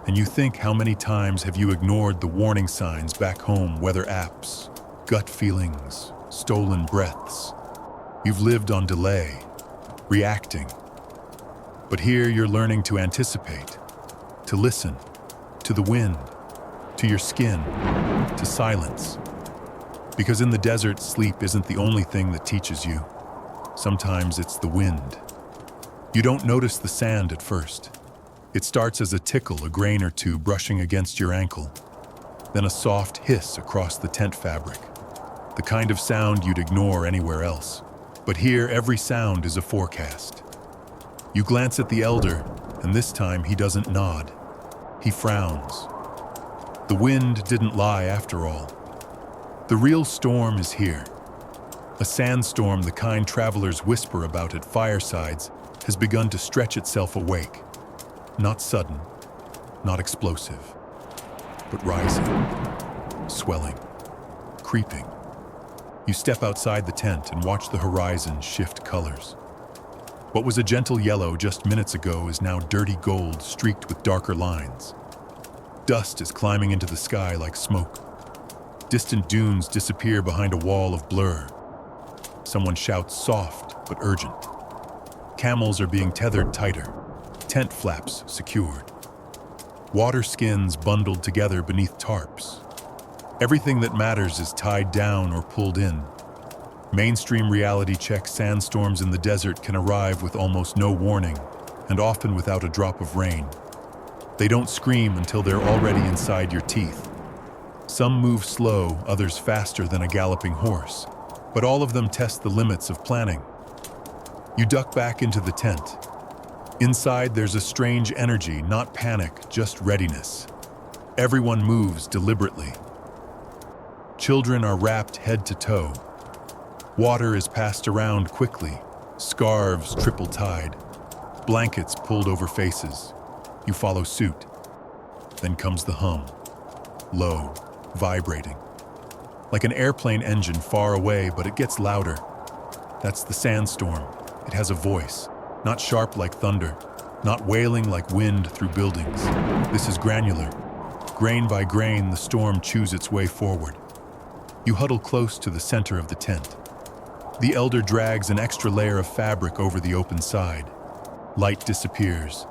And you think, how many times have you ignored the warning signs back home, weather apps, gut feelings, stolen breaths. You've lived on delay, reacting. But here you're learning to anticipate, to listen, to the wind, to your skin, to silence. Because in the desert, sleep isn't the only thing that teaches you. Sometimes it's the wind. You don't notice the sand at first. It starts as a tickle, a grain or two brushing against your ankle. Then a soft hiss across the tent fabric. The kind of sound you'd ignore anywhere else. But here, every sound is a forecast. You glance at the elder, and this time he doesn't nod. He frowns. The wind didn't lie after all. The real storm is here. A sandstorm, the kind travelers whisper about at firesides, has begun to stretch itself awake. Not sudden, not explosive, but rising, swelling, creeping. You step outside the tent and watch the horizon shift colors. What was a gentle yellow just minutes ago is now dirty gold streaked with darker lines. Dust is climbing into the sky like smoke. Distant dunes disappear behind a wall of blur. Someone shouts soft but urgent. Camels are being tethered tighter, tent flaps secured. Water skins bundled together beneath tarps. Everything that matters is tied down or pulled in. Mainstream reality check sandstorms in the desert can arrive with almost no warning, and often without a drop of rain. They don't scream until they're already inside your teeth. Some move slow, others faster than a galloping horse, but all of them test the limits of planning. You duck back into the tent. Inside, there's a strange energy, not panic, just readiness. Everyone moves deliberately. Children are wrapped head to toe. Water is passed around quickly, scarves triple-tied, blankets pulled over faces. You follow suit. Then comes the hum, low, vibrating. Like an airplane engine far away, but it gets louder. That's the sandstorm. It has a voice, not sharp like thunder, not wailing like wind through buildings. This is granular. Grain by grain, the storm chews its way forward. You huddle close to the center of the tent. The elder drags an extra layer of fabric over the open side. Light disappears.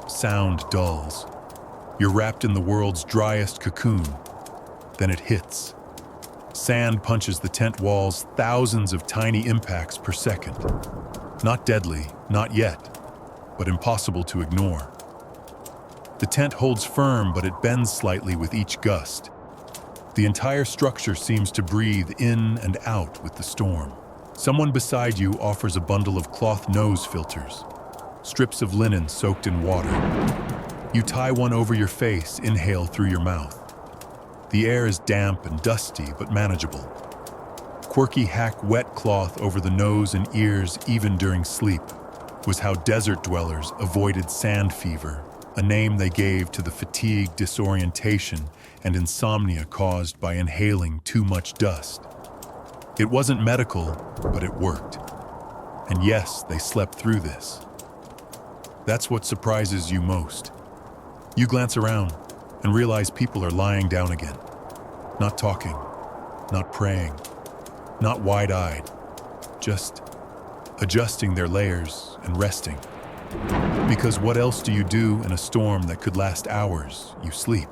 Sound dulls. You're wrapped in the world's driest cocoon. Then it hits. Sand punches the tent walls, thousands of tiny impacts per second. Not deadly, not yet, but impossible to ignore. The tent holds firm, but it bends slightly with each gust. The entire structure seems to breathe in and out with the storm. Someone beside you offers a bundle of cloth nose filters, strips of linen soaked in water. You tie one over your face, inhale through your mouth. The air is damp and dusty, but manageable. Quirky hack wet cloth over the nose and ears even during sleep was how desert dwellers avoided sand fever, a name they gave to the fatigue, disorientation, and insomnia caused by inhaling too much dust. It wasn't medical, but it worked. And yes, they slept through this. That's what surprises you most. You glance around and realize people are lying down again. Not talking, not praying, not wide-eyed, just adjusting their layers and resting. Because what else do you do in a storm that could last hours? You sleep.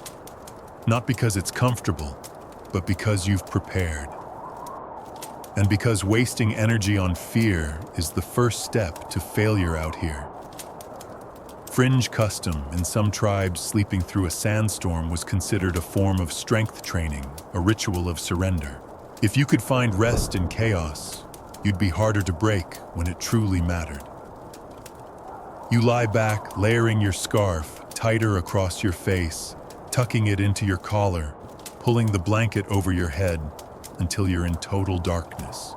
Not because it's comfortable, but because you've prepared. And because wasting energy on fear is the first step to failure out here. Fringe custom in some tribes, sleeping through a sandstorm was considered a form of strength training, a ritual of surrender. If you could find rest in chaos, you'd be harder to break when it truly mattered. You lie back, layering your scarf tighter across your face, tucking it into your collar, pulling the blanket over your head until you're in total darkness.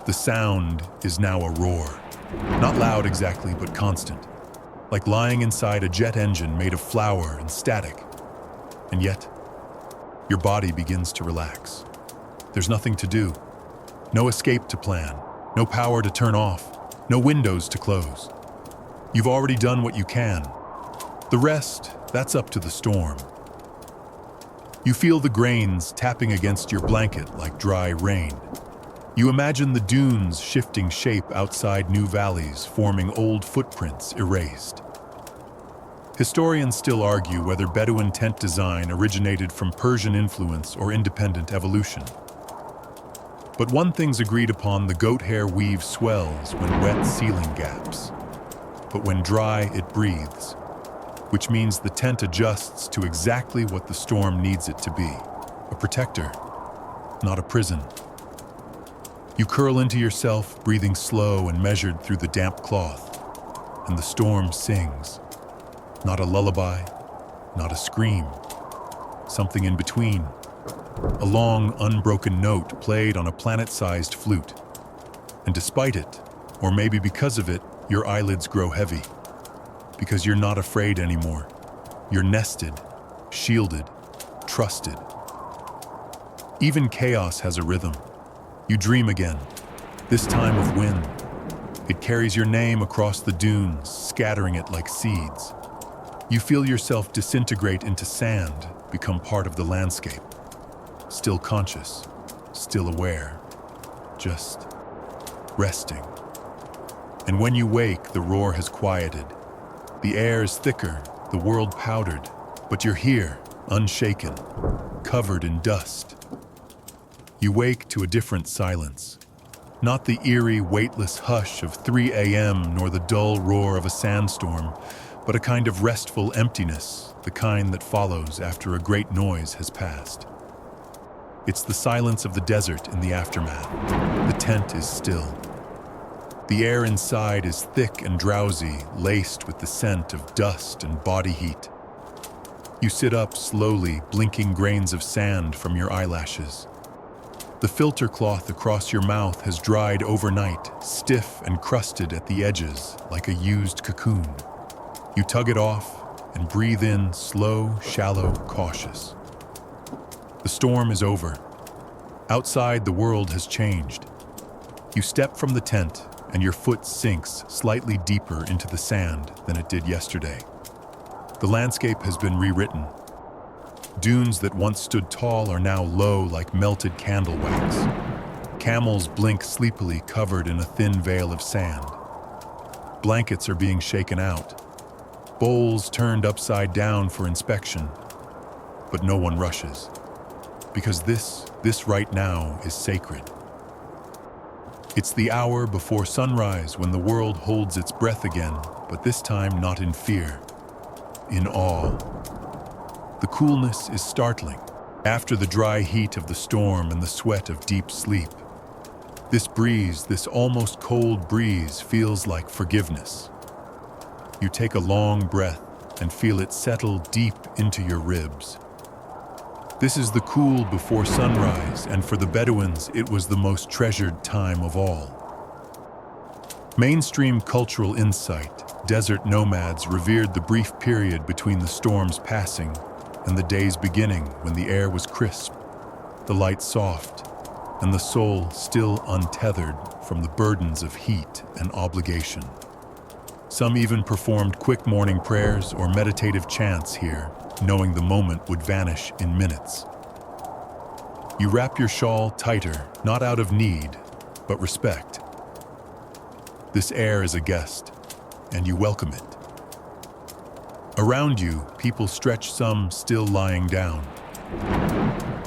The sound is now a roar. Not loud exactly, but constant. Like lying inside a jet engine made of flour and static. And yet, your body begins to relax. There's nothing to do. No escape to plan. No power to turn off. No windows to close. You've already done what you can. The rest, that's up to the storm. You feel the grains tapping against your blanket like dry rain. You imagine the dunes shifting shape outside new valleys, forming old footprints erased. Historians still argue whether Bedouin tent design originated from Persian influence or independent evolution. But one thing's agreed upon: the goat hair weave swells when wet ceiling gaps. But when dry, it breathes, which means the tent adjusts to exactly what the storm needs it to be: a protector, not a prison. You curl into yourself, breathing slow and measured through the damp cloth, and the storm sings. Not a lullaby, not a scream, something in between. A long, unbroken note played on a planet-sized flute. And despite it, or maybe because of it, your eyelids grow heavy. Because you're not afraid anymore. You're nested, shielded, trusted. Even chaos has a rhythm. You dream again, this time of wind. It carries your name across the dunes, scattering it like seeds. You feel yourself disintegrate into sand, become part of the landscape. Still conscious, still aware, just resting. And when you wake, the roar has quieted. The air is thicker, the world powdered, but you're here, unshaken, covered in dust. You wake to a different silence. Not the eerie, weightless hush of 3 a.m. nor the dull roar of a sandstorm, but a kind of restful emptiness, the kind that follows after a great noise has passed. It's the silence of the desert in the aftermath. The tent is still. The air inside is thick and drowsy, laced with the scent of dust and body heat. You sit up slowly, blinking grains of sand from your eyelashes. The filter cloth across your mouth has dried overnight, stiff and crusted at the edges, like a used cocoon. You tug it off and breathe in, slow, shallow, cautious. The storm is over. Outside, the world has changed. You step from the tent, and your foot sinks slightly deeper into the sand than it did yesterday. The landscape has been rewritten. Dunes that once stood tall are now low like melted candle wax. Camels blink sleepily, covered in a thin veil of sand. Blankets are being shaken out. Bowls turned upside down for inspection. But no one rushes. Because this right now is sacred. It's the hour before sunrise when the world holds its breath again, but this time not in fear, in awe. The coolness is startling, after the dry heat of the storm and the sweat of deep sleep. This breeze, this almost cold breeze, feels like forgiveness. You take a long breath and feel it settle deep into your ribs. This is the cool before sunrise, and for the Bedouins, it was the most treasured time of all. Mainstream cultural insight, desert nomads revered the brief period between the storm's passing and the day's beginning, when the air was crisp, the light soft, and the soul still untethered from the burdens of heat and obligation. Some even performed quick morning prayers or meditative chants here, knowing the moment would vanish in minutes. You wrap your shawl tighter, not out of need, but respect. This air is a guest, and you welcome it. Around you, people stretch, some still lying down.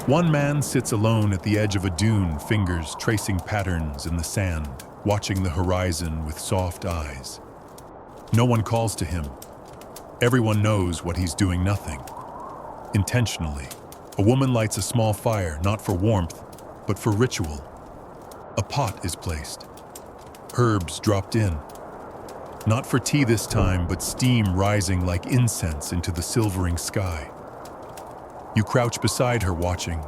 One man sits alone at the edge of a dune, fingers tracing patterns in the sand, watching the horizon with soft eyes. No one calls to him. Everyone knows what he's doing: nothing. Intentionally, a woman lights a small fire, not for warmth, but for ritual. A pot is placed. Herbs dropped in. Not for tea this time, but steam rising like incense into the silvering sky. You crouch beside her, watching.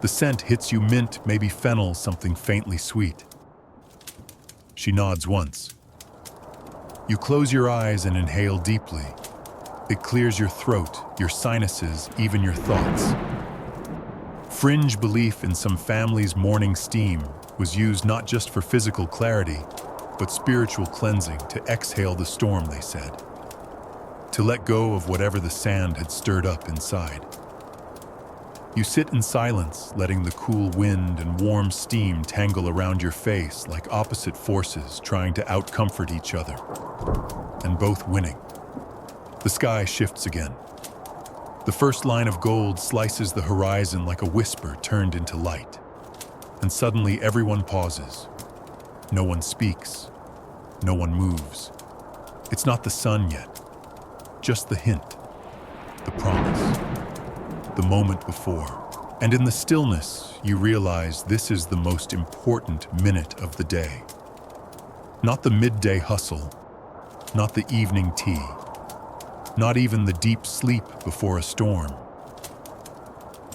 The scent hits you: mint, maybe fennel, something faintly sweet. She nods once. You close your eyes and inhale deeply. It clears your throat, your sinuses, even your thoughts. Fringe belief in some families' morning steam was used not just for physical clarity, but spiritual cleansing, to exhale the storm, they said. To let go of whatever the sand had stirred up inside. You sit in silence, letting the cool wind and warm steam tangle around your face like opposite forces trying to outcomfort each other, and both winning. The sky shifts again. The first line of gold slices the horizon like a whisper turned into light. And suddenly everyone pauses. No one speaks. No one moves. It's not the sun yet. Just the hint. The promise. The moment before. And in the stillness, you realize this is the most important minute of the day. Not the midday hustle. Not the evening tea. Not even the deep sleep before a storm.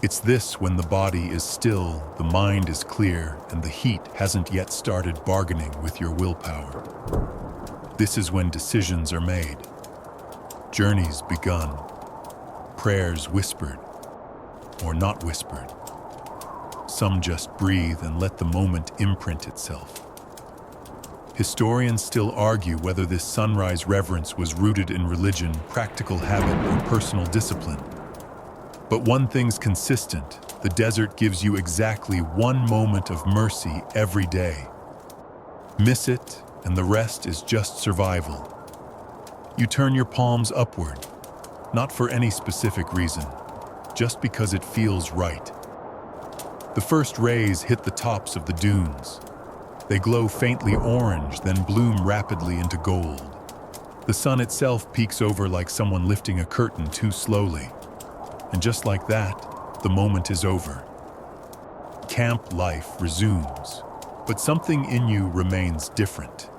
It's this when the body is still, the mind is clear, and the heat hasn't yet started bargaining with your willpower. This is when decisions are made, journeys begun, prayers whispered, or not whispered. Some just breathe and let the moment imprint itself. Historians still argue whether this sunrise reverence was rooted in religion, practical habit, or personal discipline. But one thing's consistent: the desert gives you exactly one moment of mercy every day. Miss it, and the rest is just survival. You turn your palms upward, not for any specific reason, just because it feels right. The first rays hit the tops of the dunes. They glow faintly orange, then bloom rapidly into gold. The sun itself peeks over like someone lifting a curtain too slowly. And just like that, the moment is over. Camp life resumes, but something in you remains different.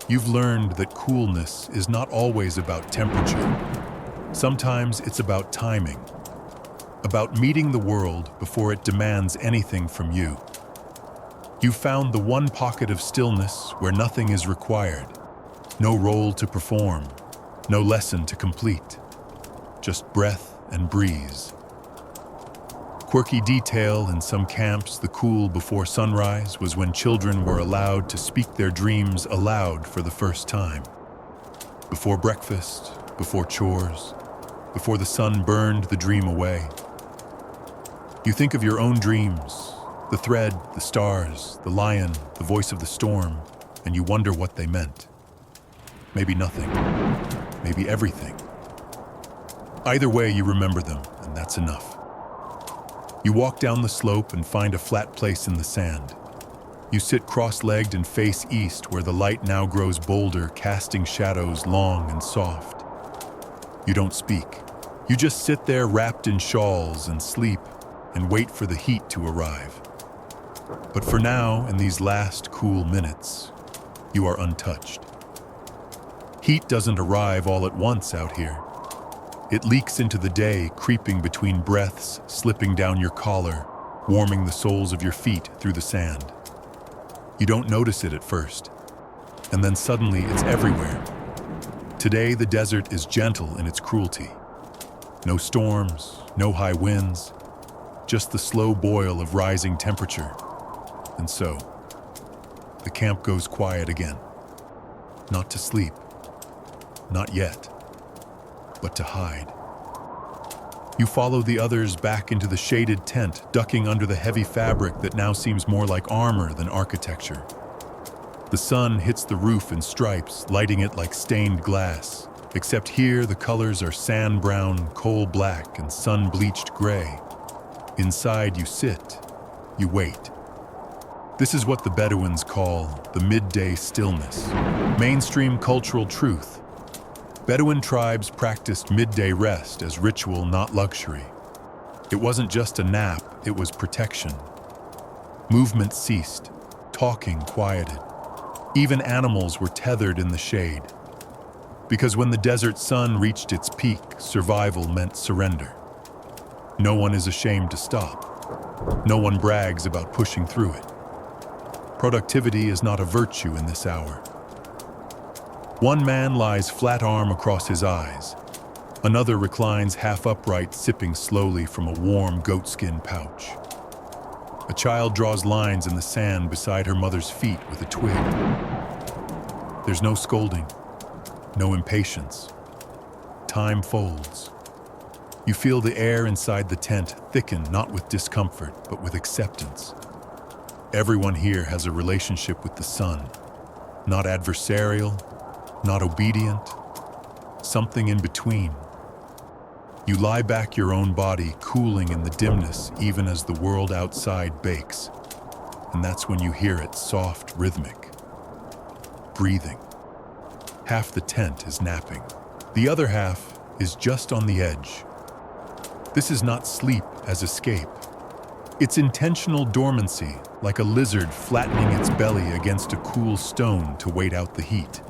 You've learned that coolness is not always about temperature. Sometimes it's about timing, about meeting the world before it demands anything from you. You've found the one pocket of stillness where nothing is required, no role to perform, no lesson to complete, just breath and breeze. Quirky detail: in some camps, the cool before sunrise was when children were allowed to speak their dreams aloud for the first time. Before breakfast, before chores, before the sun burned the dream away. You think of your own dreams, the thread, the stars, the lion, the voice of the storm, and you wonder what they meant. Maybe nothing, maybe everything. Either way, you remember them, and that's enough. You walk down the slope and find a flat place in the sand. You sit cross-legged and face east, where the light now grows bolder, casting shadows long and soft. You don't speak. You just sit there wrapped in shawls and sleep and wait for the heat to arrive. But for now, in these last cool minutes, you are untouched. Heat doesn't arrive all at once out here. It leaks into the day, creeping between breaths, slipping down your collar, warming the soles of your feet through the sand. You don't notice it at first, and then suddenly it's everywhere. Today, the desert is gentle in its cruelty. No storms, no high winds, just the slow boil of rising temperature. And so, the camp goes quiet again. Not to sleep, not yet, but to hide. You follow the others back into the shaded tent, ducking under the heavy fabric that now seems more like armor than architecture. The sun hits the roof in stripes, lighting it like stained glass, except here the colors are sand brown, coal black, and sun-bleached gray. Inside you sit, you wait. This is what the Bedouins call the midday stillness. Mainstream cultural truth. Bedouin tribes practiced midday rest as ritual, not luxury. It wasn't just a nap, it was protection. Movement ceased, talking quieted. Even animals were tethered in the shade. Because when the desert sun reached its peak, survival meant surrender. No one is ashamed to stop. No one brags about pushing through it. Productivity is not a virtue in this hour. One man lies flat arm across his eyes. Another reclines half upright, sipping slowly from a warm goatskin pouch. A child draws lines in the sand beside her mother's feet with a twig. There's no scolding, no impatience. Time folds. You feel the air inside the tent thicken not with discomfort, but with acceptance. Everyone here has a relationship with the sun. Not adversarial, not obedient, something in between. You lie back your own body, cooling in the dimness even as the world outside bakes. And that's when you hear it, soft, rhythmic. Breathing. Half the tent is napping. The other half is just on the edge. This is not sleep as escape. It's intentional dormancy, like a lizard flattening its belly against a cool stone to wait out the heat.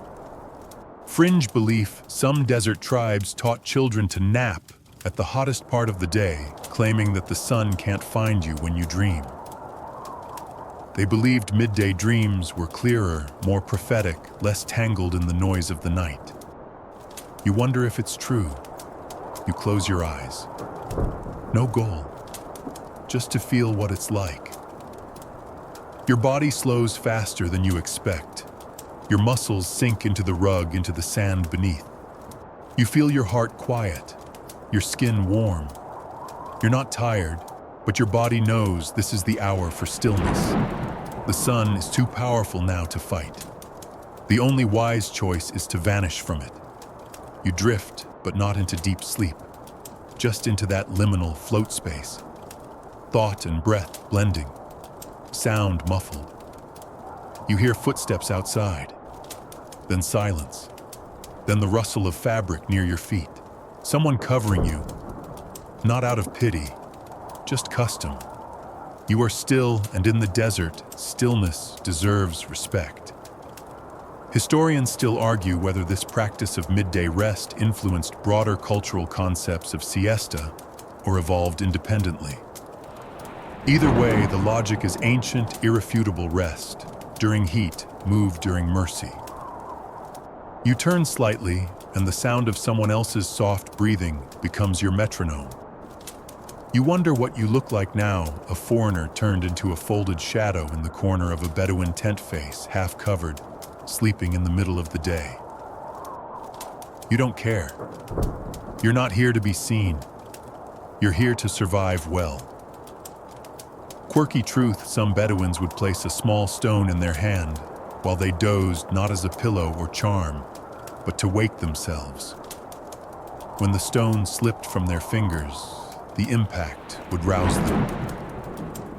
Fringe belief, some desert tribes taught children to nap at the hottest part of the day, claiming that the sun can't find you when you dream. They believed midday dreams were clearer, more prophetic, less tangled in the noise of the night. You wonder if it's true. You close your eyes. No goal, just to feel what it's like. Your body slows faster than you expect. Your muscles sink into the rug, into the sand beneath. You feel your heart quiet, your skin warm. You're not tired, but your body knows this is the hour for stillness. The sun is too powerful now to fight. The only wise choice is to vanish from it. You drift, but not into deep sleep, just into that liminal float space. Thought and breath blending, sound muffled. You hear footsteps outside, then silence, then the rustle of fabric near your feet. Someone covering you, not out of pity, just custom. You are still, and in the desert, stillness deserves respect. Historians still argue whether this practice of midday rest influenced broader cultural concepts of siesta or evolved independently. Either way, the logic is ancient, irrefutable rest. During heat, move during mercy. You turn slightly, and the sound of someone else's soft breathing becomes your metronome. You wonder what you look like now, a foreigner turned into a folded shadow in the corner of a Bedouin tent face, half covered, sleeping in the middle of the day. You don't care. You're not here to be seen. You're here to survive well. Quirky truth, some Bedouins would place a small stone in their hand while they dozed, not as a pillow or charm, but to wake themselves. When the stone slipped from their fingers, the impact would rouse them.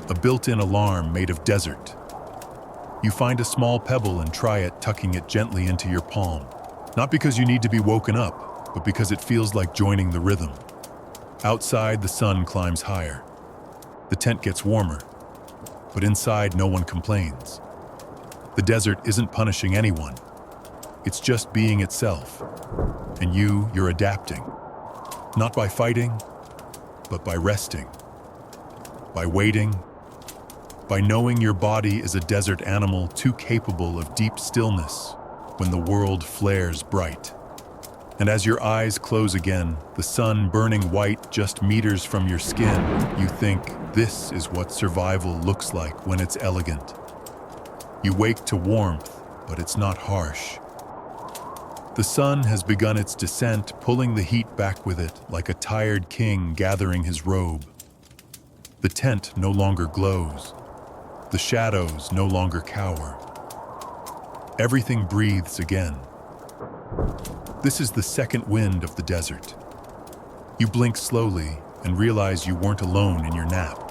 A built-in alarm made of desert. You find a small pebble and try it, tucking it gently into your palm. Not because you need to be woken up, but because it feels like joining the rhythm. Outside, the sun climbs higher. The tent gets warmer, but inside no one complains. The desert isn't punishing anyone. It's just being itself. And you're adapting. Not by fighting, but by resting. By waiting. By knowing your body is a desert animal too capable of deep stillness when the world flares bright. And as your eyes close again, the sun burning white just meters from your skin, you think, this is what survival looks like when it's elegant. You wake to warmth, but it's not harsh. The sun has begun its descent, pulling the heat back with it like a tired king gathering his robe. The tent no longer glows. The shadows no longer cower. Everything breathes again. This is the second wind of the desert. You blink slowly and realize you weren't alone in your nap.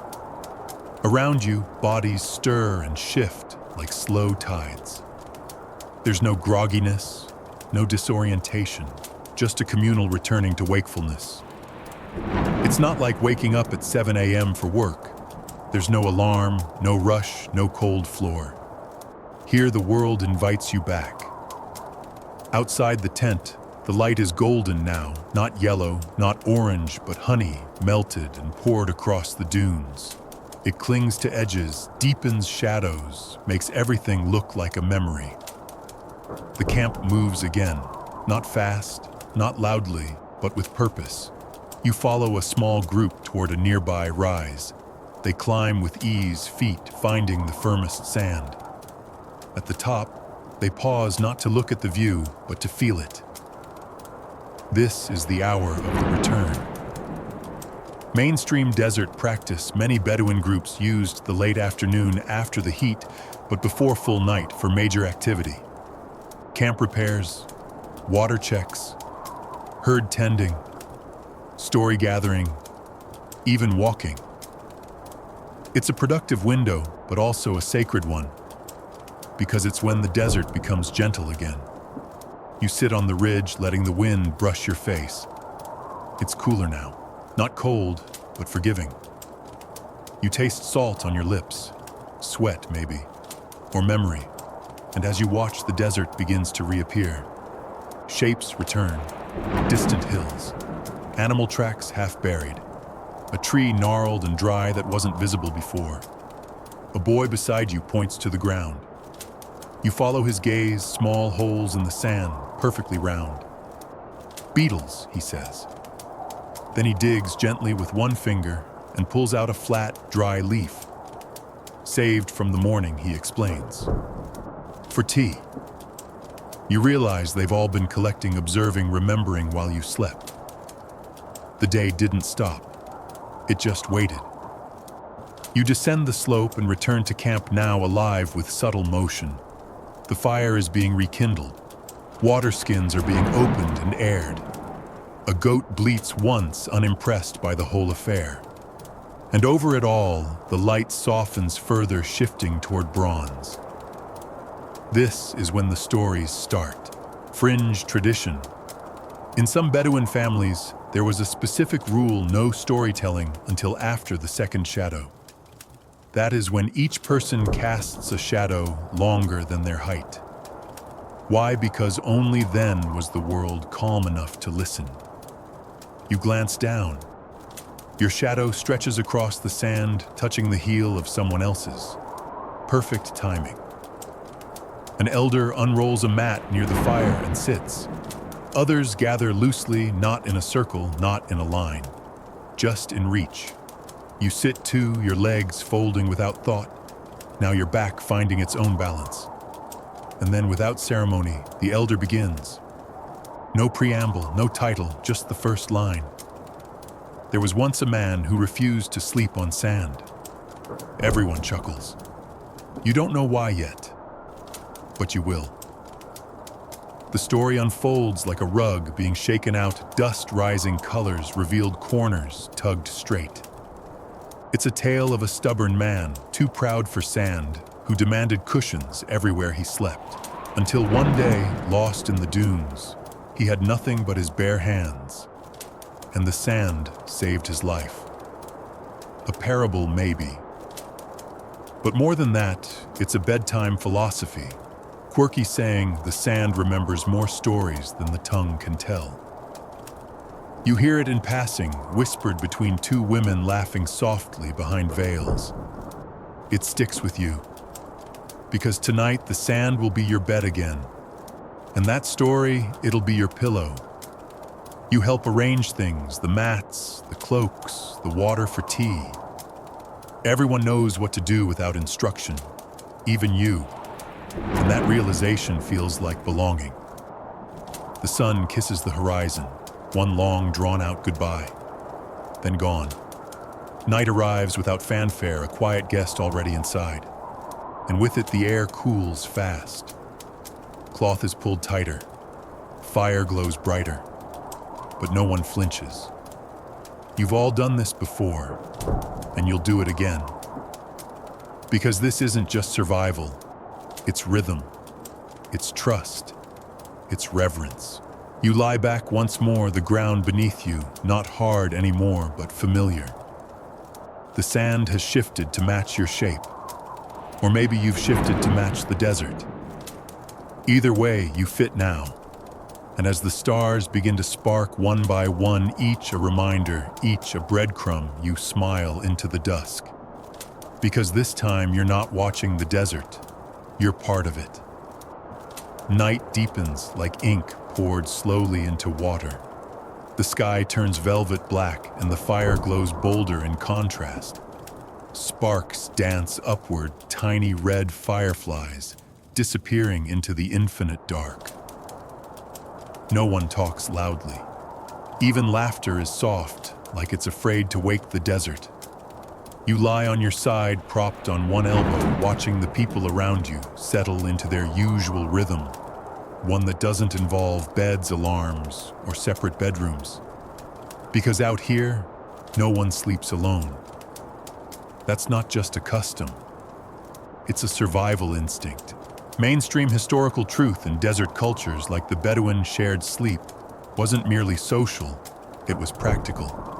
Around you, bodies stir and shift like slow tides. There's no grogginess, no disorientation, just a communal returning to wakefulness. It's not like waking up at 7 a.m. for work. There's no alarm, no rush, no cold floor. Here the world invites you back. Outside the tent, the light is golden now, not yellow, not orange, but honey, melted and poured across the dunes. It clings to edges, deepens shadows, makes everything look like a memory. The camp moves again, not fast, not loudly, but with purpose. You follow a small group toward a nearby rise. They climb with ease, feet finding the firmest sand. At the top, they pause not to look at the view, but to feel it. This is the hour of the return. Mainstream desert practice, many Bedouin groups used the late afternoon after the heat, but before full night for major activity. Camp repairs, water checks, herd tending, story gathering, even walking. It's a productive window, but also a sacred one, because it's when the desert becomes gentle again. You sit on the ridge, letting the wind brush your face. It's cooler now, not cold, but forgiving. You taste salt on your lips, sweat maybe, or memory, and as you watch, the desert begins to reappear. Shapes return, distant hills, animal tracks half buried, a tree gnarled and dry that wasn't visible before. A boy beside you points to the ground. You follow his gaze, small holes in the sand, perfectly round. Beetles, he says. Then he digs gently with one finger and pulls out a flat, dry leaf. Saved from the morning, he explains. For tea. You realize they've all been collecting, observing, remembering while you slept. The day didn't stop. It just waited. You descend the slope and return to camp, now alive with subtle motion. The fire is being rekindled. Water skins are being opened and aired. A goat bleats once, unimpressed by the whole affair. And over it all, the light softens further, shifting toward bronze. This is when the stories start. Fringe tradition. In some Bedouin families, there was a specific rule: no storytelling until after the second shadow. That is when each person casts a shadow longer than their height. Why? Because only then was the world calm enough to listen. You glance down. Your shadow stretches across the sand, touching the heel of someone else's. Perfect timing. An elder unrolls a mat near the fire and sits. Others gather loosely, not in a circle, not in a line, just in reach. You sit too, your legs folding without thought. Now your back finding its own balance. And then, without ceremony, the elder begins. No preamble, no title, just the first line. There was once a man who refused to sleep on sand. Everyone chuckles. You don't know why yet, but you will. The story unfolds like a rug being shaken out, dust rising, colors revealed, corners tugged straight. It's a tale of a stubborn man, too proud for sand, who demanded cushions everywhere he slept, until one day, lost in the dunes, he had nothing but his bare hands, and the sand saved his life. A parable, maybe. But more than that, it's a bedtime philosophy. Quirky saying, the sand remembers more stories than the tongue can tell. You hear it in passing, whispered between two women laughing softly behind veils. It sticks with you, because tonight the sand will be your bed again, and that story, it'll be your pillow. You help arrange things, the mats, the cloaks, the water for tea. Everyone knows what to do without instruction, even you. And that realization feels like belonging. The sun kisses the horizon, one long, drawn-out goodbye, then gone. Night arrives without fanfare, a quiet guest already inside. And with it, the air cools fast. Cloth is pulled tighter. Fire glows brighter. But no one flinches. You've all done this before, and you'll do it again. Because this isn't just survival. It's rhythm, it's trust, it's reverence. You lie back once more, the ground beneath you, not hard anymore, but familiar. The sand has shifted to match your shape, or maybe you've shifted to match the desert. Either way, you fit now. And as the stars begin to spark one by one, each a reminder, each a breadcrumb, you smile into the dusk. Because this time you're not watching the desert. You're part of it. Night deepens like ink poured slowly into water. The sky turns velvet black and the fire glows bolder in contrast. Sparks dance upward, tiny red fireflies, disappearing into the infinite dark. No one talks loudly. Even laughter is soft, like it's afraid to wake the desert. You lie on your side, propped on one elbow, watching the people around you settle into their usual rhythm, one that doesn't involve beds, alarms, or separate bedrooms. Because out here, no one sleeps alone. That's not just a custom. It's a survival instinct. Mainstream historical truth in desert cultures like the Bedouin shared sleep wasn't merely social, it was practical.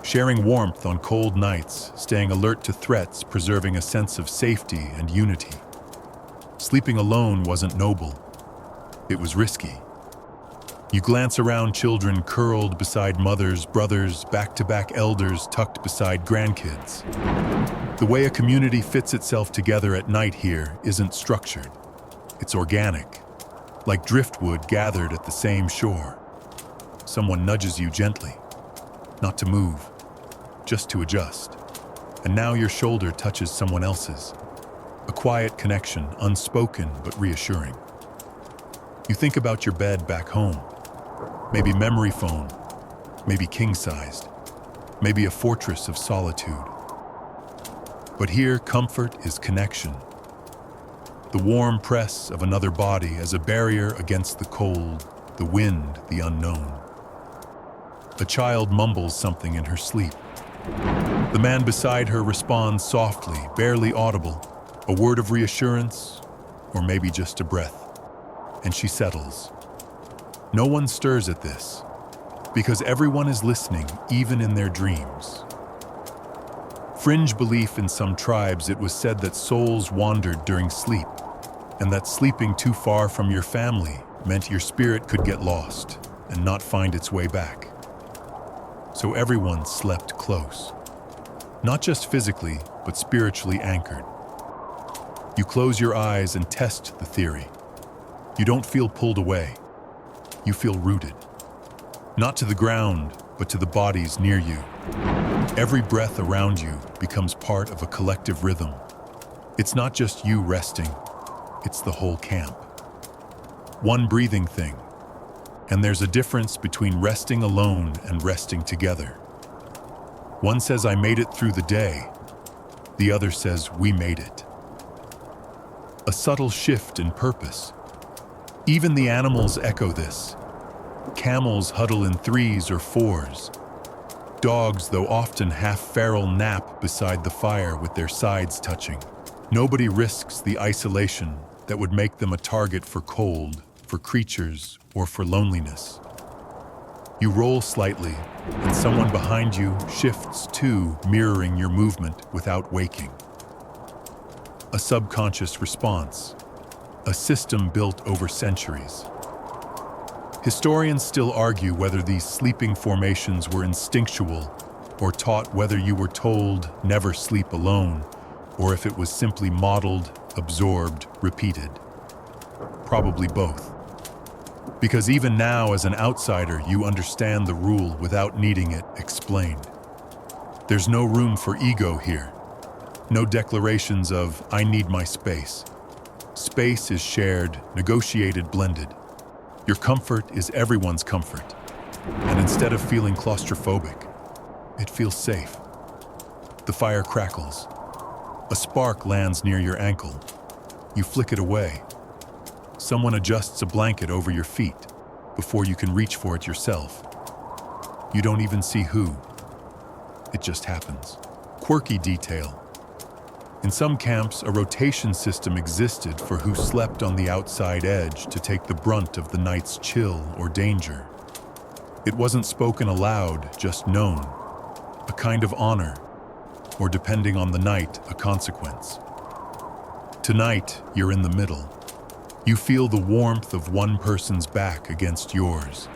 Sharing warmth on cold nights, staying alert to threats, preserving a sense of safety and unity. Sleeping alone wasn't noble. It was risky. You glance around, children curled beside mothers, brothers, back-to-back elders tucked beside grandkids. The way a community fits itself together at night here isn't structured. It's organic, like driftwood gathered at the same shore. Someone nudges you gently, not to move, just to adjust. And now your shoulder touches someone else's. A quiet connection, unspoken but reassuring. You think about your bed back home. Maybe memory foam, maybe king-sized, maybe a fortress of solitude. But here, comfort is connection. The warm press of another body as a barrier against the cold, the wind, the unknown. A child mumbles something in her sleep. The man beside her responds softly, barely audible, a word of reassurance, or maybe just a breath. And she settles. No one stirs at this, because everyone is listening, even in their dreams. Fringe belief in some tribes, it was said that souls wandered during sleep, and that sleeping too far from your family meant your spirit could get lost and not find its way back. So everyone slept close, not just physically, but spiritually anchored. You close your eyes and test the theory. You don't feel pulled away. You feel rooted. Not to the ground, but to the bodies near you. Every breath around you becomes part of a collective rhythm. It's not just you resting, it's the whole camp. One breathing thing. And there's a difference between resting alone and resting together. One says, I made it through the day. The other says, we made it. A subtle shift in purpose. Even the animals echo this. Camels huddle in 3s or 4s. Dogs, though often half-feral, nap beside the fire with their sides touching. Nobody risks the isolation that would make them a target for cold, for creatures, or for loneliness. You roll slightly, and someone behind you shifts too, mirroring your movement without waking. A subconscious response. A system built over centuries. Historians still argue whether these sleeping formations were instinctual or taught, whether you were told never sleep alone, or if it was simply modeled, absorbed, repeated. Probably both. Because even now, as an outsider, you understand the rule without needing it explained. There's no room for ego here. No declarations of, I need my space. Space is shared, negotiated, blended. Your comfort is everyone's comfort. And instead of feeling claustrophobic, it feels safe. The fire crackles. A spark lands near your ankle. You flick it away. Someone adjusts a blanket over your feet before you can reach for it yourself. You don't even see who. It just happens. Quirky detail. In some camps, a rotation system existed for who slept on the outside edge to take the brunt of the night's chill or danger. It wasn't spoken aloud, just known. A kind of honor, or depending on the night, a consequence. Tonight, you're in the middle. You feel the warmth of one person's back against yours,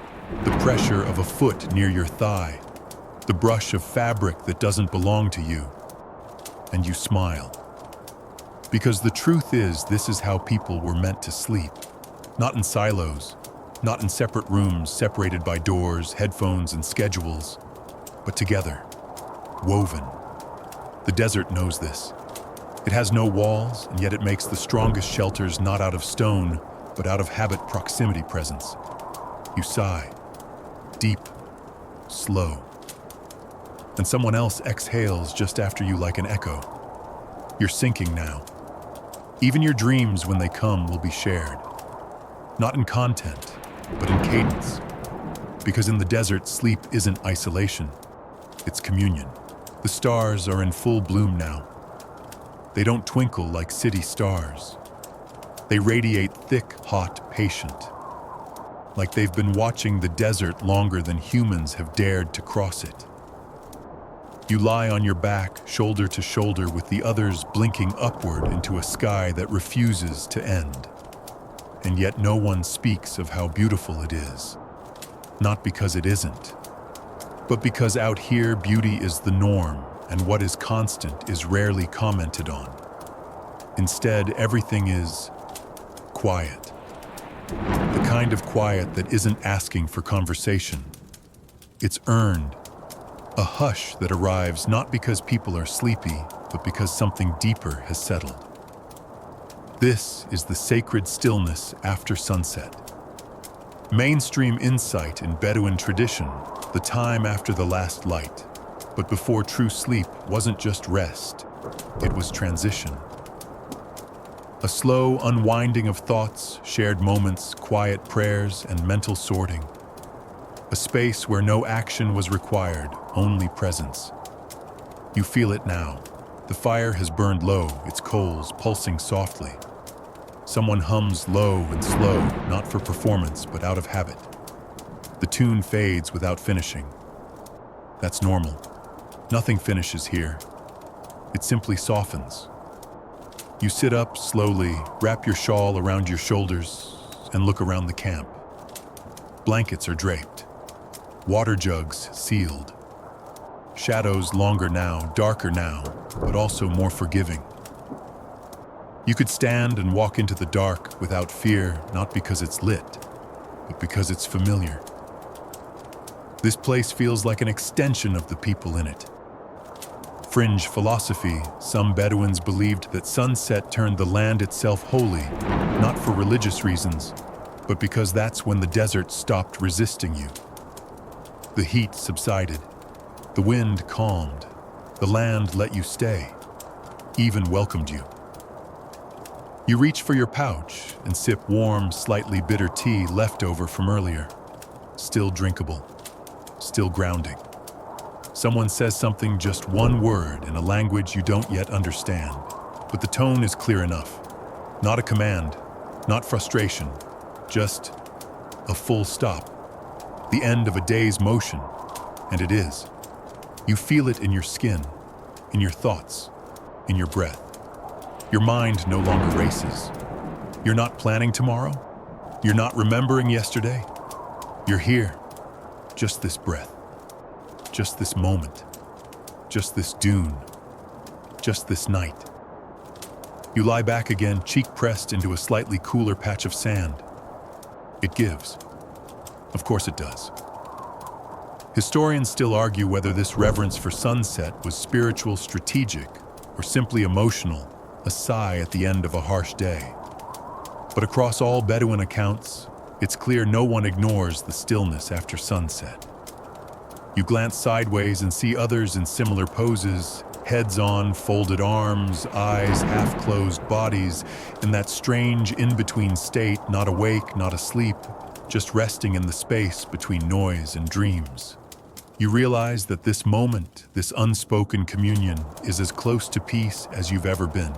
the pressure of a foot near your thigh, the brush of fabric that doesn't belong to you, and you smile. Because the truth is, this is how people were meant to sleep. Not in silos, not in separate rooms separated by doors, headphones, and schedules, but together, woven. The desert knows this. It has no walls, and yet it makes the strongest shelters not out of stone, but out of habit, proximity, presence. You sigh. Deep, slow. and someone else exhales just after you like an echo. You're sinking now. Even your dreams, when they come, will be shared. Not in content, but in cadence. Because in the desert, sleep isn't isolation, it's communion. The stars are in full bloom now. They don't twinkle like city stars. They radiate thick, hot, patient. Like they've been watching the desert longer than humans have dared to cross it. You lie on your back, shoulder to shoulder with the others, blinking upward into a sky that refuses to end. And yet no one speaks of how beautiful it is. Not because it isn't, but because out here beauty is the norm, and what is constant is rarely commented on. Instead, everything is quiet. The kind of quiet that isn't asking for conversation. It's earned. A hush that arrives not because people are sleepy, but because something deeper has settled. This is the sacred stillness after sunset. Mainstream insight in Bedouin tradition, the time after the last light. But before true sleep wasn't just rest, it was transition. A slow unwinding of thoughts, shared moments, quiet prayers, and mental sorting. A space where no action was required, only presence. You feel it now. The fire has burned low, its coals pulsing softly. Someone hums low and slow, not for performance, but out of habit. The tune fades without finishing. That's normal. Nothing finishes here. It simply softens. You sit up slowly, wrap your shawl around your shoulders, and look around the camp. Blankets are draped. Water jugs sealed. Shadows longer now, darker now, but also more forgiving. You could stand and walk into the dark without fear, not because it's lit, but because it's familiar. This place feels like an extension of the people in it. Fringe philosophy, some Bedouins believed that sunset turned the land itself holy, not for religious reasons, but because that's when the desert stopped resisting you. The heat subsided, the wind calmed, the land let you stay, even welcomed you. You reach for your pouch and sip warm, slightly bitter tea left over from earlier. Still drinkable, still grounding. Someone says something, just one word in a language you don't yet understand, but the tone is clear enough. Not a command, not frustration, just a full stop. The end of a day's motion, and it is. You feel it in your skin, in your thoughts, in your breath. Your mind no longer races. You're not planning tomorrow. You're not remembering yesterday. You're here. Just this breath. Just this moment. Just this dune. Just this night. You lie back again, cheek pressed into a slightly cooler patch of sand. It gives. Of course it does. Historians still argue whether this reverence for sunset was spiritual, strategic, or simply emotional, a sigh at the end of a harsh day. But across all Bedouin accounts, it's clear no one ignores the stillness after sunset. You glance sideways and see others in similar poses, heads on, folded arms, eyes half-closed, bodies in that strange in-between state, not awake, not asleep, just resting in the space between noise and dreams. You realize that this moment, this unspoken communion, is as close to peace as you've ever been.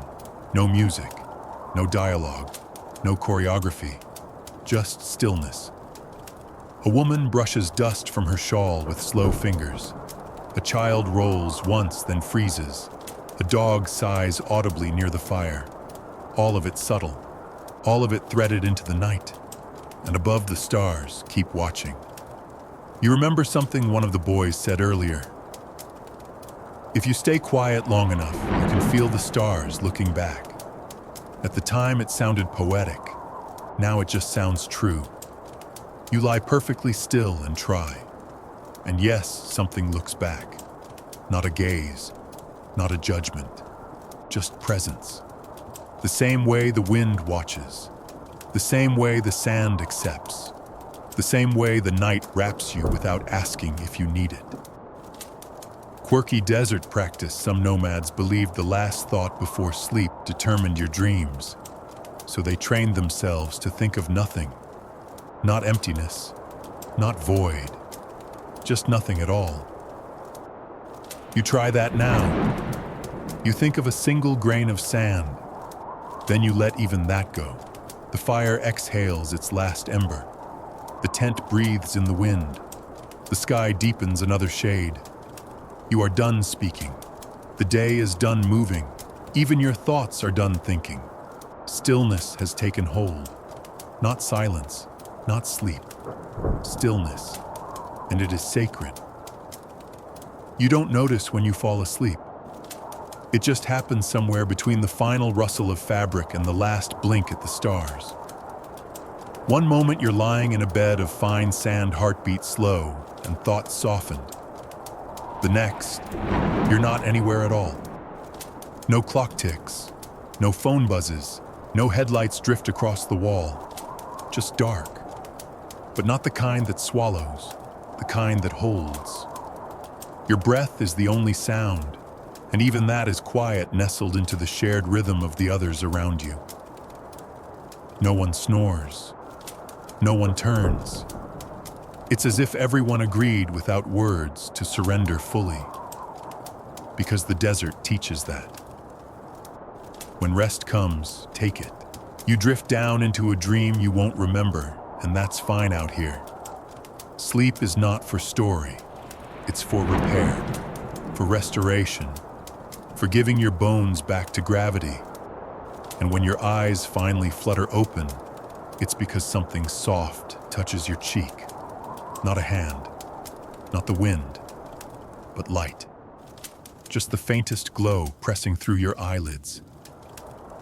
No music, no dialogue, no choreography, just stillness. A woman brushes dust from her shawl with slow fingers. A child rolls once, then freezes. A dog sighs audibly near the fire. All of it subtle, all of it threaded into the night. And above the stars, keep watching. You remember something one of the boys said earlier. If you stay quiet long enough, you can feel the stars looking back. At the time it sounded poetic. Now it just sounds true. You lie perfectly still and try. And yes, something looks back. Not a gaze, not a judgment, just presence. The same way the wind watches. The same way the sand accepts. The same way the night wraps you without asking if you need it. Quirky desert practice. Some nomads believed the last thought before sleep determined your dreams, so they trained themselves to think of nothing. Not emptiness, not void, just nothing at all. You try that now. You think of a single grain of sand, then you let even that go. The fire exhales its last ember. The tent breathes in the wind. The sky deepens another shade. You are done speaking. The day is done moving. Even your thoughts are done thinking. Stillness has taken hold. Not silence, not sleep. Stillness. And it is sacred. You don't notice when you fall asleep. It just happens somewhere between the final rustle of fabric and the last blink at the stars. One moment you're lying in a bed of fine sand, heartbeat slow, and thoughts softened. The next, you're not anywhere at all. No clock ticks, no phone buzzes, no headlights drift across the wall. Just dark. But not the kind that swallows, the kind that holds. Your breath is the only sound, and even that is quiet, nestled into the shared rhythm of the others around you. No one snores. No one turns. It's as if everyone agreed without words to surrender fully, because the desert teaches that. When rest comes, take it. You drift down into a dream you won't remember, and that's fine out here. Sleep is not for story. It's for repair, for restoration, for giving your bones back to gravity. And when your eyes finally flutter open, it's because something soft touches your cheek. Not a hand, not the wind, but light. Just the faintest glow pressing through your eyelids.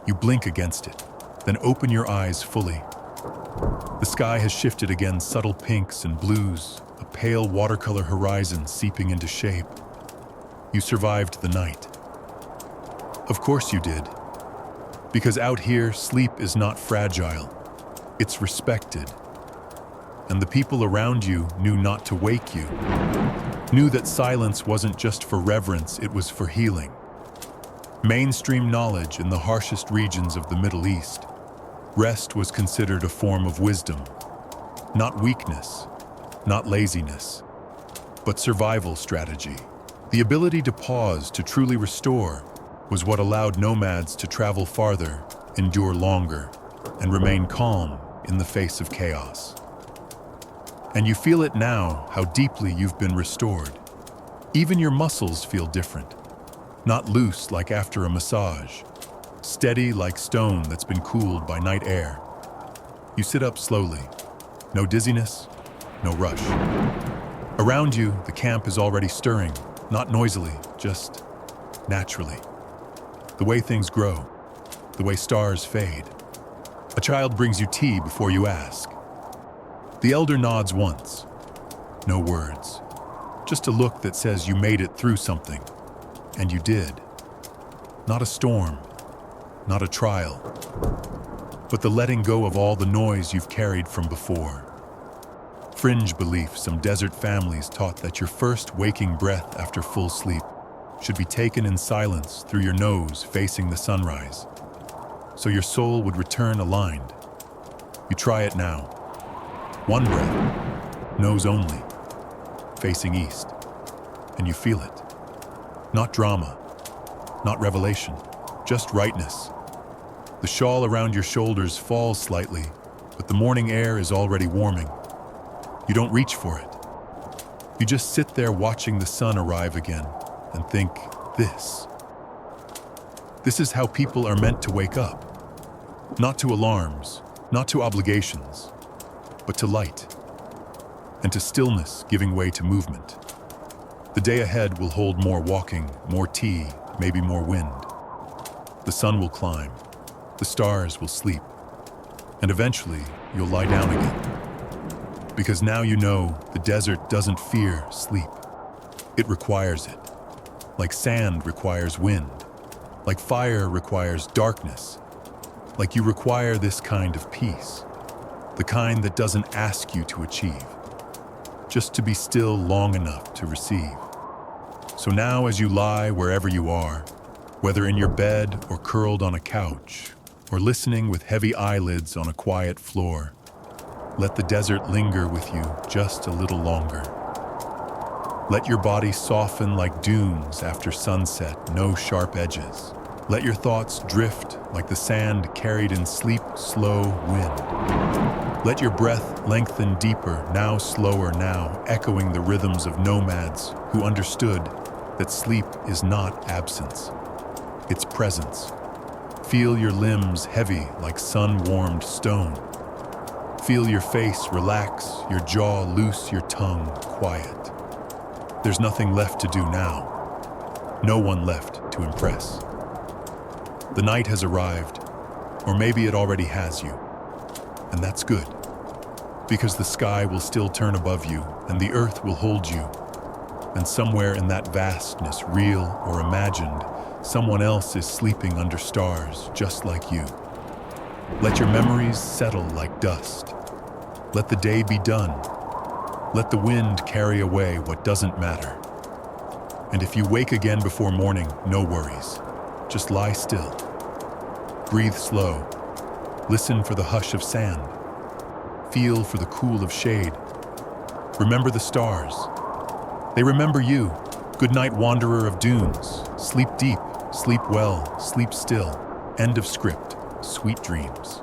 You blink against it, then open your eyes fully. The sky has shifted again, subtle pinks and blues, a pale watercolor horizon seeping into shape. You survived the night. Of course you did. Because out here, sleep is not fragile. It's respected. And the people around you knew not to wake you. Knew that silence wasn't just for reverence, it was for healing. Mainstream knowledge in the harshest regions of the Middle East. Rest was considered a form of wisdom. Not weakness, not laziness, but survival strategy. The ability to pause, to truly restore, was what allowed nomads to travel farther, endure longer, and remain calm in the face of chaos. And you feel it now, how deeply you've been restored. Even your muscles feel different. Not loose like after a massage. Steady like stone that's been cooled by night air. You sit up slowly. No dizziness, no rush. Around you, the camp is already stirring, not noisily, just naturally. The way things grow, the way stars fade. A child brings you tea before you ask. The elder nods once. No words. Just a look that says you made it through something. And you did. Not a storm, not a trial, but the letting go of all the noise you've carried from before. Fringe belief: some desert families taught that your first waking breath after full sleep should be taken in silence through your nose facing the sunrise, so your soul would return aligned. You try it now. One breath, nose only, facing east, and you feel it. Not drama, not revelation, just rightness. The shawl around your shoulders falls slightly, but the morning air is already warming. You don't reach for it. You just sit there watching the sun arrive again and think, this is how people are meant to wake up. Not to alarms, not to obligations, but to light, and to stillness giving way to movement. The day ahead will hold more walking, more tea, maybe more wind. The sun will climb, the stars will sleep, and eventually you'll lie down again. Because now you know the desert doesn't fear sleep. It requires it. Like sand requires wind. Like fire requires darkness. Like you require this kind of peace. The kind that doesn't ask you to achieve. Just to be still long enough to receive. So now as you lie wherever you are, whether in your bed or curled on a couch, or listening with heavy eyelids on a quiet floor, let the desert linger with you just a little longer. Let your body soften like dunes after sunset, no sharp edges. Let your thoughts drift like the sand carried in sleep-slow wind. Let your breath lengthen deeper, now slower now, echoing the rhythms of nomads who understood that sleep is not absence, it's presence. Feel your limbs heavy like sun-warmed stone. Feel your face relax, your jaw loose, your tongue quiet. There's nothing left to do now. No one left to impress. The night has arrived, or maybe it already has you. And that's good, because the sky will still turn above you, and the earth will hold you. And somewhere in that vastness, real or imagined, someone else is sleeping under stars just like you. Let your memories settle like dust. Let the day be done. Let the wind carry away what doesn't matter. And if you wake again before morning, no worries. Just lie still. Breathe slow. Listen for the hush of sand. Feel for the cool of shade. Remember the stars. They remember you. Good night, wanderer of dunes. Sleep deep, sleep well, sleep still. End of script. Sweet dreams.